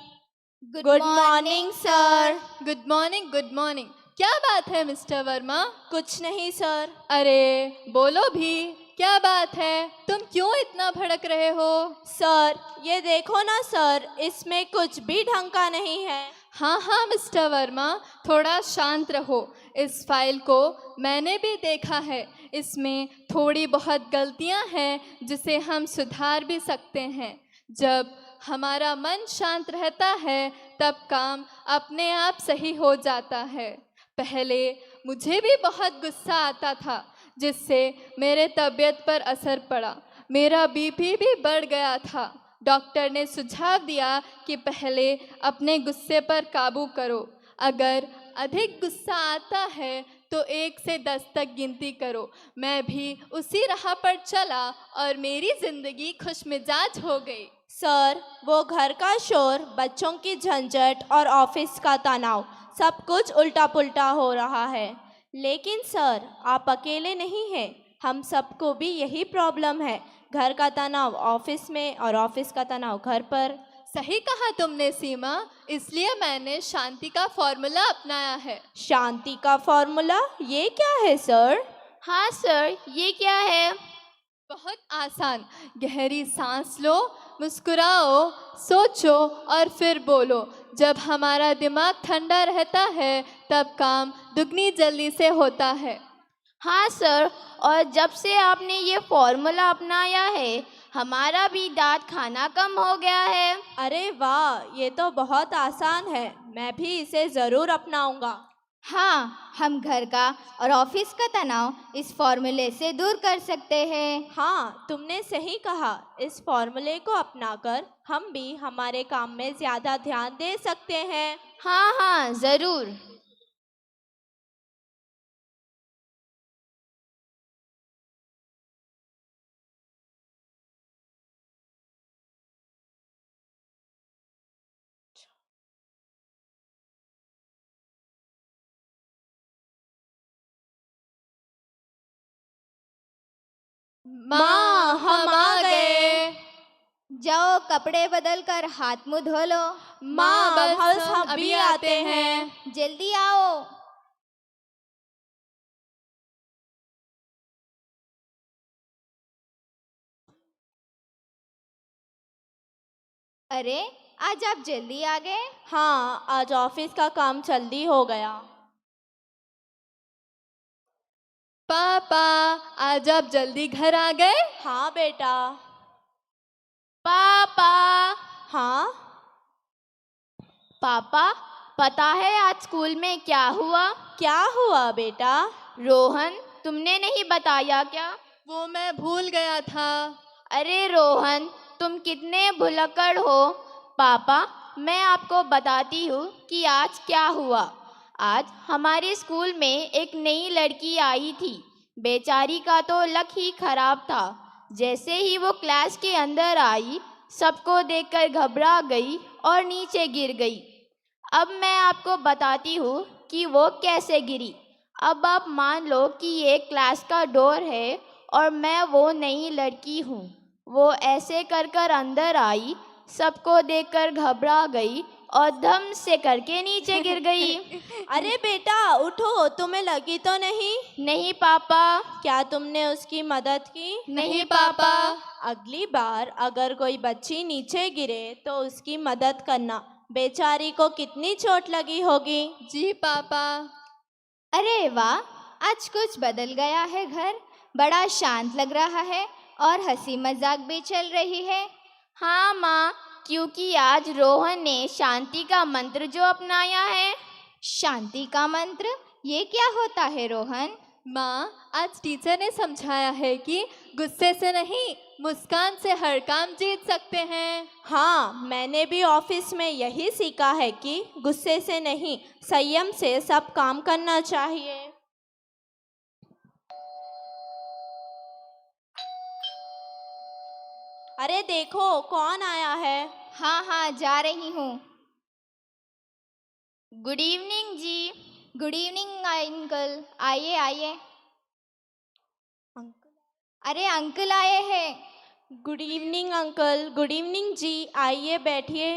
Good morning sir. Good morning, good morning. क्या बात है मिस्टर वर्मा? कुछ नहीं सर। अरे बोलो भी, क्या बात है? तुम क्यों इतना भड़क रहे हो? सर, ये देखो ना सर, इसमें कुछ भी ढंग का नहीं है। हाँ हाँ मिस्टर वर्मा, थोड़ा शांत रहो। इस फाइल को मैंने भी देखा है। इसमें थोड़ी बहुत गलतियां हैं जिसे हम सुधार भी सकते हैं। जब हमारा मन शांत रहता है तब काम अपने आप सही हो जाता है। पहले मुझे भी बहुत गुस्सा आता था, जिससे मेरे तबीयत पर असर पड़ा। मेरा बीपी भी बढ़ गया था। डॉक्टर ने सुझाव दिया कि पहले अपने गुस्से पर काबू करो। अगर अधिक गुस्सा आता है तो 1 से 10 तक गिनती करो। मैं भी उसी राह पर चला और मेरी जिंदगी खुशमिजाज हो गई। सर, वो घर का शोर, बच्चों की झंझट और ऑफिस का तनाव, सब कुछ उल्टा पुल्टा हो रहा है। लेकिन सर, आप अकेले नहीं हैं, हम सबको भी यही प्रॉब्लम है। घर का तनाव ऑफिस में और ऑफिस का तनाव घर पर। सही कहा तुमने सीमा, इसलिए मैंने शांति का फॉर्मूला अपनाया है। शांति का फॉर्मूला? ये क्या है सर? हाँ सर, ये क्या है? बहुत आसान। गहरी सांस लो, मुस्कुराओ, सोचो और फिर बोलो। जब हमारा दिमाग ठंडा रहता है तब काम दुगनी जल्दी से होता है। हाँ सर, और जब से आपने ये फॉर्मूला अपनाया है हमारा भी दांत खाना कम हो गया है। अरे वाह, ये तो बहुत आसान है। मैं भी इसे ज़रूर अपनाऊंगा। हाँ, हम घर का और ऑफिस का तनाव इस फॉर्मूले से दूर कर सकते हैं। हाँ, तुमने सही कहा। इस फॉर्मूले को अपनाकर हम भी हमारे काम में ज़्यादा ध्यान दे सकते हैं। हाँ हाँ, ज़रूर। माँ हम आ गए। जाओ कपड़े बदल कर हाथ मुंह धो लो। माँ बस हम अभी आते हैं। जल्दी आओ। अरे आज आप जल्दी आ गए। हाँ आज ऑफिस का काम जल्दी हो गया। पापा आज आप जल्दी घर आ गए। हाँ बेटा। पापा। हाँ पापा पता है आज स्कूल में क्या हुआ? क्या हुआ बेटा? रोहन तुमने नहीं बताया क्या? वो मैं भूल गया था। अरे रोहन तुम कितने भुलक्कड़ हो। पापा मैं आपको बताती हूँ कि आज क्या हुआ। आज हमारे स्कूल में एक नई लड़की आई थी। बेचारी का तो लक ही खराब था। जैसे ही वो क्लास के अंदर आई सबको देखकर घबरा गई और नीचे गिर गई। अब मैं आपको बताती हूँ कि वो कैसे गिरी। अब आप मान लो कि ये क्लास का डोर है और मैं वो नई लड़की हूँ। वो ऐसे कर कर अंदर आई, सबको देखकर घबरा गई और धम से करके नीचे गिर गई। अरे बेटा उठो, तुम्हें लगी तो नहीं? नहीं पापा। क्या तुमने उसकी मदद की? नहीं पापा। अगली बार अगर कोई बच्ची नीचे गिरे तो उसकी मदद करना। बेचारी को कितनी चोट लगी होगी। जी पापा। अरे वाह आज कुछ बदल गया है घर। बड़ा शांत लग रहा है और हंसी मजाक भी चल रही है। हाँ माँ क्योंकि आज रोहन ने शांति का मंत्र जो अपनाया है। शांति का मंत्र ये क्या होता है रोहन? माँ आज टीचर ने समझाया है कि गुस्से से नहीं मुस्कान से हर काम जीत सकते हैं। हाँ मैंने भी ऑफिस में यही सीखा है कि गुस्से से नहीं संयम से सब काम करना चाहिए। अरे देखो कौन आया है। हाँ हाँ जा रही हूँ। Good evening ji. Good evening uncle. आइए आइए। अरे अंकल आए हैं। Good evening uncle. Good evening ji, आइए बैठिए।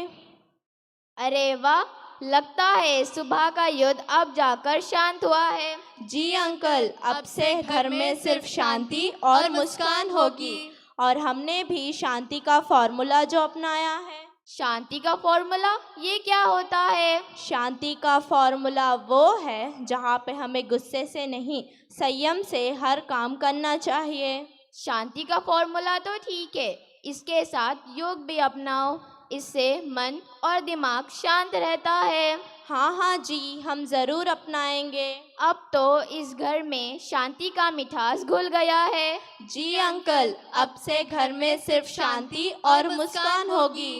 अरे वाह लगता है सुबह का युद्ध अब जाकर शांत हुआ है। जी अंकल अब से घर में सिर्फ शांति और मुस्कान होगी। और हमने भी शांति का फॉर्मूला जो अपनाया है। शांति का फॉर्मूला ये क्या होता है? शांति का फॉर्मूला वो है जहाँ पे हमें गुस्से से नहीं संयम से हर काम करना चाहिए। शांति का फॉर्मूला तो ठीक है, इसके साथ योग भी अपनाओ। इससे मन और दिमाग शांत रहता है। हाँ हाँ जी हम ज़रूर अपनाएंगे। अब तो इस घर में शांति का मिठास घुल गया है। जी अंकल अब से घर में सिर्फ शांति और मुस्कान होगी।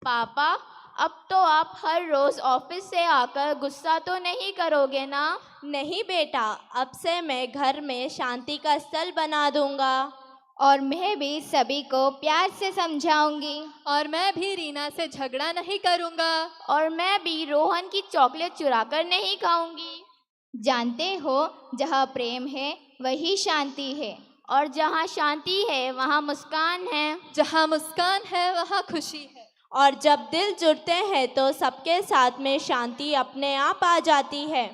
पापा अब तो आप हर रोज ऑफिस से आकर गुस्सा तो नहीं करोगे ना? नहीं बेटा अब से मैं घर में शांति का स्थल बना दूंगा। और मैं भी सभी को प्यार से समझाऊंगी। और मैं भी रीना से झगड़ा नहीं करूंगा। और मैं भी रोहन की चॉकलेट चुराकर नहीं खाऊंगी। जानते हो जहाँ प्रेम है वही शांति है। और जहाँ शांति है वहाँ मुस्कान है। जहाँ मुस्कान है वहाँ खुशी है। और जब दिल जुड़ते हैं तो सबके साथ में शांति अपने आप आ जाती है।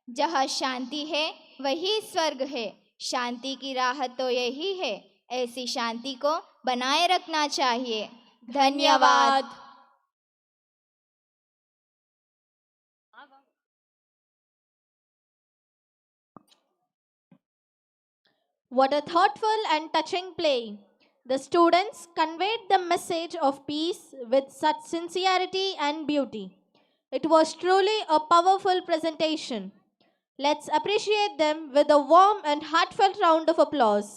जहाँ शांति है वही स्वर्ग है। शांति की राह तो यही है। ऐसी शांति को बनाए रखना चाहिए। धन्यवाद। What a thoughtful and touching play. The students conveyed the message of peace with such sincerity and beauty. It was truly a powerful presentation. Let's appreciate them with a warm and heartfelt round of applause.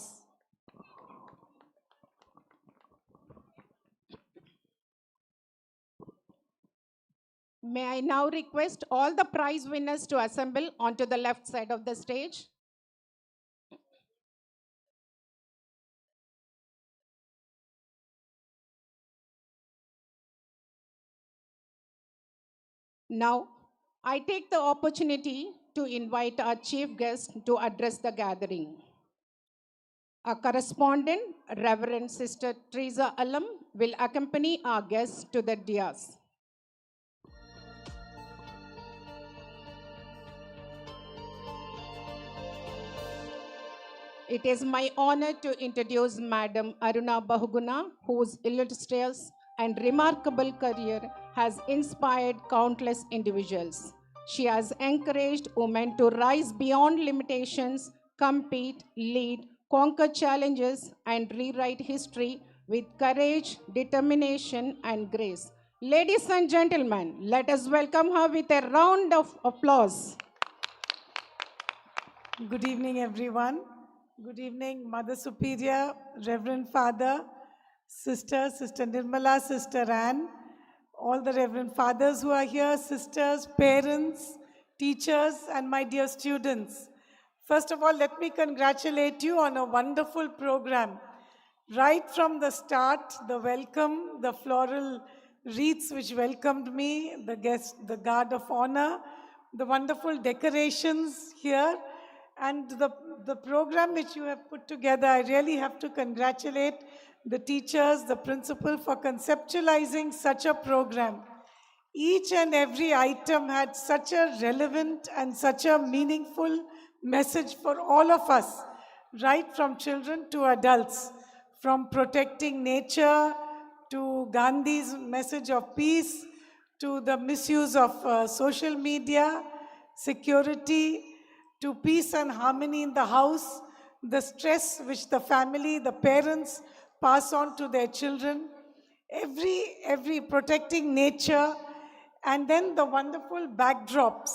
May I now request all the prize winners to assemble onto the left side of the stage. Now, I take the opportunity to invite our chief guest to address the gathering. Our correspondent, Reverend Sister Teresa Alam, will accompany our guests to the dais. It is my honor to introduce Madam Aruna Bahuguna, whose illustrious and remarkable career has inspired countless individuals. She has encouraged women to rise beyond limitations, compete, lead, conquer challenges, and rewrite history with courage, determination, and grace. Ladies and gentlemen, let us welcome her with a round of applause. Good evening, everyone. Good evening, Mother Superior, Reverend Father, Sister Nirmala, Sister Anne, all the Reverend Fathers who are here, sisters, parents, teachers, and my dear students. First of all, let me congratulate you on a wonderful program. Right from the start, the welcome, the floral wreaths which welcomed me, the guest, the guard of honor, the wonderful decorations here, and the program which you have put together. I really have to congratulate the teachers, the principal for conceptualizing such a program. Each and every item had such a relevant and such a meaningful message for all of us, right from children to adults, from protecting nature to Gandhi's message of peace, to the misuse of social media, security, to peace and harmony in the house, the stress which the family, the parents pass on to their children, every protecting nature, and then the wonderful backdrops.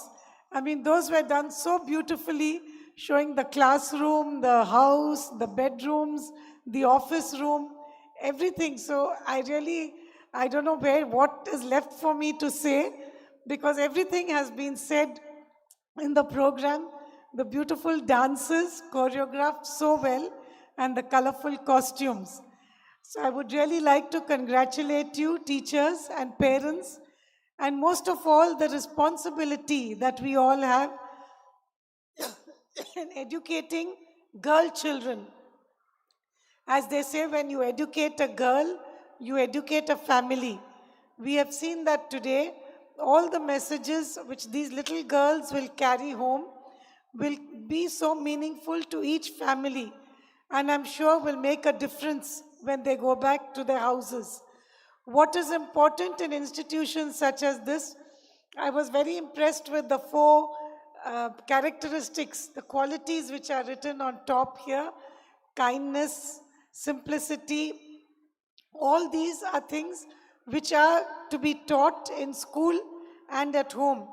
I mean, those were done so beautifully, showing the classroom, the house, the bedrooms, the office room, everything. So I don't know what is left for me to say, because everything has been said in the program. The beautiful dances choreographed so well, and the colorful costumes. So I would really like to congratulate you, teachers and parents, and most of all, the responsibility that we all have in educating girl children. As they say, when you educate a girl, you educate a family. We have seen that today, all the messages which these little girls will carry home will be so meaningful to each family, and I'm sure will make a difference when they go back to their houses. What is important in institutions such as this, I was very impressed with the 4 characteristics, the qualities which are written on top here: kindness, simplicity. All these are things which are to be taught in school and at home.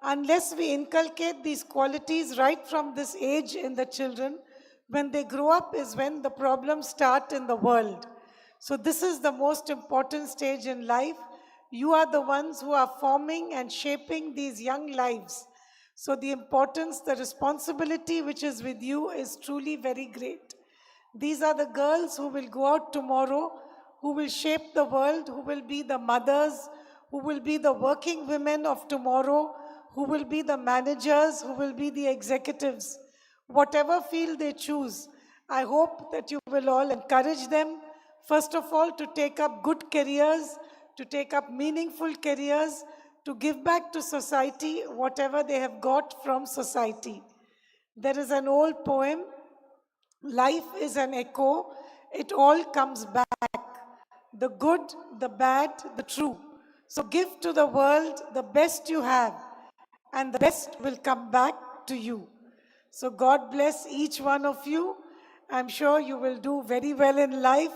Unless we inculcate these qualities right from this age in the children, when they grow up is when the problems start in the world. So this is the most important stage in life. You are the ones who are forming and shaping these young lives. So the importance, the responsibility which is with you is truly very great. These are the girls who will go out tomorrow, who will shape the world, who will be the mothers, who will be the working women of tomorrow, who will be the managers, who will be the executives. Whatever field they choose, I hope that you will all encourage them, first of all, to take up good careers, to take up meaningful careers, to give back to society whatever they have got from society. There is an old poem, life is an echo, it all comes back. The good, the bad, the true. So give to the world the best you have, and the best will come back to you. So God bless each one of you. I'm sure you will do very well in life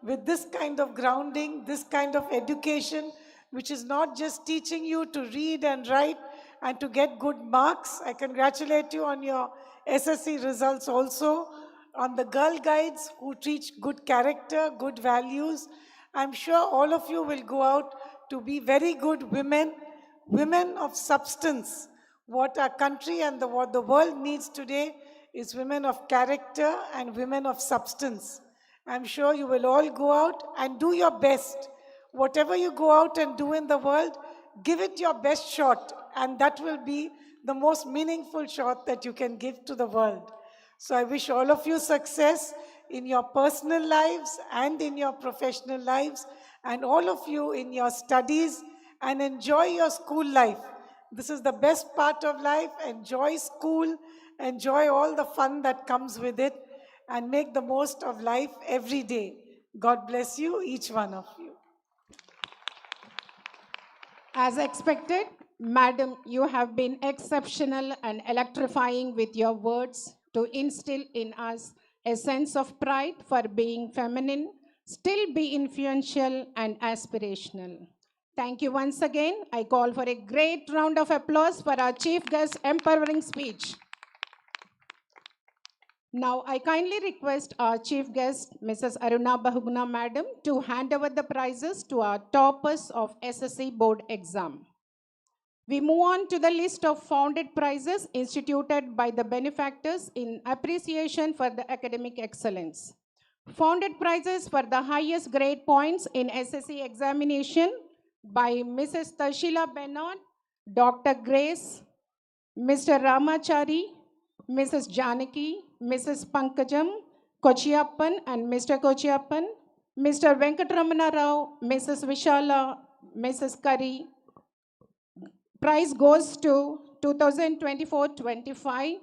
with this kind of grounding, this kind of education, which is not just teaching you to read and write and to get good marks. I congratulate you on your SSC results also, on the girl guides who teach good character, good values. I'm sure all of you will go out to be very good women, women of substance. What our country and what the world needs today is women of character and women of substance. I'm sure you will all go out and do your best. Whatever you go out and do in the world, give it your best shot, and that will be the most meaningful shot that you can give to the world. So I wish all of you success. in your personal lives and in your professional lives, and all of you in your studies, and enjoy your school life. This is the best part of life. Enjoy school, enjoy all the fun that comes with it, and make the most of life every day. God bless you, each one of you. As expected, Madam, you have been exceptional and electrifying with your words to instill in us a sense of pride for being feminine, still be influential and aspirational. Thank you once again. I call for a great round of applause for our chief guest empowering speech. Now, I kindly request our chief guest, Mrs. Aruna Bahuguna Madam, to hand over the prizes to our toppers of SSC board exam. We move on to the list of founded prizes instituted by the benefactors in appreciation for the academic excellence. Founded prizes for the highest grade points in SSC examination by Mrs. Tashila Bernard, Dr. Grace, Mr. Ramachari, Mrs. Janaki, Mrs. Pankajam, Kochiappan and Mr. Kochiappan, Mr. Venkatramana Rao, Mrs. Vishala, Mrs. Curry. Prize goes to 2024-25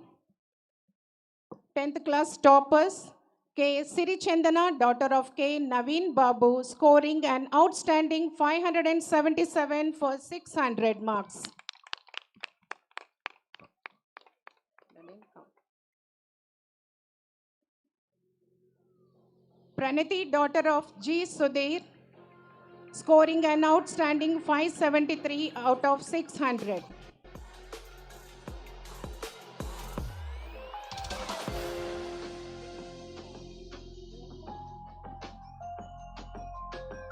10th class toppers K. Siri Chandana, daughter of K. Naveen Babu, scoring an outstanding 577 for 600 marks. Pranati, daughter of G. Sudhir, scoring an outstanding 573 out of 600.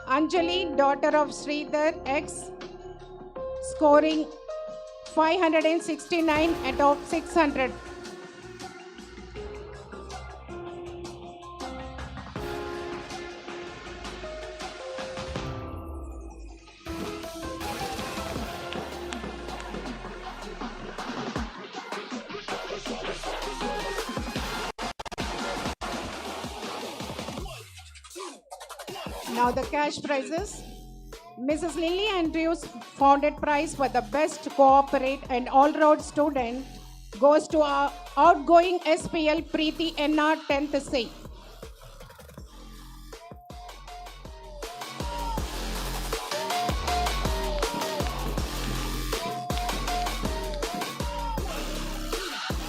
Anjali, daughter of Sridhar X, scoring 569 out of 600. Now the cash prizes. Mrs. Lily Andrews founded prize for the best cooperate and all-round student goes to our outgoing SPL Preeti NR 10th C.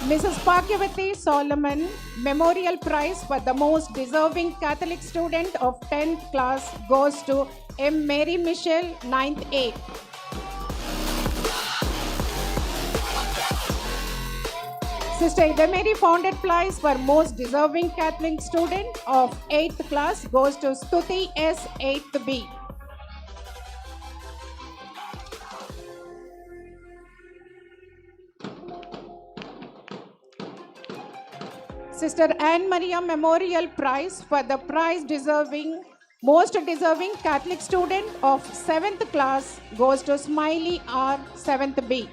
Mrs. Pakyavati Solomon Memorial Prize for the most deserving Catholic student of 10th class goes to M. Mary Michelle, 9th A. Sister Ida Mary founded prize for most deserving Catholic student of 8th class goes to Stuti S, 8th B. Sister Anne Maria Memorial Prize for the most deserving Catholic student of 7th class goes to Smiley R, 7th B.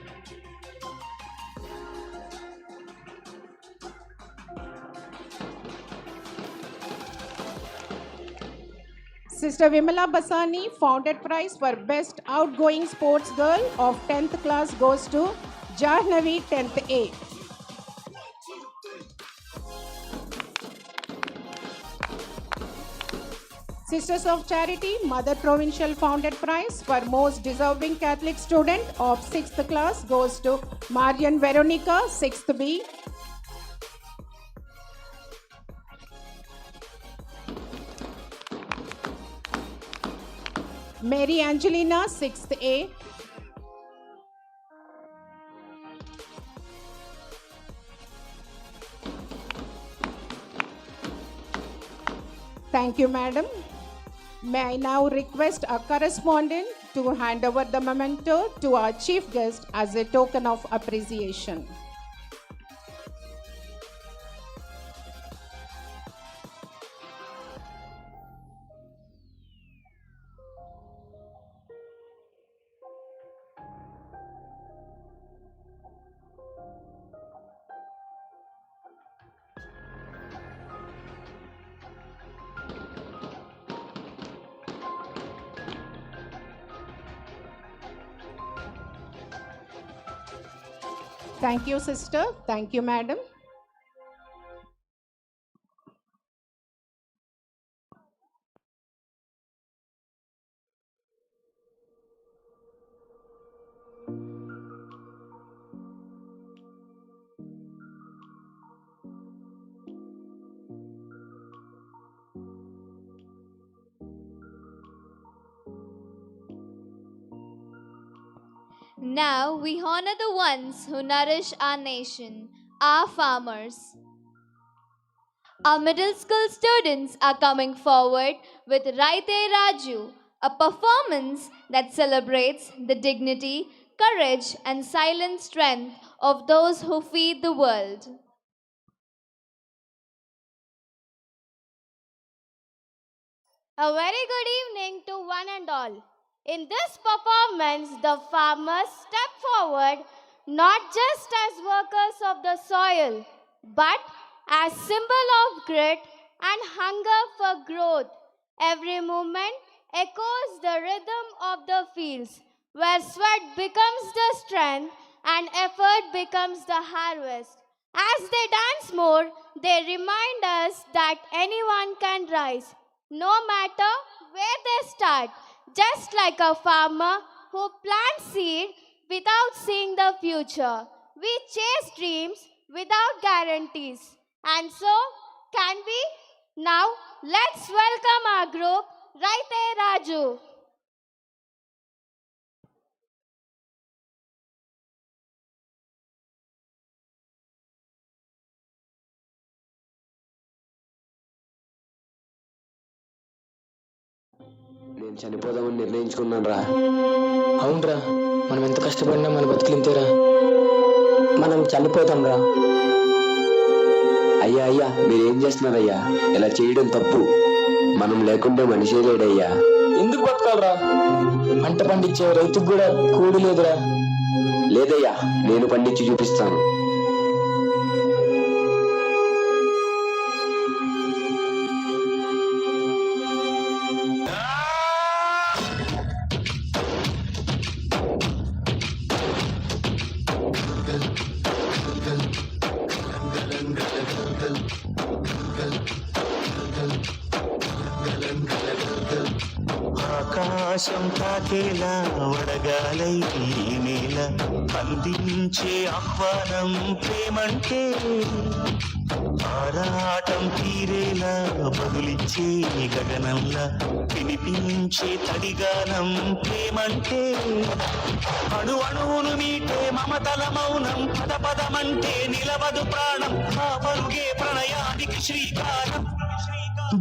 Sister Vimala Basani founded prize for best outgoing sports girl of 10th class goes to Jahnavi, 10th A. Sisters of Charity Mother Provincial founded prize for most deserving Catholic student of 6th class goes to Marian Veronica, 6th B. Mary Angelina, 6th A. Thank you, madam. May I now request a correspondent to hand over the memento to our chief guest as a token of appreciation. Thank you, sister. Thank you, madam. Now we honor the ones who nourish our nation, our farmers. Our middle school students are coming forward with Raite Raju, a performance that celebrates the dignity, courage, and silent strength of those who feed the world. A very good evening to one and all. In this performance, the farmers step forward not just as workers of the soil, but as symbol of grit and hunger for growth. Every movement echoes the rhythm of the fields, where sweat becomes the strength and effort becomes the harvest. As they dance more, they remind us that anyone can rise, no matter where they start, just like a farmer who plants seed without seeing the future. We chase dreams without guarantees. And so, can we? Now, let's welcome our group, Raite Raju. నేను చనిపోదామని నిర్ణయించుకున్నాను రా. అవునరా, మనం ఎంత కష్టపడినా మన బతుకులింతేరా. మనం చనిపోతాం రా. అయ్యా అయ్యా, మీరేం చేస్తున్నారయ్యా? ఇలా చేయడం తప్పు. మనం లేకుంటే మనిషే లేడయ్యా. ఎందుకు బతకాలరా? పంట పండించే రైతుకు కూడా కూడి లేదురా. లేదయ్యా, నేను పండించి చూపిస్తాను. ఆకాశం తాకేలా వడగాలై ఈ నేల అందించే ఆహ్వానం ప్రేమంటే, ఆరాటం తీరేలా బదులిచ్చే గగనంలా వినిపించే తడిగానం ప్రేమంటే, అణు అణువును మీటే మమతల మౌనం పద పదమంటే నిలవదు ప్రాణం, ఆ పరుగే ప్రణయానికి శ్రీకారం.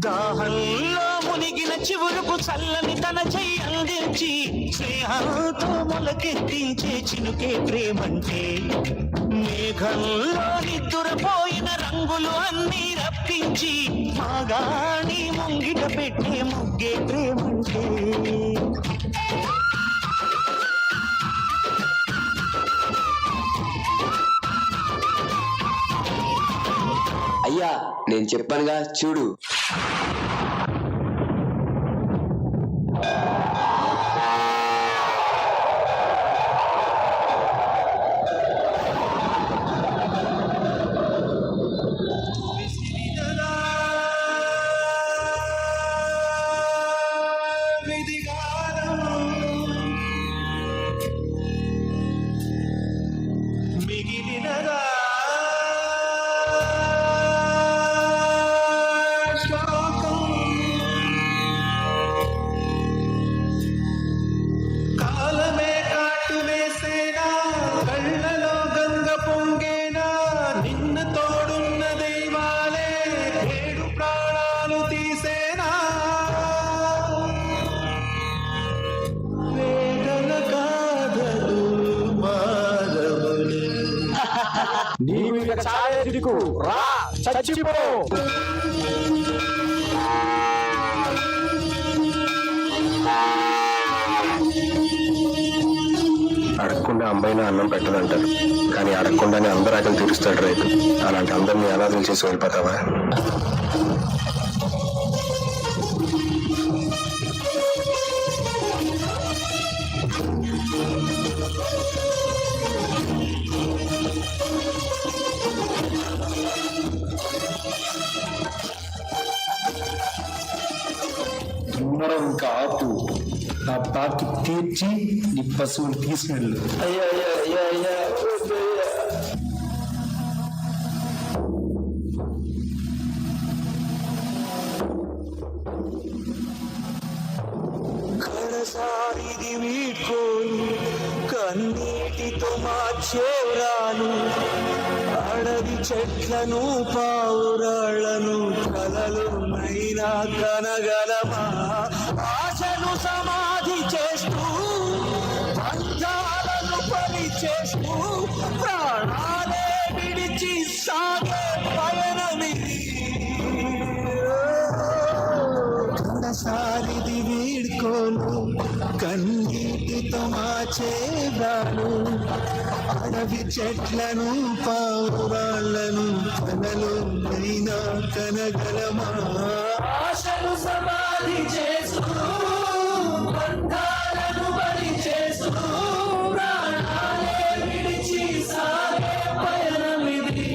దాహంలో మునిగిన చివురుకు చల్లని తన చెయ్యి అందించి స్నేహంతో మొలకెత్తించే చినుకే ప్రేమంటే, మేఘంలో నిద్దురపోయిన రంగులు అన్నీ రప్పించి మాగాణి ముంగిట పెట్టే ముగ్గే ప్రేమంటే. అయ్యా, నేను చెప్పానుగా చూడు. నీవు ఇక చాలేదికు రా, చచ్చిపో. అడగకుండా అమ్మాయినా అన్నం పెట్టదంటారు, కానీ అడగకుండానే అందరు ఆకలి తీరుస్తాడు రైతు. అలాంటి అందరినీ అనాథలు చేసి వెళ్ళిపోతావా? నా బాకి తీర్చి నీ పశువులు తీసుకెళ్ళు. అయ్యా అయ్యా అయ్యా అయ్యా వద్దయ్యా. కడసారిది వీడ్కోలు కన్నీటితో మార్చేరాను అడవి చెట్లను పావురాళ్లను కలలు నైనా కనగలమా ఆశను సమాధి చేస్తూ బంధాలను పని చేస్తూ ప్రాణాలే విడిచి సాగే పయనమిది కడసారిది వీడ్కోలు కన్నీటితో మార్చేరాను అడవి చెట్లను పావురాళ్లను కలలు నైనా కనగలమా ఆశను సమాధి చేస్తూ బంధాలను బలి చేస్తూ ప్రాణాలే విడిచి సాగే పయనమిది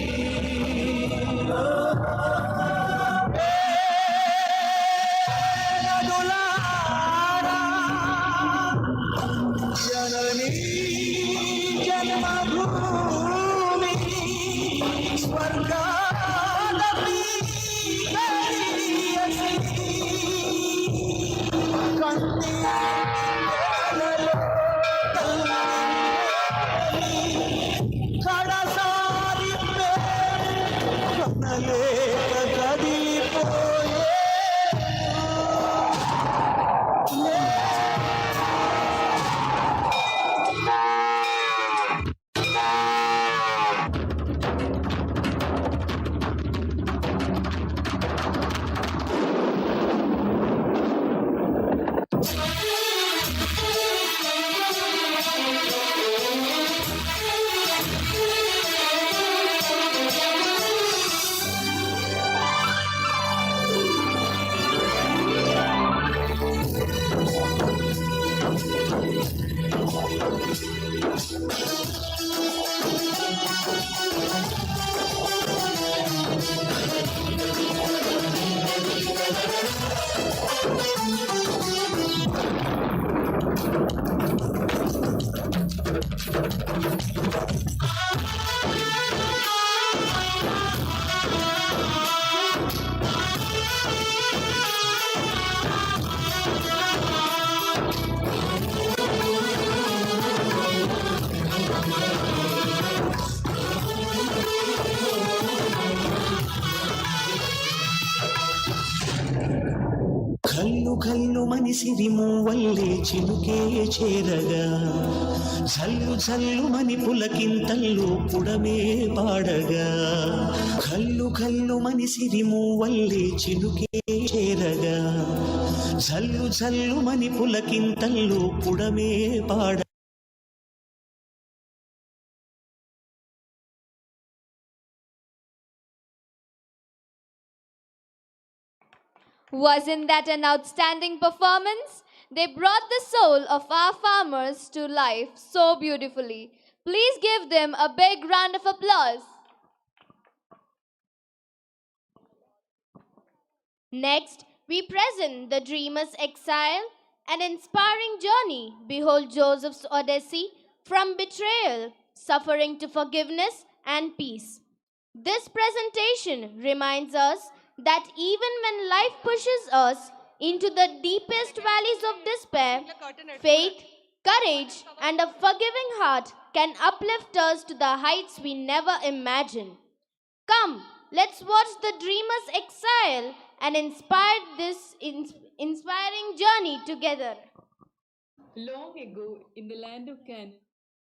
జననీ జన్మభూమి స్వర్గాదపి కడసారి కనలేక కదిలిపోయే కల్లు కల్లు మనిసిరి మూవల్లే చినుకే చేరగా జల్లు జల్లు మని పులకింతల్లు పుడమే పాడగా కల్లు కల్లు మనిసిరి మూవల్లే చినుకే చేరగా జల్లు జల్లు మని పులకింతల్లు పుడమే పాడ Wasn't that an outstanding performance? They brought the soul of our farmers to life so beautifully. Please give them a big round of applause. Next, we present the dreamer's exile, an inspiring journey. Behold Joseph's odyssey from betrayal, suffering to forgiveness and peace. This presentation reminds us that even when life pushes us into the deepest valleys of despair, faith, courage, and a forgiving heart can uplift us to the heights we never imagined. Come, let's watch the dreamer's exile and inspire this inspiring journey together. Long ago, in the land of Canaan,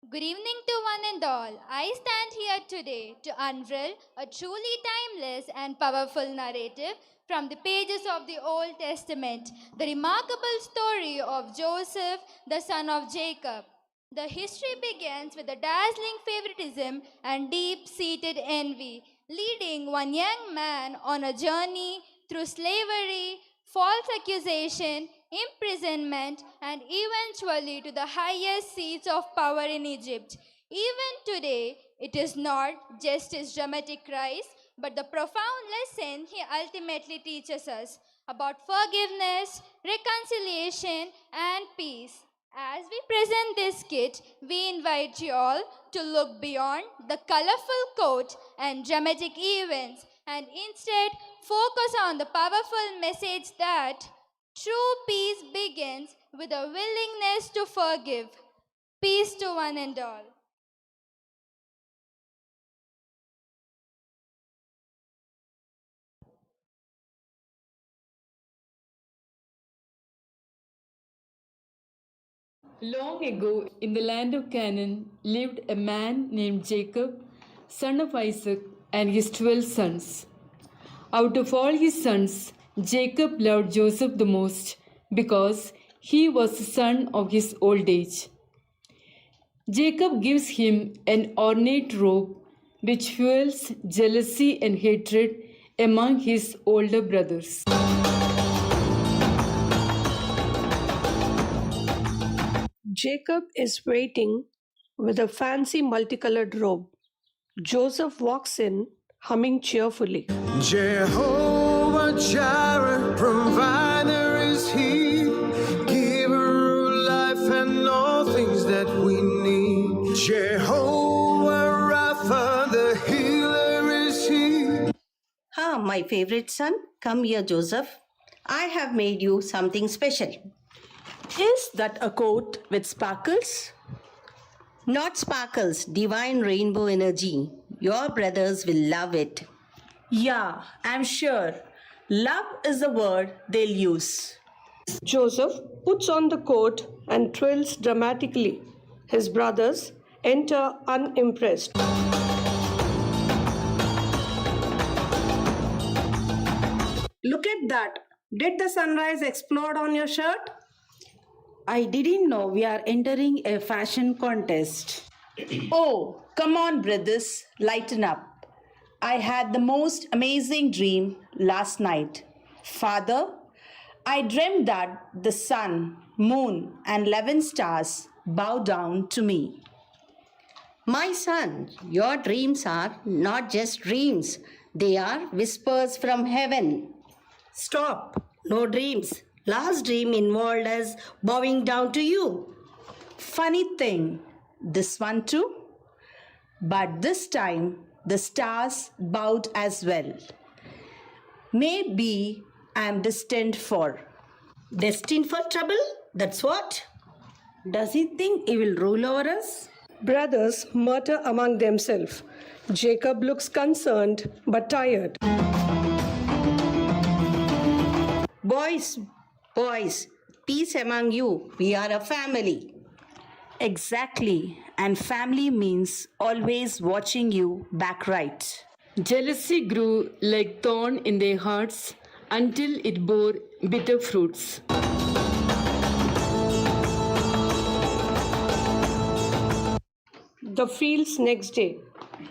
Good evening to one and all. I stand here today to unveil a truly timeless and powerful narrative from the pages of the Old Testament, the remarkable story of Joseph, the son of Jacob. The history begins with a dazzling favoritism and deep-seated envy, leading one young man on a journey through slavery, false accusation, imprisonment, and eventually to the highest seats of power in Egypt. Even today, it is not just his dramatic rise, but the profound lesson he ultimately teaches us. about forgiveness, reconciliation, and peace. As we present this skit, we invite you all to look beyond the colorful quote and dramatic events and instead focus on the powerful message that true peace begins with a willingness to forgive. Peace to one and all. Long ago, in the land of Canaan, lived a man named Jacob, son of Isaac, and his 12 sons. Out of all his sons, Jacob loved Joseph the most because he was the son of his old age. Jacob gives him an ornate robe which fuels jealousy and hatred among his older brothers. Jacob is waiting with a fancy multicolored robe. Joseph walks in, humming cheerfully. Jehovah Jireh, provider is He, giver of life and all things that we need. Jehovah Rapha, the healer is He. My favorite son, come here, Joseph. I have made you something special. Is that a coat with sparkles? Not sparkles, divine rainbow energy. Your brothers will love it. Yeah, I'm sure. Love is the word they'll use. Joseph puts on the coat and twirls dramatically. His brothers enter unimpressed. Look at that. Did the sunrise explode on your shirt? I didn't know we are entering a fashion contest. Oh, come on, brothers, lighten up. I had the most amazing dream last night. Father, I dreamt that the sun, moon, and 11 stars bow down to me. My son, your dreams are not just dreams, they are whispers from heaven. Stop, no dreams. Last dream involved us bowing down to you. Funny thing, this one too? But this time, the stars bowed as well. Maybe I'm destined for. Destined for trouble? That's what? Does he think he will rule over us? Brothers mutter among themselves. Jacob looks concerned but tired. Boys, peace among you. We are a family. Exactly. And family means always watching you back right. Jealousy grew like thorn in their hearts until it bore bitter fruits. The fields next day.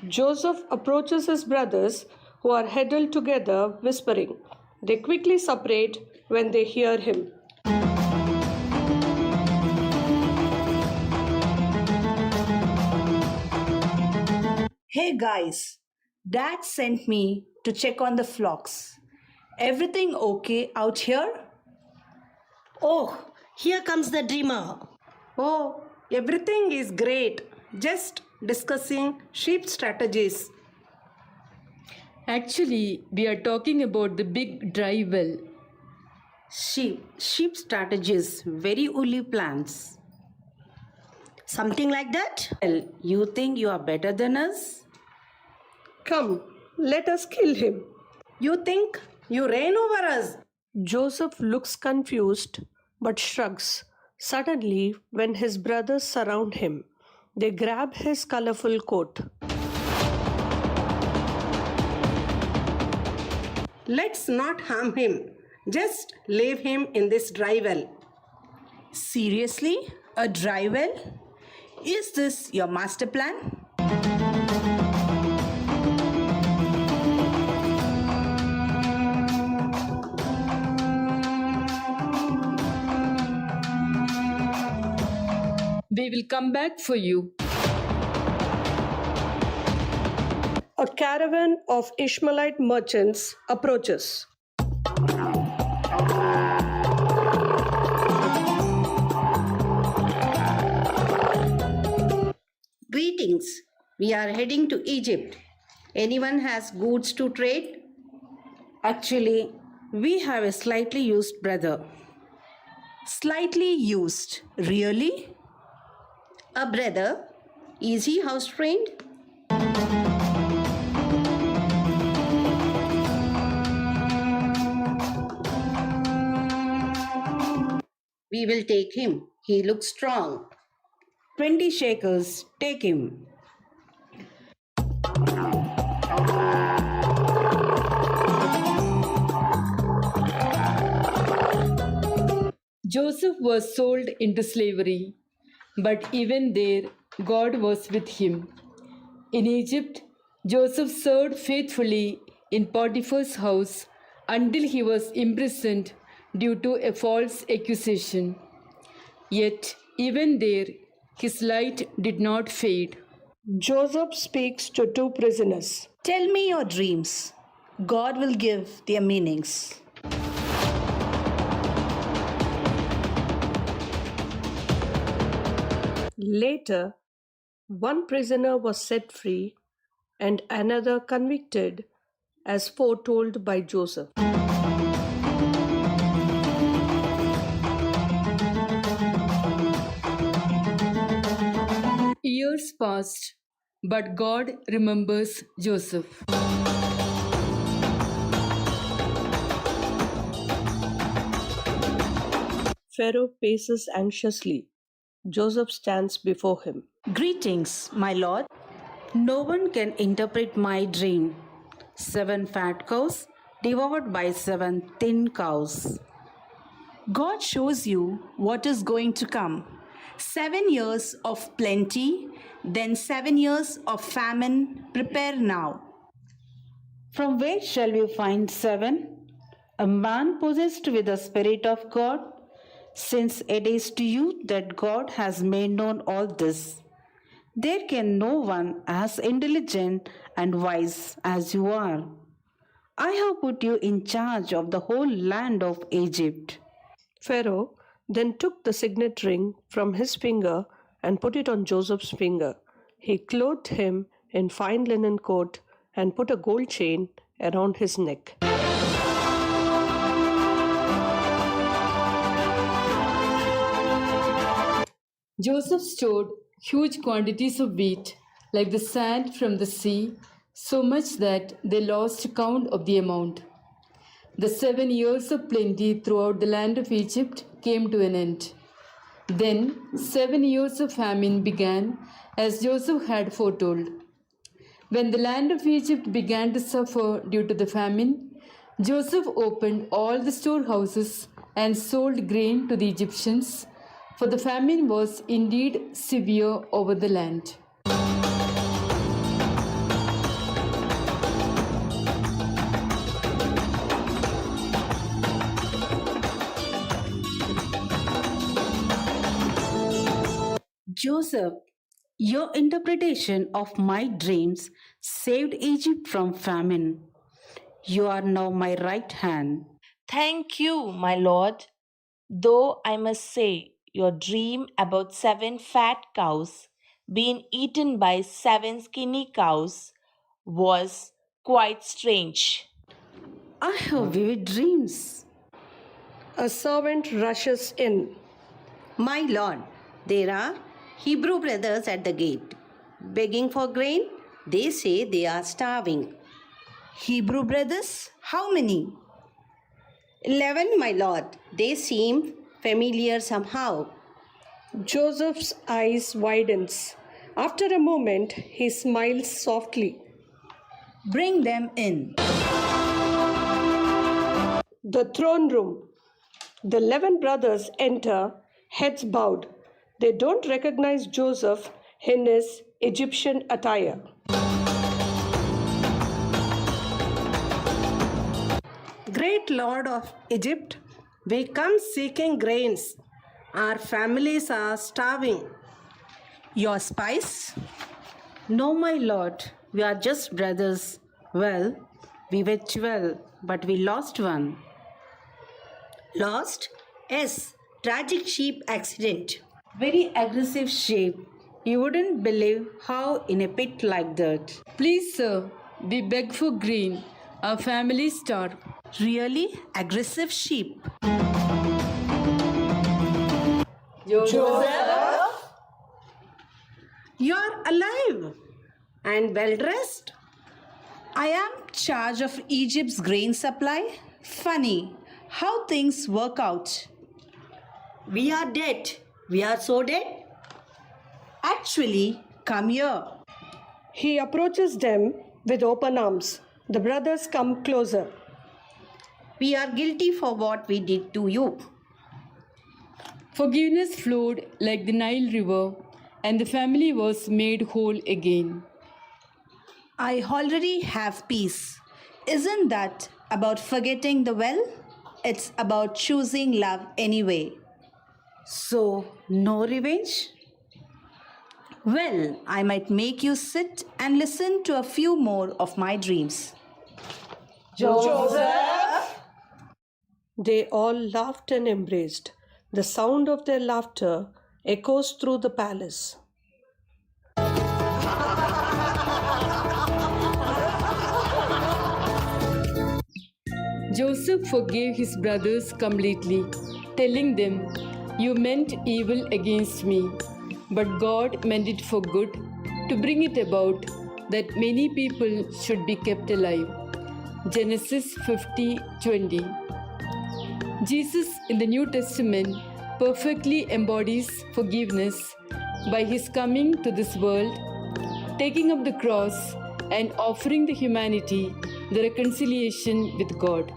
Joseph approaches his brothers who are huddled together, whispering. They quickly separate when they hear him. Hey guys, Dad sent me to check on the flocks. Everything okay out here? Oh, here comes the dreamer. Oh, everything is great. Just discussing sheep strategies. Actually, we are talking about the big dry well. Sheep strategies, very woolly plants. Something like that? Well, you think you are better than us? Come, let us kill him. You think you reign over us? Joseph looks confused but shrugs. Suddenly, when his brothers surround him, they grab his colorful coat. Let's not harm him. Just leave him in this dry well. Seriously? A dry well? Is this your master plan? We will come back for you. A caravan of Ishmaelite merchants approaches. We are heading to Egypt. Anyone has goods to trade? Actually, we have a slightly used brother. Slightly used. Really? A brother? Is he house trained? We will take him. He looks strong. 20 shekels. Take him. Joseph was sold into slavery, but even there, God was with him. In Egypt, Joseph served faithfully in Potiphar's house until he was imprisoned due to a false accusation. Yet, even there, his light did not fade. Joseph speaks to two prisoners. Tell me your dreams. God will give their meanings. Later, one prisoner was set free and another convicted, as foretold by Joseph. Years passed, but God remembers Joseph. Pharaoh paces anxiously. Joseph stands before him. Greetings, my lord. No one can interpret my dream. 7 fat cows devoured by 7 thin cows. God shows you what is going to come. 7 years of plenty, then 7 years of famine. Prepare now. From where shall we find 7? A man possessed with the Spirit of God? Since it is to you that God has made known all this, there can no one as intelligent and wise as you are. I have put you in charge of the whole land of Egypt. Pharaoh then took the signet ring from his finger and put it on Joseph's finger. He clothed him in fine linen coat and put a gold chain around his neck. Joseph stored huge quantities of wheat, like the sand from the sea, so much that they lost count of the amount. The 7 years of plenty throughout the land of Egypt came to an end. Then 7 years of famine began, as Joseph had foretold. When the land of Egypt began to suffer due to the famine, Joseph opened all the storehouses and sold grain to the Egyptians, for the famine was indeed severe over the land. Joseph, your interpretation of my dreams saved Egypt from famine. You are now my right hand. Thank you, my lord. Though I must say, your dream about 7 fat cows being eaten by 7 skinny cows was quite strange. I have vivid dreams. A servant rushes in. My lord, there are Hebrew brothers at the gate, begging for grain. They say they are starving. Hebrew brothers? How many? 11, my lord. They seem familiar somehow. Joseph's eyes widens. After a moment, he smiles softly. Bring them in. The throne room. The 11 brothers enter, heads bowed. They don't recognize Joseph in his Egyptian attire. Great Lord of Egypt, we come seeking grains. Our families are starving. Your spice? No, my lord, we are just brothers. Well, we were 12, but we lost one. Lost? Yes, tragic sheep accident. Very aggressive sheep. You wouldn't believe how in a pit like that. Please, sir, we beg for grain. Our family starve. Really aggressive sheep. Joseph? You're alive and well dressed. I am charge of Egypt's grain supply. Funny how things work out. We are dead. We are so dead. Actually, come here. He approaches them with open arms. The brothers come closer. We are guilty for what we did to you. Forgiveness flowed like the Nile River, and the family was made whole again. I already have peace. Isn't that about forgetting the well? It's about choosing love anyway. So, no revenge? Well, I might make you sit and listen to a few more of my dreams. Joseph? They all laughed and embraced. The sound of their laughter echoes through the palace. Joseph forgave his brothers completely, telling them, "You meant evil against me, but God meant it for good, to bring it about that many people should be kept alive." Genesis 50:20. Jesus in the New Testament perfectly embodies forgiveness by his coming to this world, taking up the cross, and offering the humanity the reconciliation with God.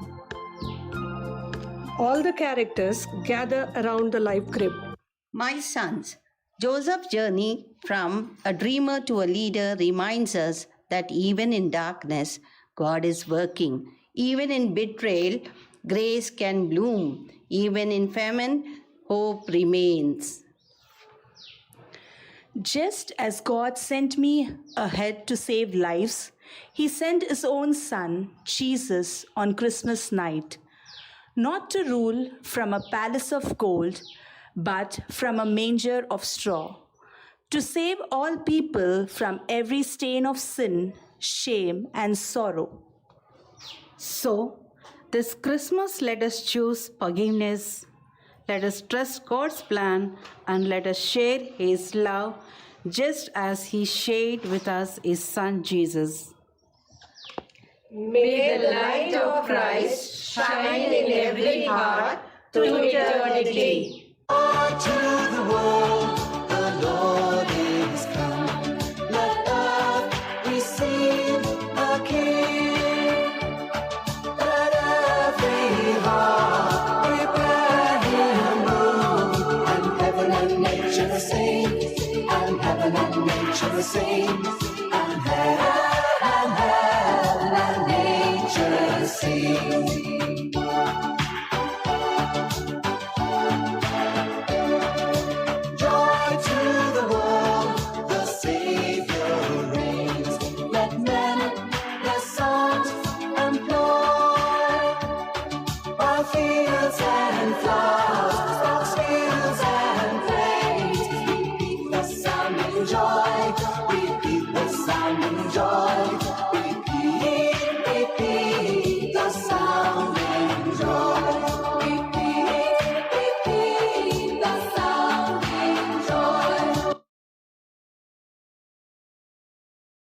All the characters gather around the live crib. My sons, Joseph's journey from a dreamer to a leader reminds us that even in darkness, God is working. Even in betrayal, grace can bloom. Even in famine, hope remains. Just as God sent me ahead to save lives, He sent His own Son, Jesus, on Christmas night, not to rule from a palace of gold, but from a manger of straw, to save all people from every stain of sin, shame, and sorrow. So, this Christmas, let us choose forgiveness. Let us trust God's plan and let us share His love just as He shared with us His Son Jesus. May the light of Christ shine in every heart through eternity. To the world, the Lord is come. Let earth receive the King. Let every heart prepare Him room. And heaven and nature sing. And heaven and nature sing. And heaven and nature sing. Fields and flowers, fields and praise. Repeat the sound and joy. Repeat the sound and joy. Repeat the sound and joy. Repeat the sound and joy.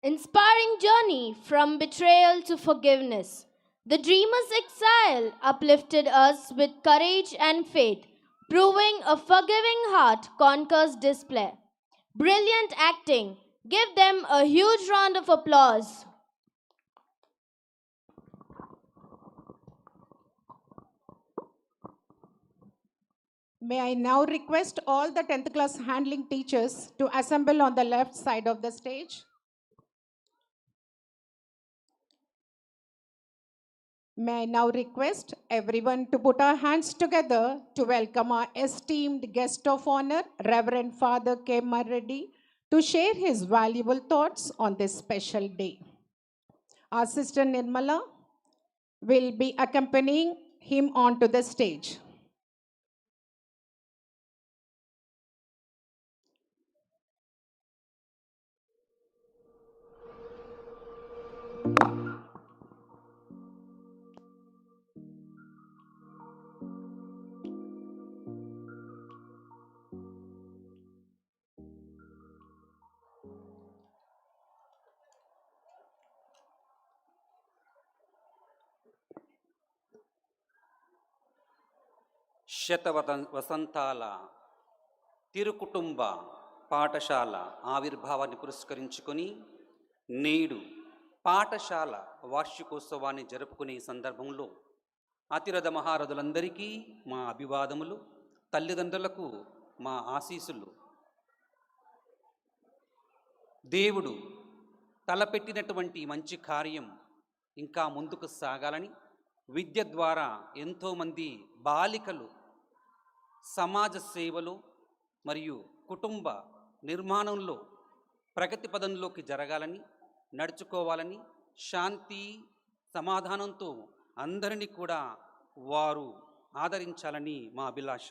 Inspiring journey from betrayal to forgiveness. The dreamer's exile uplifted us with courage and faith, proving a forgiving heart conquers despair. Brilliant acting. Give them a huge round of applause. May I now request all the 10th class handling teachers to assemble on the left side of the stage. May I now request everyone to put our hands together to welcome our esteemed guest of honor, Reverend Father K. Marreddy, to share his valuable thoughts on this special day. Our sister Nirmala will be accompanying him onto the stage. వసంతాల తిరుకుటుంబ పాఠశాల ఆవిర్భావాన్ని పురస్కరించుకొని నేడు పాఠశాల వార్షికోత్సవాన్ని జరుపుకునే సందర్భంలో అతిరథ మహారథులందరికీ మా అభివాదములు, తల్లిదండ్రులకు మా ఆశీస్సులు. దేవుడు తలపెట్టినటువంటి మంచి కార్యం ఇంకా ముందుకు సాగాలని, విద్య ద్వారా ఎంతోమంది బాలికలు సమాజ సేవలో మరియు కుటుంబ నిర్మాణంలో ప్రగతి పదంలోకి జరగాలని, నడుచుకోవాలని, శాంతి సమాధానంతో అందరినీ కూడా వారు ఆదరించాలని మా అభిలాష.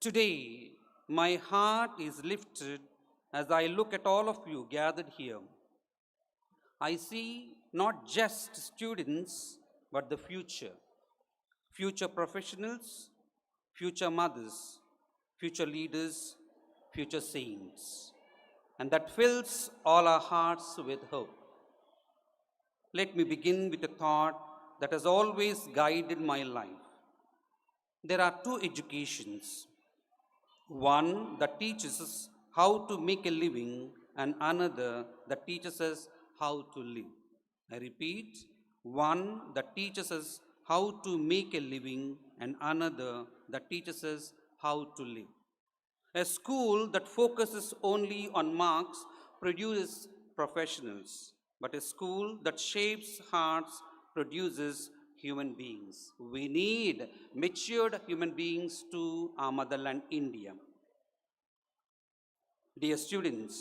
Today, my heart is lifted as I look at all of you gathered here. I see not just students, but the future professionals, future mothers, future leaders, future saints. And that fills all our hearts with hope. Let me begin with a thought that has always guided my life. There are two educations. One that teaches us how to make a living, and another that teaches us how to live. I repeat, one that teaches us how to make a living, and another that teaches us how to live. A school that focuses only on marks produces professionals, but a school that shapes hearts produces human beings. We need matured human beings to our motherland, India. Dear students,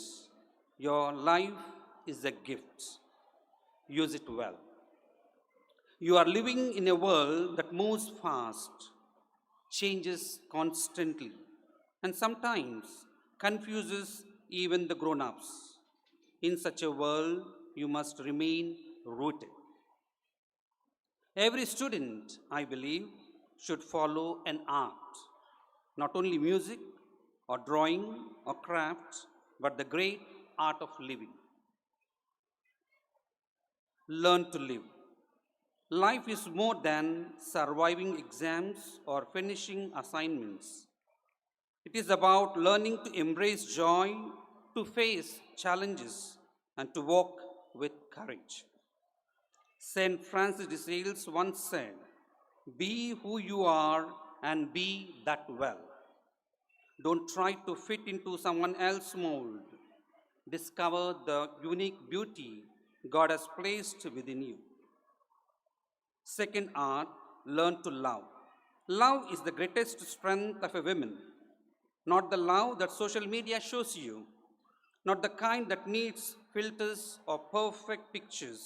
your life is a gift. Use it well. You are living in a world that moves fast, changes constantly, and sometimes confuses even the grown-ups. In such a world, you must remain rooted. Every student, I believe, should follow an art, not only music or drawing or craft, but the great art of living. Learn to live. Life is more than surviving exams or finishing assignments. It is about learning to embrace joy, to face challenges, and to walk with courage. St. Francis de Sales once said, "Be who you are and be that well. Don't try to fit into someone else's mold. Discover the unique beauty God has placed within you." Second art, learn to love. Love is the greatest strength of a woman. Not the love that social media shows you, not the kind that needs filters or perfect pictures,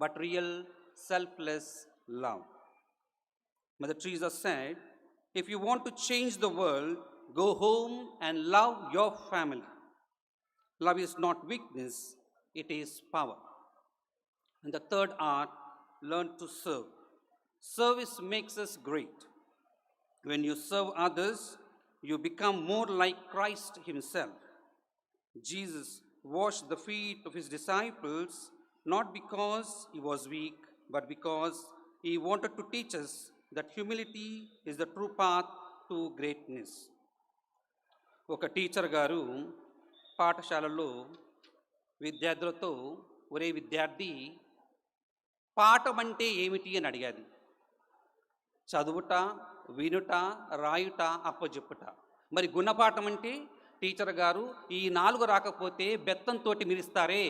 but real, selfless love. Mother Teresa said, "If you want to change the world, go home and love your family." Love is not weakness, it is power. And the third art, learn to serve. Service makes us great. When you serve others, you become more like Christ himself. Jesus washed the feet of his disciples not because he was weak, but because he wanted to teach us that humility is the true path to greatness. ఒక teacher గారు పాఠశాలలో విద్యార్థులతో, ఒరే విద్యార్థి, పాఠం అంటే ఏమిటి అని అడిగాది. చదువుట, వినుట, రాయుట, అప్పచెప్పుట. మరి గుణపాఠం అంటే టీచర్ గారు ఈ 4 రాకపోతే బెత్తంతో మిరిస్తారే,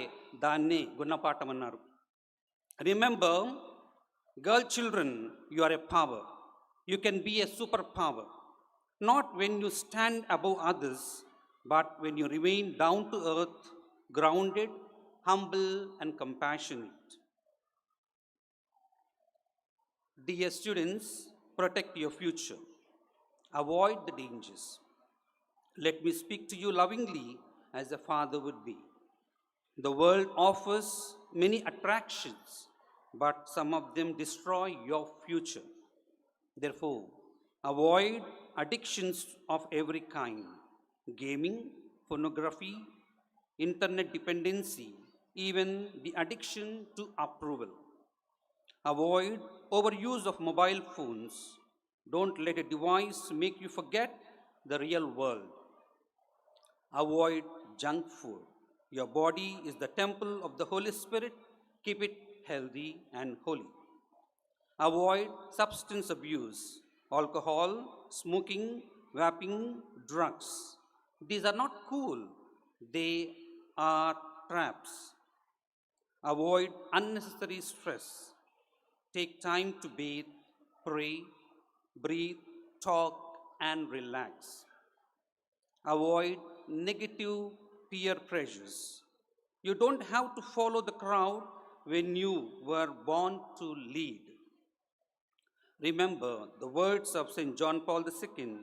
దాన్నే గుణపాఠం అన్నారు. Remember, girl children, you are a power. You can be a superpower. Not when you stand above others, but when you remain down to earth, grounded, humble, and compassionate. Dear students, protect your future. Avoid the dangers. Let me speak to you lovingly as a father would be. The world offers many attractions, but some of them destroy your future. Therefore, avoid addictions of every kind: gaming, pornography, internet dependency, even the addiction to approval. Avoid overuse of mobile phones. Don't let a device make you forget the real world. Avoid junk food. Your body is the temple of the Holy Spirit. Keep it healthy and holy. Avoid substance abuse, alcohol, smoking, vaping, drugs. These are not cool, they are traps. Avoid unnecessary stress. Take time to bathe, pray, breathe, talk, and relax. Avoid negative peer pressures. You don't have to follow the crowd when you were born to lead. Remember the words of St. John Paul II.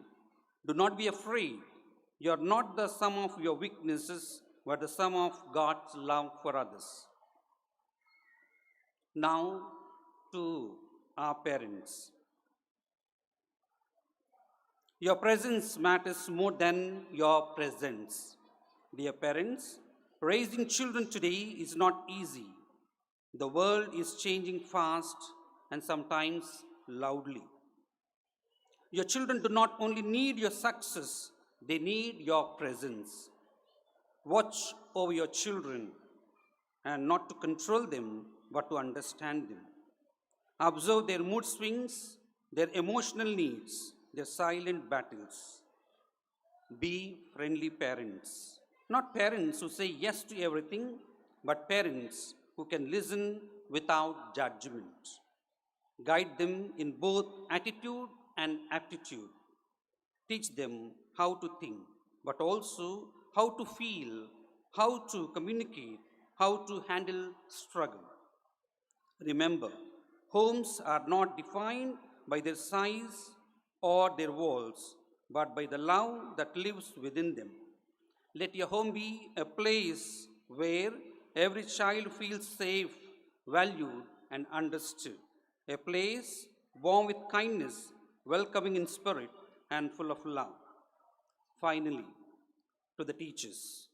Do not be afraid. You are not the sum of your weaknesses, but the sum of God's love for others. Now to our parents. Your presence matters more than your presence. Dear parents, raising children today is not easy. The world is changing fast and sometimes loudly. Your children do not only need your success, they need your presence. Watch over your children and not to control them, but to understand them. Observe their mood swings, their emotional needs, their silent battles. Be friendly parents. Not parents who say yes to everything, but parents who can listen without judgment. Guide them in both attitude and aptitude. Teach them how to think, but also how to feel, how to communicate, how to handle struggle. Remember, homes are not defined by their size or their walls, but by the love that lives within them. Let your home be a place where every child feels safe, valued, and understood. A place warm with kindness, welcoming in spirit, and full of love. Finally, to the teachers,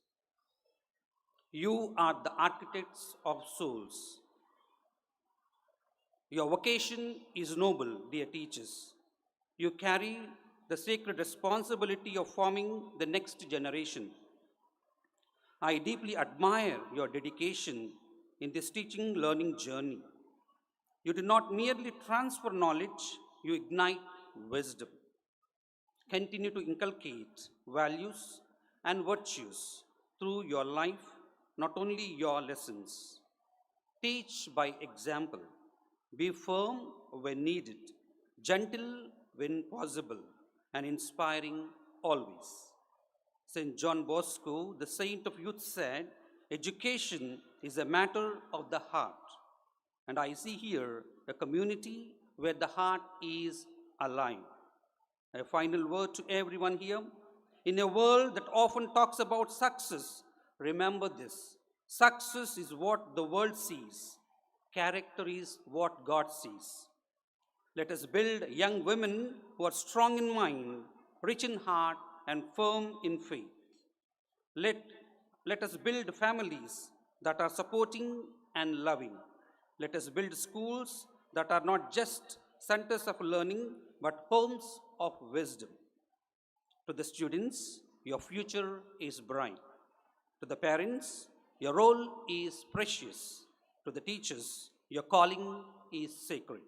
you are the architects of souls. Your vocation is noble, dear teachers. You carry the sacred responsibility of forming the next generation. I deeply admire your dedication in this teaching learning journey. You do not merely transfer knowledge, you ignite wisdom. Continue to inculcate values and virtues through your life, not only your lessons. Teach by example. Be firm when needed, gentle when possible, and inspiring always. St. John Bosco, the saint of youth, said, education is a matter of the heart. And I see here a community where the heart is alive. A final word to everyone here. In a world that often talks about success, remember this. Success is what the world sees. Character is what God sees. Let us build young women who are strong in mind, rich in heart, and firm in faith. Let us build families that are supporting and loving. Let us build schools that are not just centers of learning, but homes of wisdom. To the students, your future is bright. To the parents, your role is precious. To the teachers, your calling is sacred.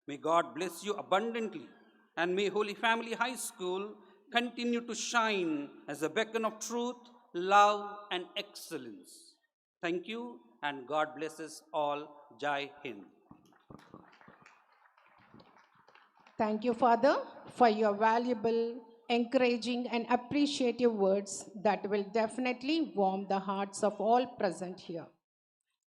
May God bless you abundantly, and may Holy Family High School continue to shine as a beacon of truth, love, and excellence. Thank you, and God bless us all. Jai Hind. Thank you, Father, for your valuable, encouraging, and appreciative words that will definitely warm the hearts of all present here.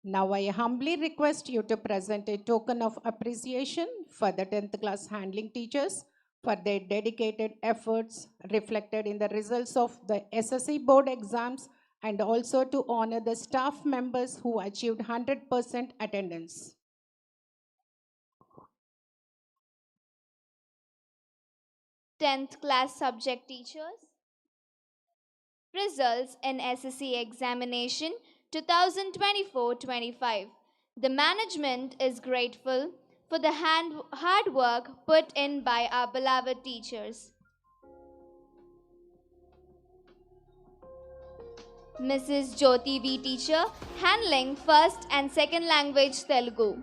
Now, I humbly request you to present a token of appreciation for the 10th class handling teachers for their dedicated efforts reflected in the results of the SSC board exams, and also to honor the staff members who achieved 100% attendance. Tenth class subject teachers. Results in SSC examination 2024-25. The management is grateful for the hard work put in by our beloved teachers. Mrs. Jyoti V. Teacher, handling first and second language Telugu.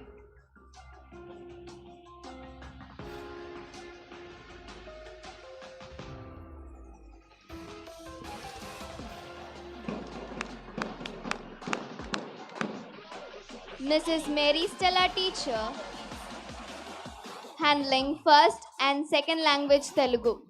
Mrs. Mary Stella Teacher, handling first and second language Telugu.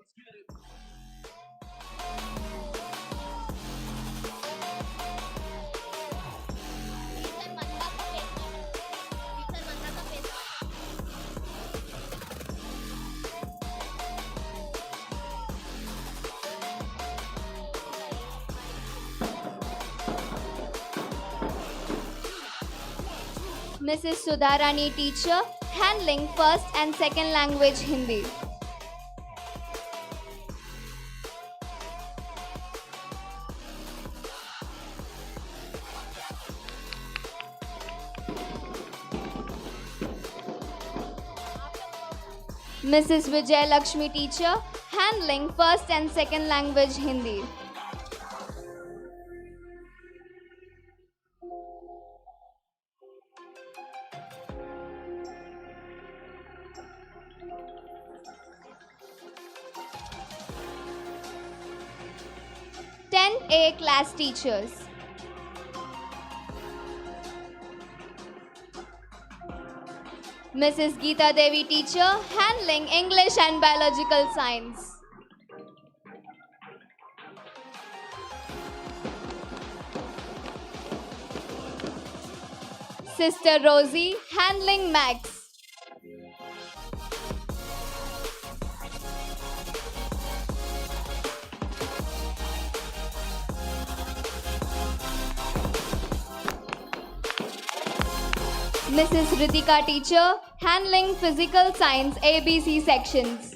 Mrs. Sudharani Teacher, handling first and second language Hindi. Mrs. Vijay Lakshmi Teacher, handling first and second language Hindi. A class teachers. Mrs. Geeta Devi Teacher, handling English and biological science. Sister Rosie, handling Max. Mrs. Ritika Teacher, handling physical science ABC sections.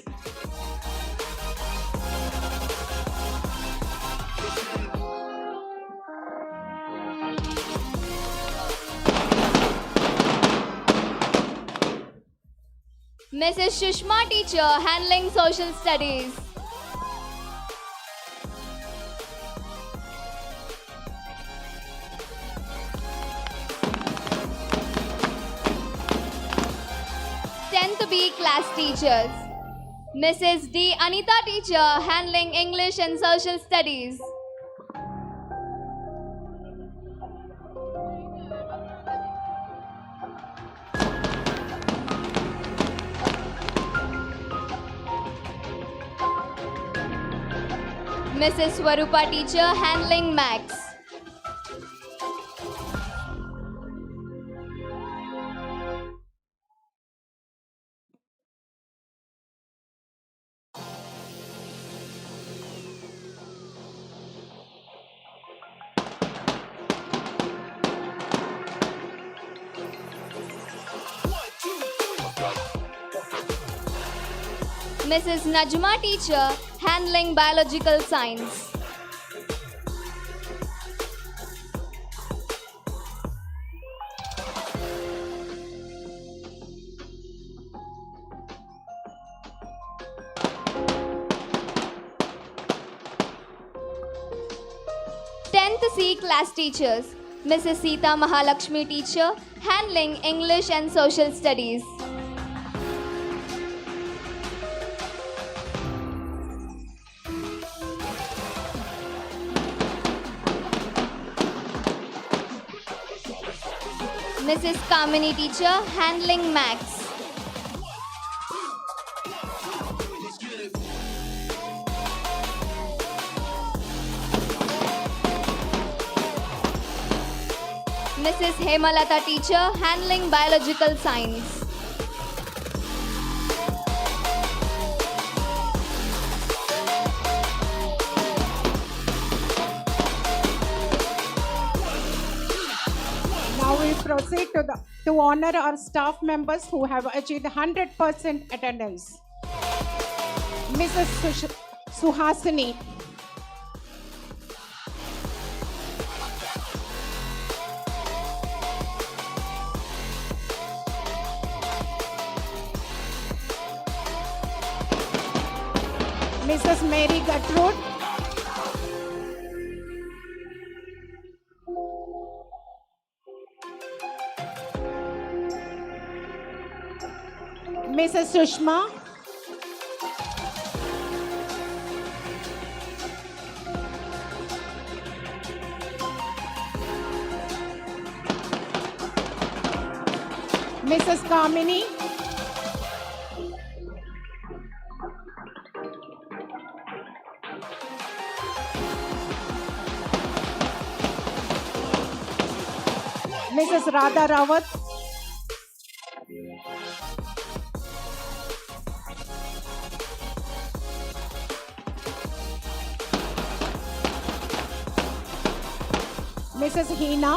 Mrs. Shushma Teacher, handling social studies. B class teachers. Mrs. D. Anita Teacher, handling English and social studies. Mrs. Swarupa Teacher, handling Max. Mrs. Najma Teacher, handling biological science. C class teachers. Mrs. Sita Mahalakshmi Teacher, handling English and social studies. Mrs. Kamini Teacher, handling Max. Mrs. Hemalata Teacher, handling biological science. Now we proceed to honor our staff members who have achieved 100% attendance. Mrs. Suhasini. Mrs. Mary Gertrude, Mrs. Sushma, Mrs. Kamini, Mrs. Radha Rawat, Mrs. Hina,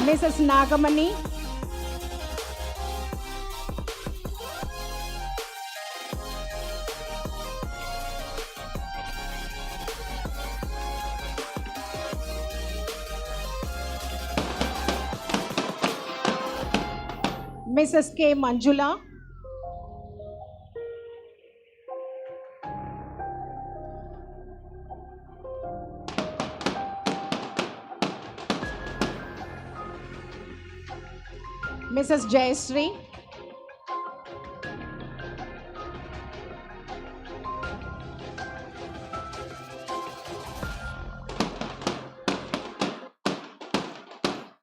Mrs. Nagamani, Mrs. K. Manjula, Mrs. Jayasree,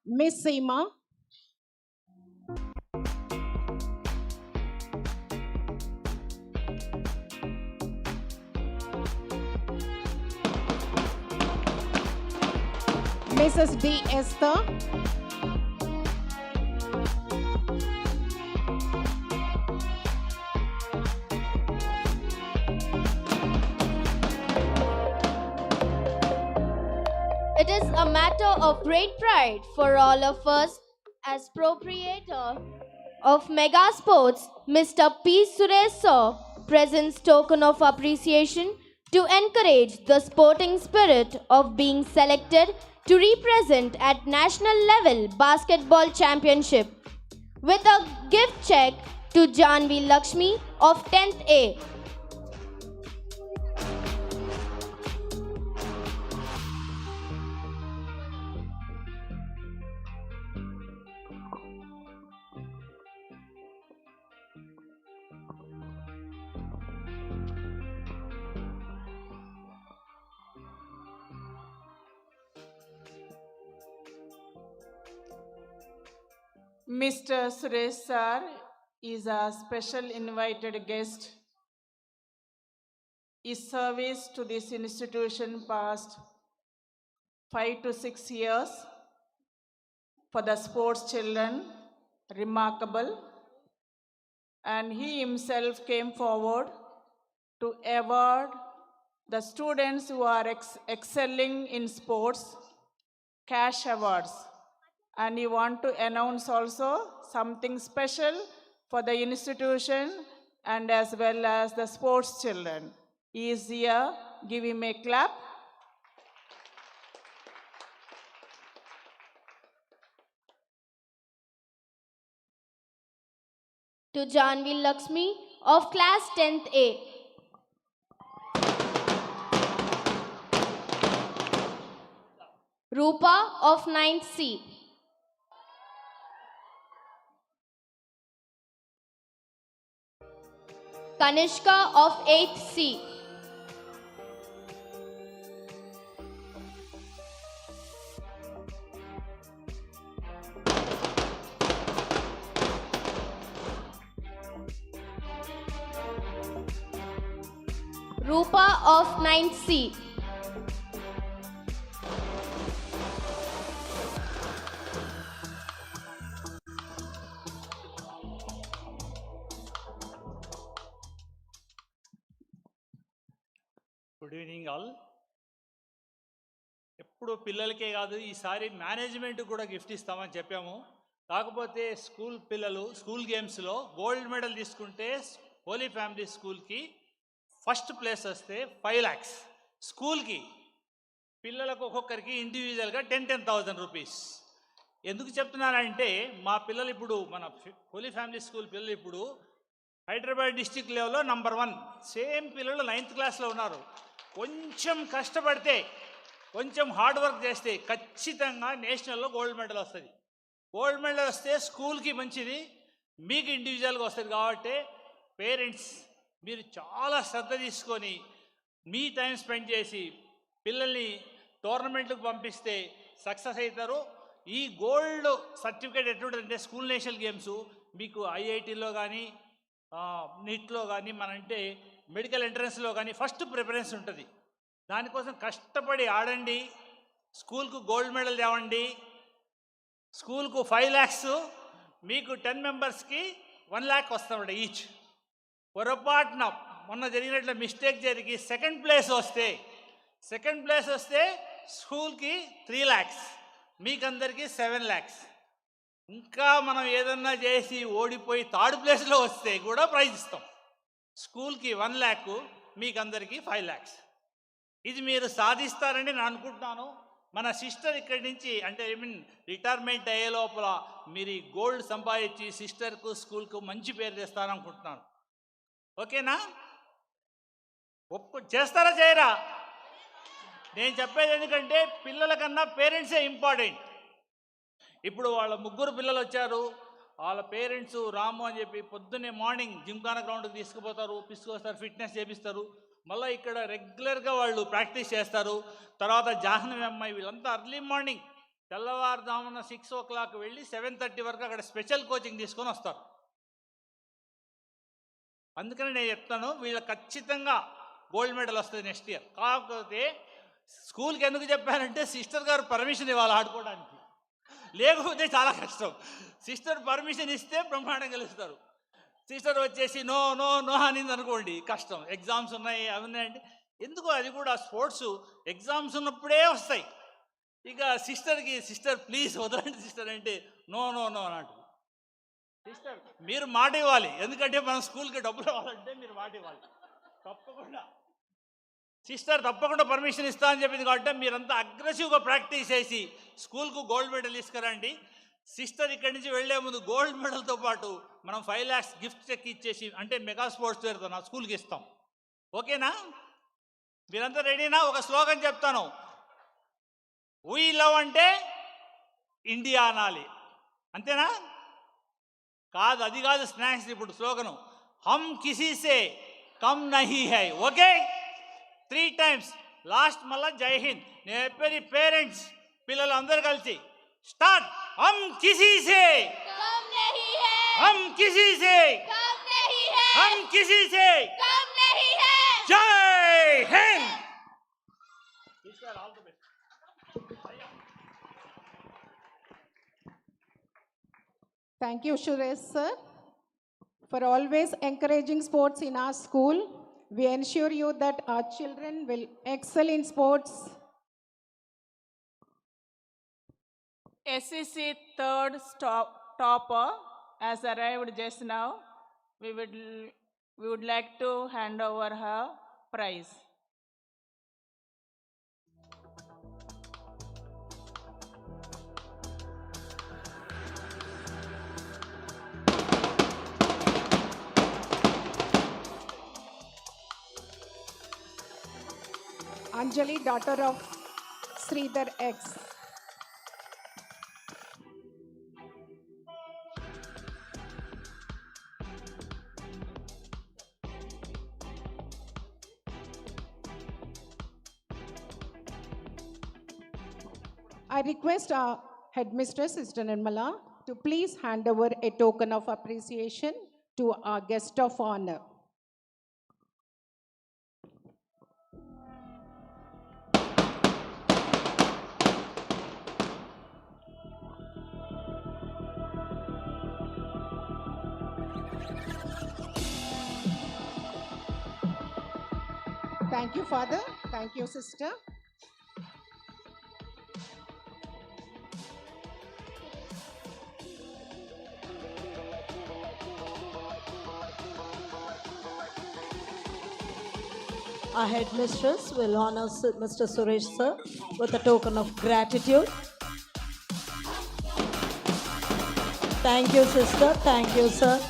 Miss Seema, Mrs. D. Esther, It is a matter of great pride for all of us as proprietor of Mega Sports, Mr. P. Suresh Sir presents token of appreciation to encourage the sporting spirit of being selected to represent at national level basketball championship with a gift check to Janvi Lakshmi of 10th A. Mr. Suresh Sir is a special invited guest. His service to this institution past 5 to 6 years for the sports children, remarkable. And he himself came forward to award the students who are excelling in sports cash awards. And he want to announce also something special for the institution and as well as the sports children. He is here. Give him a clap. To Janvi Lakshmi of class 10th A. Rupa of 9th C. Kanishka of 8th C. Rupa of 9th C. Good evening all. ఎప్పుడు పిల్లలకే కాదు, ఈసారి management కూడా gift ఇస్తామని చెప్పాము. కాకపోతే school పిల్లలు school గేమ్స్లో గోల్డ్ మెడల్ తీసుకుంటే హోలీ ఫ్యామిలీ స్కూల్కి ఫస్ట్ ప్లేస్ వస్తే 5 lakhs. స్కూల్కి పిల్లలకు ఒక్కొక్కరికి ఇండివిజువల్గా 10,000 రూపీస్. ఎందుకు చెప్తున్నానంటే మా పిల్లలు ఇప్పుడు మన హోలీ ఫ్యామిలీ స్కూల్ పిల్లలు ఇప్పుడు హైదరాబాద్ డిస్టిక్ లెవెల్లో నంబర్ 1. సేమ్ పిల్లలు 9th క్లాస్లో ఉన్నారు. కొంచెం కష్టపడితే, కొంచెం హార్డ్ వర్క్ చేస్తే ఖచ్చితంగా నేషనల్లో గోల్డ్ మెడల్ వస్తుంది. గోల్డ్ మెడల్ వస్తే స్కూల్కి మంచిది, మీకు ఇండివిజువల్గా వస్తుంది. కాబట్టి పేరెంట్స్ మీరు చాలా శ్రద్ధ తీసుకొని మీ టైం స్పెండ్ చేసి పిల్లల్ని టోర్నమెంట్కి పంపిస్తే సక్సెస్ అవుతారు. ఈ గోల్డ్ సర్టిఫికేట్ ఎటువంటిదంటే స్కూల్ నేషనల్ గేమ్స్ మీకు ఐఐటీలో కానీ నీట్లో కానీ మనంటే మెడికల్ ఎంట్రన్స్లో కానీ ఫస్ట్ ప్రిఫరెన్స్ ఉంటుంది. దానికోసం కష్టపడి ఆడండి, స్కూల్కు గోల్డ్ మెడల్ తేవండి. స్కూల్కు 5 lakhs, మీకు 10 మెంబర్స్కి 1 lakh వస్తామంట ఈచ్. పొరపాటున మొన్న జరిగినట్లు మిస్టేక్ జరిగి సెకండ్ ప్లేస్ వస్తే స్కూల్కి 3 lakhs, మీకందరికీ 7 lakhs. ఇంకా మనం ఏదన్నా చేసి ఓడిపోయి 3rd ప్లేస్లో వస్తే కూడా ప్రైజ్ ఇస్తాం. స్కూల్కి 1 lakh, మీకందరికీ 5 lakhs. ఇది మీరు సాధిస్తారని నేను అనుకుంటున్నాను. మన సిస్టర్ ఇక్కడి నుంచి అంటే రిటైర్మెంట్ అయ్యే లోపల మీరు ఈ గోల్డ్ సంపాదించి సిస్టర్కు స్కూల్కు మంచి పేరు తెస్తారనుకుంటున్నాను. ఓకేనా? చేస్తారా చేయరా? నేను చెప్పేది ఎందుకంటే పిల్లల కన్నా పేరెంట్సే ఇంపార్టెంట్. ఇప్పుడు వాళ్ళ 3 పిల్లలు వచ్చారు, వాళ్ళ పేరెంట్స్ రాము అని చెప్పి పొద్దున్నే మార్నింగ్ జిమ్ఖానా గ్రౌండ్కి తీసుకుపోతారు, తీసుకొస్తారు, ఫిట్నెస్ చేపిస్తారు. మళ్ళీ ఇక్కడ రెగ్యులర్గా వాళ్ళు ప్రాక్టీస్ చేస్తారు. తర్వాత జాహ్నవి అమ్మాయి వీళ్ళంతా అర్లీ మార్నింగ్ తెల్లవారుజామున 6 o'clock వెళ్ళి 7:30 వరకు అక్కడ స్పెషల్ కోచింగ్ తీసుకొని వస్తారు. అందుకని నేను చెప్తాను వీళ్ళకి ఖచ్చితంగా గోల్డ్ మెడల్ వస్తుంది నెక్స్ట్ ఇయర్. కాకపోతే స్కూల్కి ఎందుకు చెప్పానంటే సిస్టర్ గారు పర్మిషన్ ఇవ్వాలి ఆడుకోవడానికి, లేకపోతే చాలా కష్టం. సిస్టర్ పర్మిషన్ ఇస్తే బ్రహ్మాండం గెలుస్తారు. సిస్టర్ వచ్చేసి నో నో నో అనింది అనుకోండి కష్టం. ఎగ్జామ్స్ ఉన్నాయి అవి ఉన్నాయంటే ఎందుకు, అది కూడా స్పోర్ట్స్ ఎగ్జామ్స్ ఉన్నప్పుడే వస్తాయి. ఇక సిస్టర్ ప్లీజ్ వదలండి సిస్టర్ అంటే నో నో నో అన్నట్టు. సిస్టర్ మీరు మాట ఇవ్వాలి, ఎందుకంటే మనం స్కూల్కి డబ్బులు ఇవ్వాలంటే మీరు మాట ఇవ్వాలి తప్పకుండా. సిస్టర్ తప్పకుండా పర్మిషన్ ఇస్తా అని చెప్పింది కాబట్టి మీరంతా అగ్రెసివ్గా ప్రాక్టీస్ చేసి స్కూల్కు గోల్డ్ మెడల్ తీసుకురండి. సిస్టర్ ఇక్కడి నుంచి వెళ్లే ముందు గోల్డ్ మెడల్తో పాటు మనం 5 lakhs గిఫ్ట్ చెక్ ఇచ్చేసి అంటే మెగా స్పోర్ట్స్ పేరుతో నా స్కూల్కి ఇస్తాం. ఓకేనా? మీరంతా రెడీనా? ఒక స్లోగన్ చెప్తాను. వీ లవ్ అంటే ఇండియా అనాలి, అంతేనా? కాదు, అది కాదు స్నాక్స్. ఇప్పుడు స్లోగను హమ్ కిసీసే కమ్ నహీ హై. ఓకే, 3 times లాస్ట్ మళ్ళా జై హింద్. నేను చెప్పేది పేరెంట్స్ పిల్లలు అందరు కలిసి స్టార్ట్. हम किसी से कम नहीं है, हम किसी से कम नहीं है, हम किसी से कम नहीं है. जय Hind. Thank you, Suresh sir, for always encouraging sports in our school. We ensure you that our children will excel in sports. SEC 3rd topper has arrived just now. We would like to hand over her prize. Anjali, daughter of Sridhar X. I request our headmistress, Sister Nirmala, to please hand over a token of appreciation to our guest of honor. Thank you, Father. Thank you, Sister. Our headmistress will honor Mr. Suresh sir with a token of gratitude. Thank you, sister. Thank you, sir.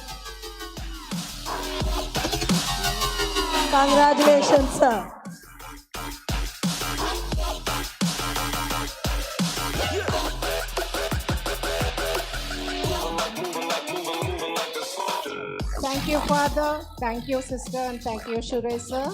Congratulations, sir. Thank you, Father. Thank you, sister. And thank you, Suresh, sir.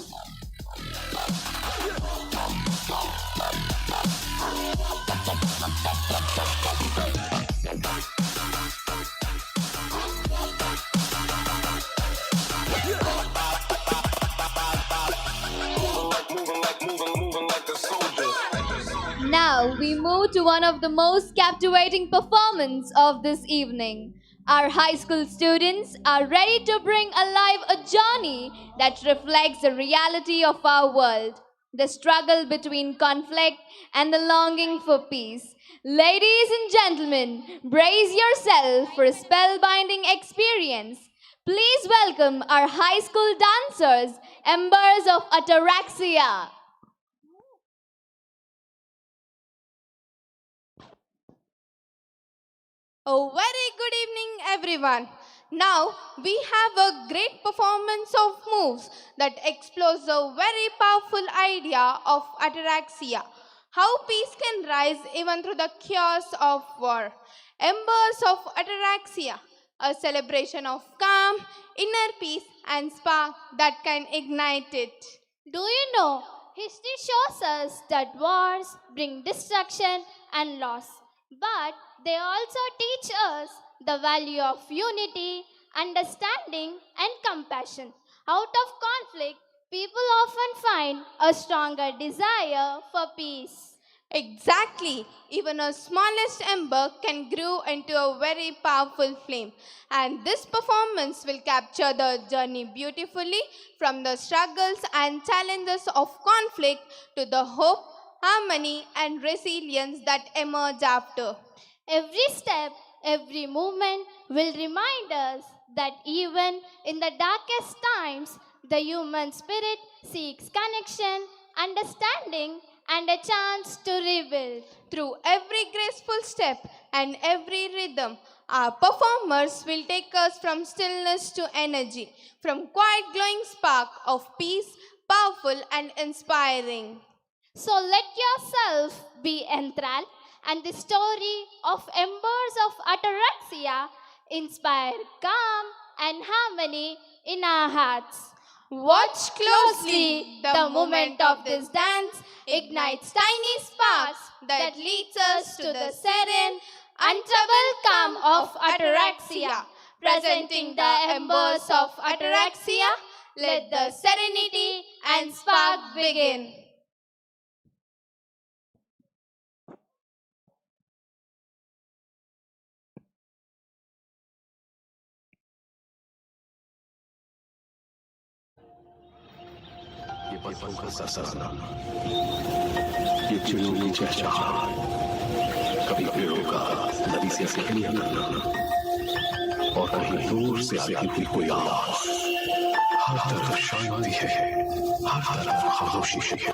Now we move to one of the most captivating performances of this evening. Our high school students are ready to bring alive a journey that reflects the reality of our world, the struggle between conflict and the longing for peace. Ladies and gentlemen, brace yourself for a spellbinding experience. Please welcome our high school dancers, Embers of Ataraxia. A very good evening, everyone. Now we have a great performance of moves that explores the very powerful idea of ataraxia. How peace can rise even through the chaos of war. Embers of ataraxia, a celebration of calm, inner peace, and spark that can ignite it. Do you know, history shows us that wars bring destruction and loss, but they also teach us the value of unity, understanding, and compassion. Out of conflict, people often find a stronger desire for peace. Exactly. Even a smallest ember can grow into a very powerful flame. And this performance will capture the journey beautifully from the struggles and challenges of conflict to the hope, harmony, and resilience that emerge after. Every step, every movement will remind us that even in the darkest times, the human spirit seeks connection, understanding, and a chance to rebuild. Through every graceful step and every rhythm, our performers will take us from stillness to energy, from quiet glowing spark of peace, powerful and inspiring. So let yourself be enthralled, and the story of Embers of Ataraxia inspire calm and harmony in our hearts. Watch closely. The movement of this dance ignites tiny sparks that leads us to the serene, untroubled calm of ataraxia. Presenting the embers of ataraxia, let the serenity and spark begin. ये पत्थरों का सरसराना, ये चिड़ियों की चहचहाहट, कभी पेड़ों का नदी से सहनी करना, और कहीं दूर से आती हुई कोई आवाज। हर तरफ शांति है, हर तरफ खामोशी है।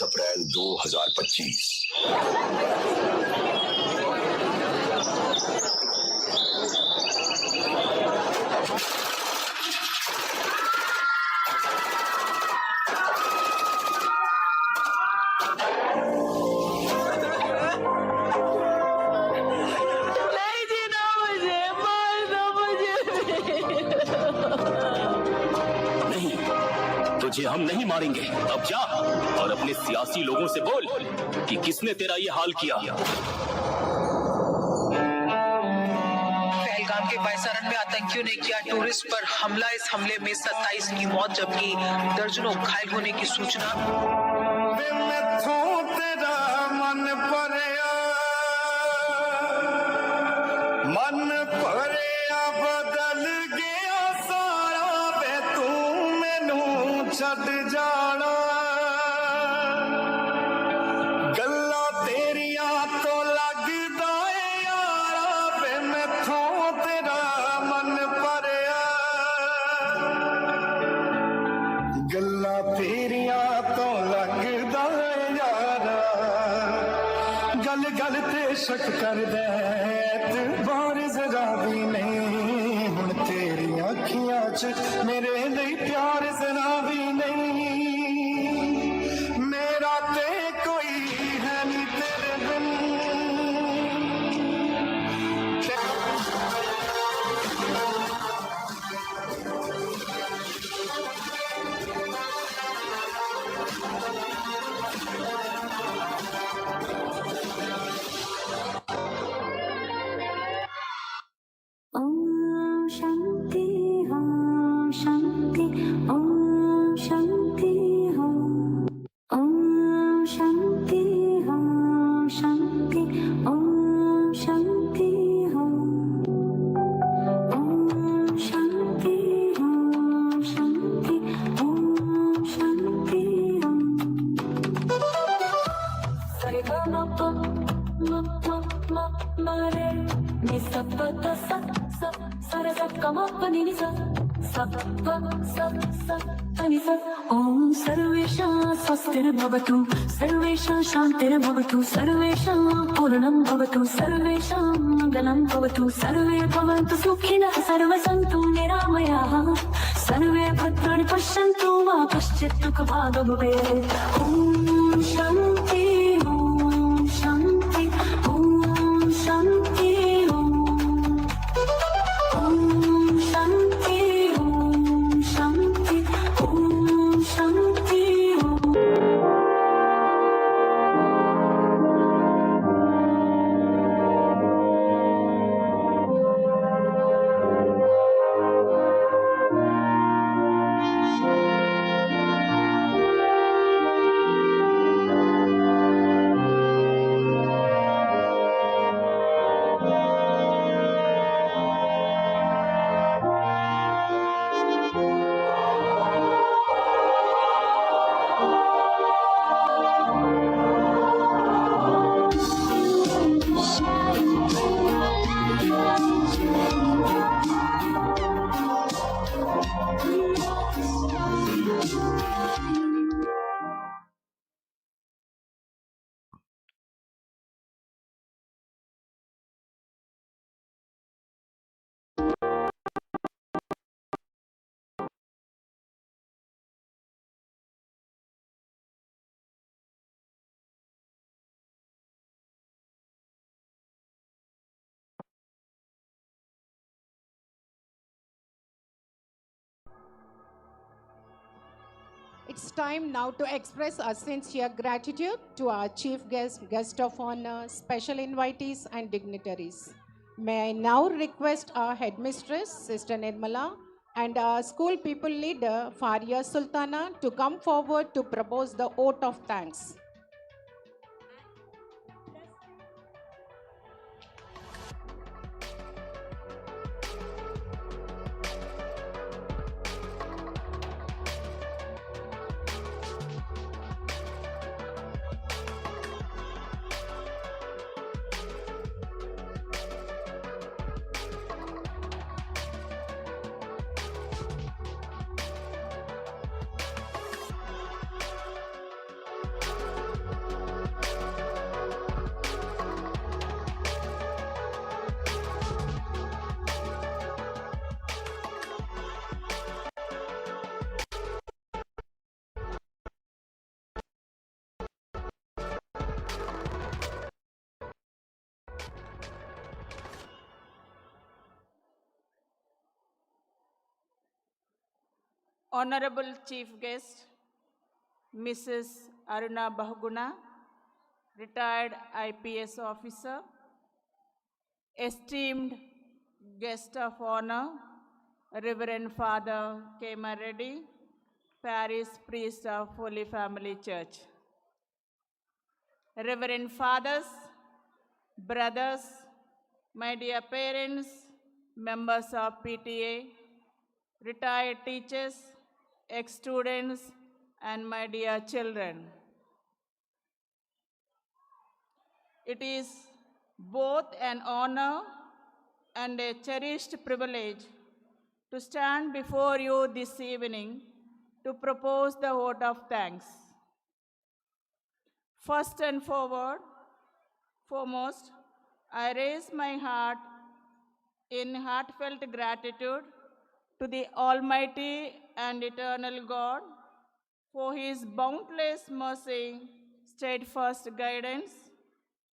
अप्रैल 2025। तुझे हम नहीं मारेंगे। अब जा और अपने सियासी लोगों से बोल कि किसने तेरा ये हाल किया। पहलगाम के बायसारन में आतंकियों ने किया टूरिस्ट पर हमला। इस हमले में 27 की मौत जबकि दर्जनों घायल होने की सूचना। मन भरिया बदल गया सारा वे तू मैनू छड़ जाना गल्ला तेरिया तो लगदा है यारा वे मैथों तेरा मन भरिया गल्ला तेरिया तो लगदा है यारा गल गल ते शक कर दे मेरे लिए प्यार जरा भी नहीं मेरा ते कोई है नहीं तेरे बिन ओम सर्वेषां स्वस्तिर्भवतु सर्वेषां शान्तिर्भवतु सर्वेषां पूर्णं भवतु सर्वेषां मङ्गलं भवतु सर्वे भवन्तु सुखिनः सर्वे सन्तु निरामयाः सर्वे भद्राणि पश्यन्तु मा कश्चित् दुःखभाग् भवेत् ॐ शान्ति ॐ शान्ति ॐ शान्ति ॐ It's time now to express our sincere gratitude to our chief guest, guest of honor, special invitees, and dignitaries. May I now request our headmistress, Sister Nirmala, and our school people leader, Faria Sultana, to come forward to propose the oath of thanks. Honorable Chief Guest, Mrs. Aruna Bahuguna, retired IPS officer, esteemed guest of honor, Reverend Father K. Marreddy, Parish priest of Holy Family Church. Reverend Fathers, brothers, my dear parents, members of PTA, retired teachers, ex-students, and my dear children. It is both an honor and a cherished privilege to stand before you this evening to propose the vote of thanks. First and foremost, I raise my heart in heartfelt gratitude to the Almighty and Eternal God for His boundless mercy, steadfast guidance,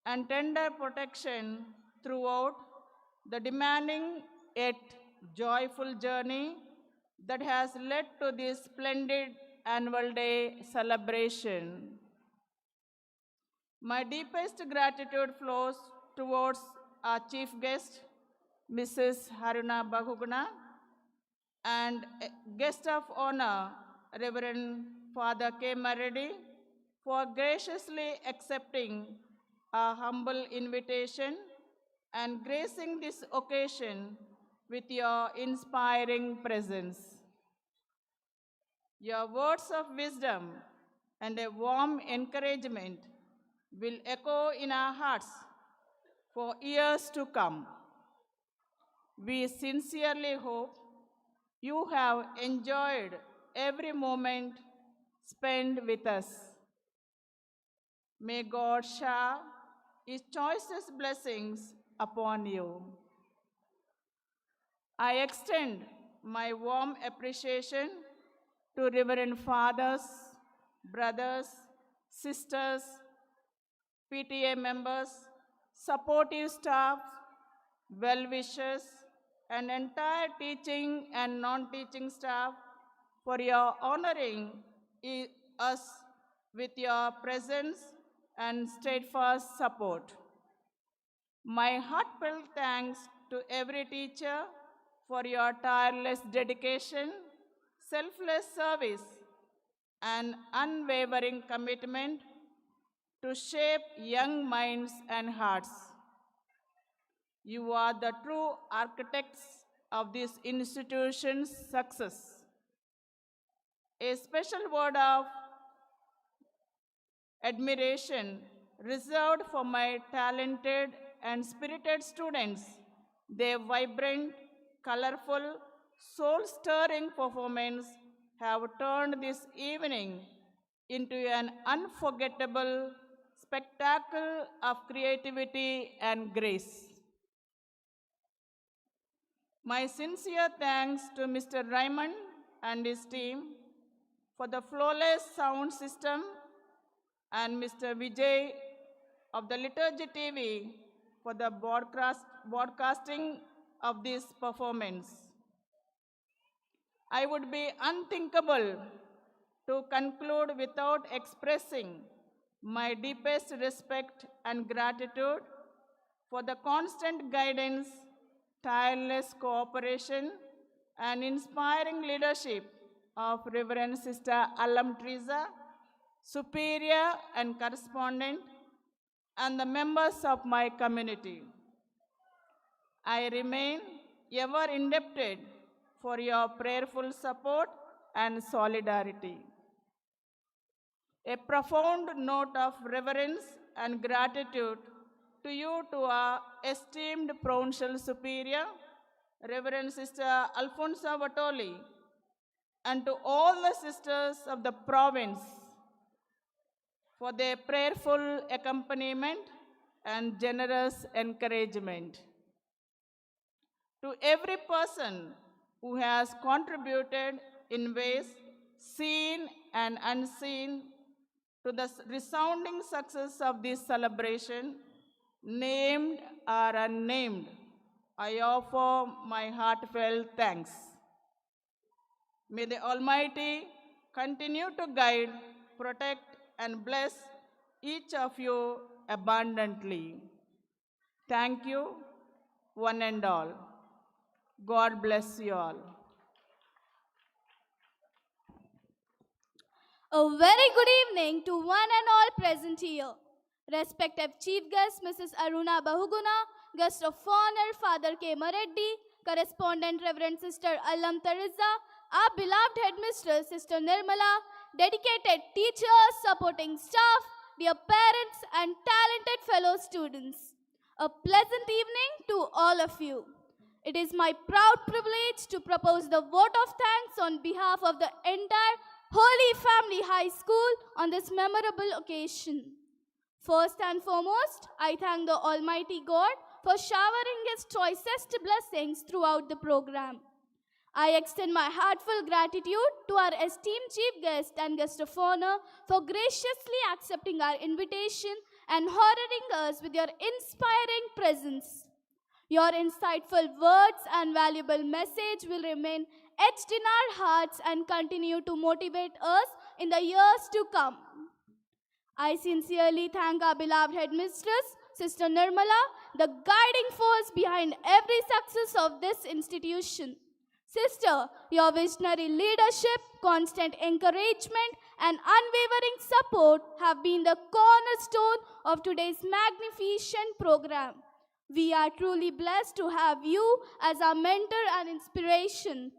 and tender protection throughout the demanding yet joyful journey that has led to this splendid annual day celebration. My deepest gratitude flows towards our chief guest, Mrs. Aruna Bahuguna, and guest of honor, Reverend Father K. Marreddy, for graciously accepting our humble invitation and gracing this occasion with your inspiring presence. Your words of wisdom and a warm encouragement will echo in our hearts for years to come. We sincerely hope you have enjoyed every moment spent with us. May God shower His choicest blessings upon you. I extend my warm appreciation to Reverend Fathers, brothers, sisters, PTA members, supportive staff, well-wishers, and entire teaching and non-teaching staff for your honoring us with your presence and steadfast support. My heartfelt thanks to every teacher for your tireless dedication, selfless service, and unwavering commitment to shape young minds and hearts. You are the true architects of this institution's success. A special word of admiration reserved for my talented and spirited students. Their vibrant, colorful, soul-stirring performance have turned this evening into an unforgettable spectacle of creativity and grace. My sincere thanks to Mr. Raymond and his team for the flawless sound system and Mr. Vijay of the Liturgy TV for the broadcasting of this performance. I would be unthinkable to conclude without expressing my deepest respect and gratitude for the constant guidance, tireless cooperation, and inspiring leadership of Reverend Sister Alam Teresa, Superior and Correspondent, and the members of my community. I remain ever indebted for your prayerful support and solidarity. A profound note of reverence and gratitude to you, to our esteemed Provincial Superior, Reverend Sister Alfonso Vatoli, and to all the sisters of the province for their prayerful accompaniment and generous encouragement. To every person who has contributed in ways seen and unseen to the resounding success of this celebration, named or unnamed, I offer my heartfelt thanks. May the Almighty continue to guide, protect, and bless each of you abundantly. Thank you, one and all. God bless you all. A very good evening to one and all present here. Respected Chief Guest Mrs. Aruna Bahuguna, Guest of Honor Father K. Marreddy, Correspondent Reverend Sister Alam Teresa, our beloved Headmistress Sister Nirmala, dedicated teachers, supporting staff, dear parents and talented fellow students. A pleasant evening to all of you. It is my proud privilege to propose the vote of thanks on behalf of the entire Holy Family High School on this memorable occasion. First and foremost, I thank the Almighty God for showering His choicest blessings throughout the program. I extend my heartfelt gratitude to our esteemed Chief Guest and Guest of Honor for graciously accepting our invitation and honoring us with your inspiring presence. Your insightful words and valuable message will remain etched in our hearts and continue to motivate us in the years to come. I sincerely thank our beloved Headmistress, Sister Nirmala, the guiding force behind every success of this institution. Sister, your visionary leadership, constant encouragement, and unwavering support have been the cornerstone of today's magnificent program. We are truly blessed to have you as our mentor and inspiration.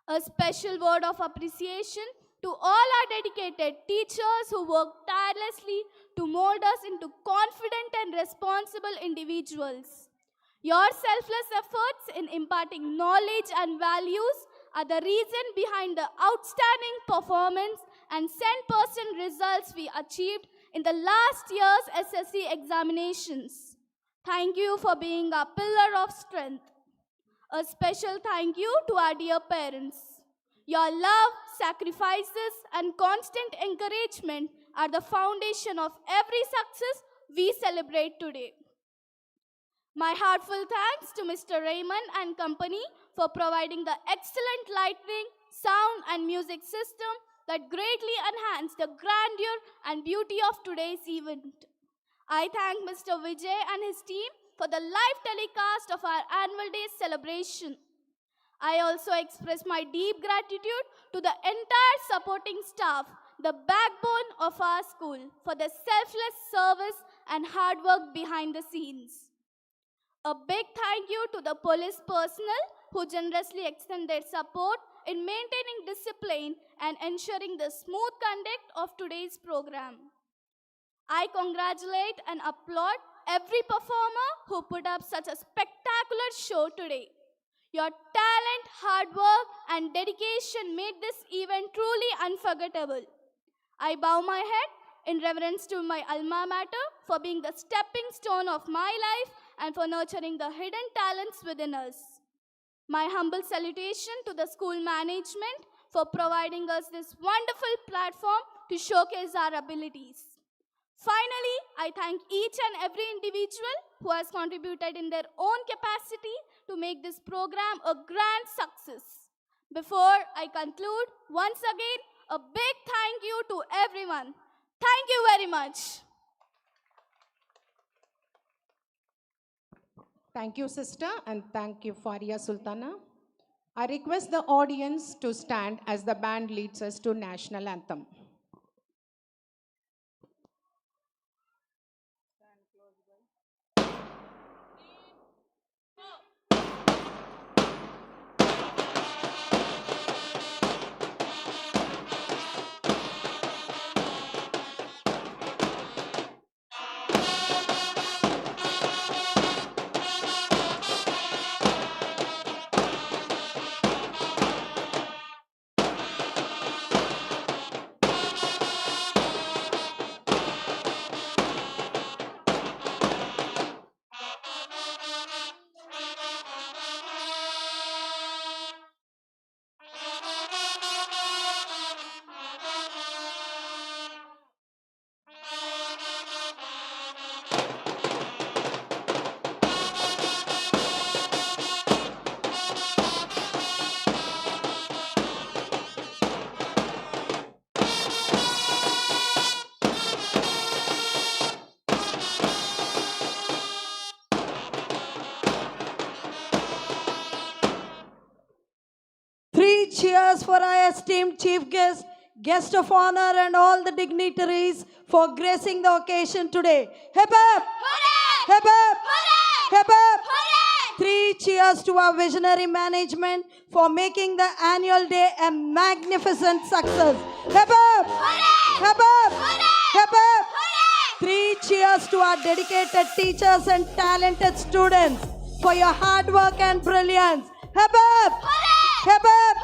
A special word of appreciation to all our dedicated teachers who work tirelessly to mold us into confident and responsible individuals. Your selfless efforts in imparting knowledge and values are the reason behind the outstanding performance and 100% results we achieved in the last year's SSC examinations. Thank you for being a pillar of strength. A special thank you to our dear parents. Your love, sacrifices, and constant encouragement are the foundation of every success we celebrate today. My heartfelt thanks to Mr. Raymond and company for providing the excellent lighting, sound, and music system that greatly enhanced the grandeur and beauty of today's event. I thank Mr. Vijay and his team for the live telecast of our annual day celebration. I also express my deep gratitude to the entire supporting staff, the backbone of our school, for their selfless service and hard work behind the scenes. A big thank you to the police personnel who generously extend their support in maintaining discipline and ensuring the smooth conduct of today's program. I congratulate and applaud every performer who put up such a spectacular show today. Your talent, hard work, and dedication made this event truly unforgettable. I bow my head in reverence to my alma mater for being the stepping stone of my life and for nurturing the hidden talents within us. My humble salutation to the school management for providing us this wonderful platform to showcase our abilities. Finally, I thank each and every individual who has contributed in their own capacity to make this program a grand success. Before I conclude, once again, a big thank you to everyone. Thank you very much. Thank you, sister, and thank you, Faria Sultana. I request the audience to stand as the band leads us to national anthem. Three cheers for our esteemed chief guest, guest of honor, and all the dignitaries for gracing the occasion today. Hip hip! Hip hip! Hip hip! Three cheers to our visionary management for making the annual day a magnificent success. Hip hip! Hip hip! Hip hip! Three cheers to our dedicated teachers and talented students for your hard work and brilliance. Hip hip! Hip hip!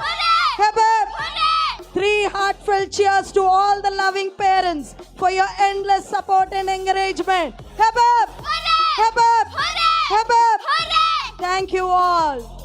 Hip hip! Three heartfelt cheers to all the loving parents for your endless support and encouragement. Hip hip! Hip hip! Hip hip! Thank you all.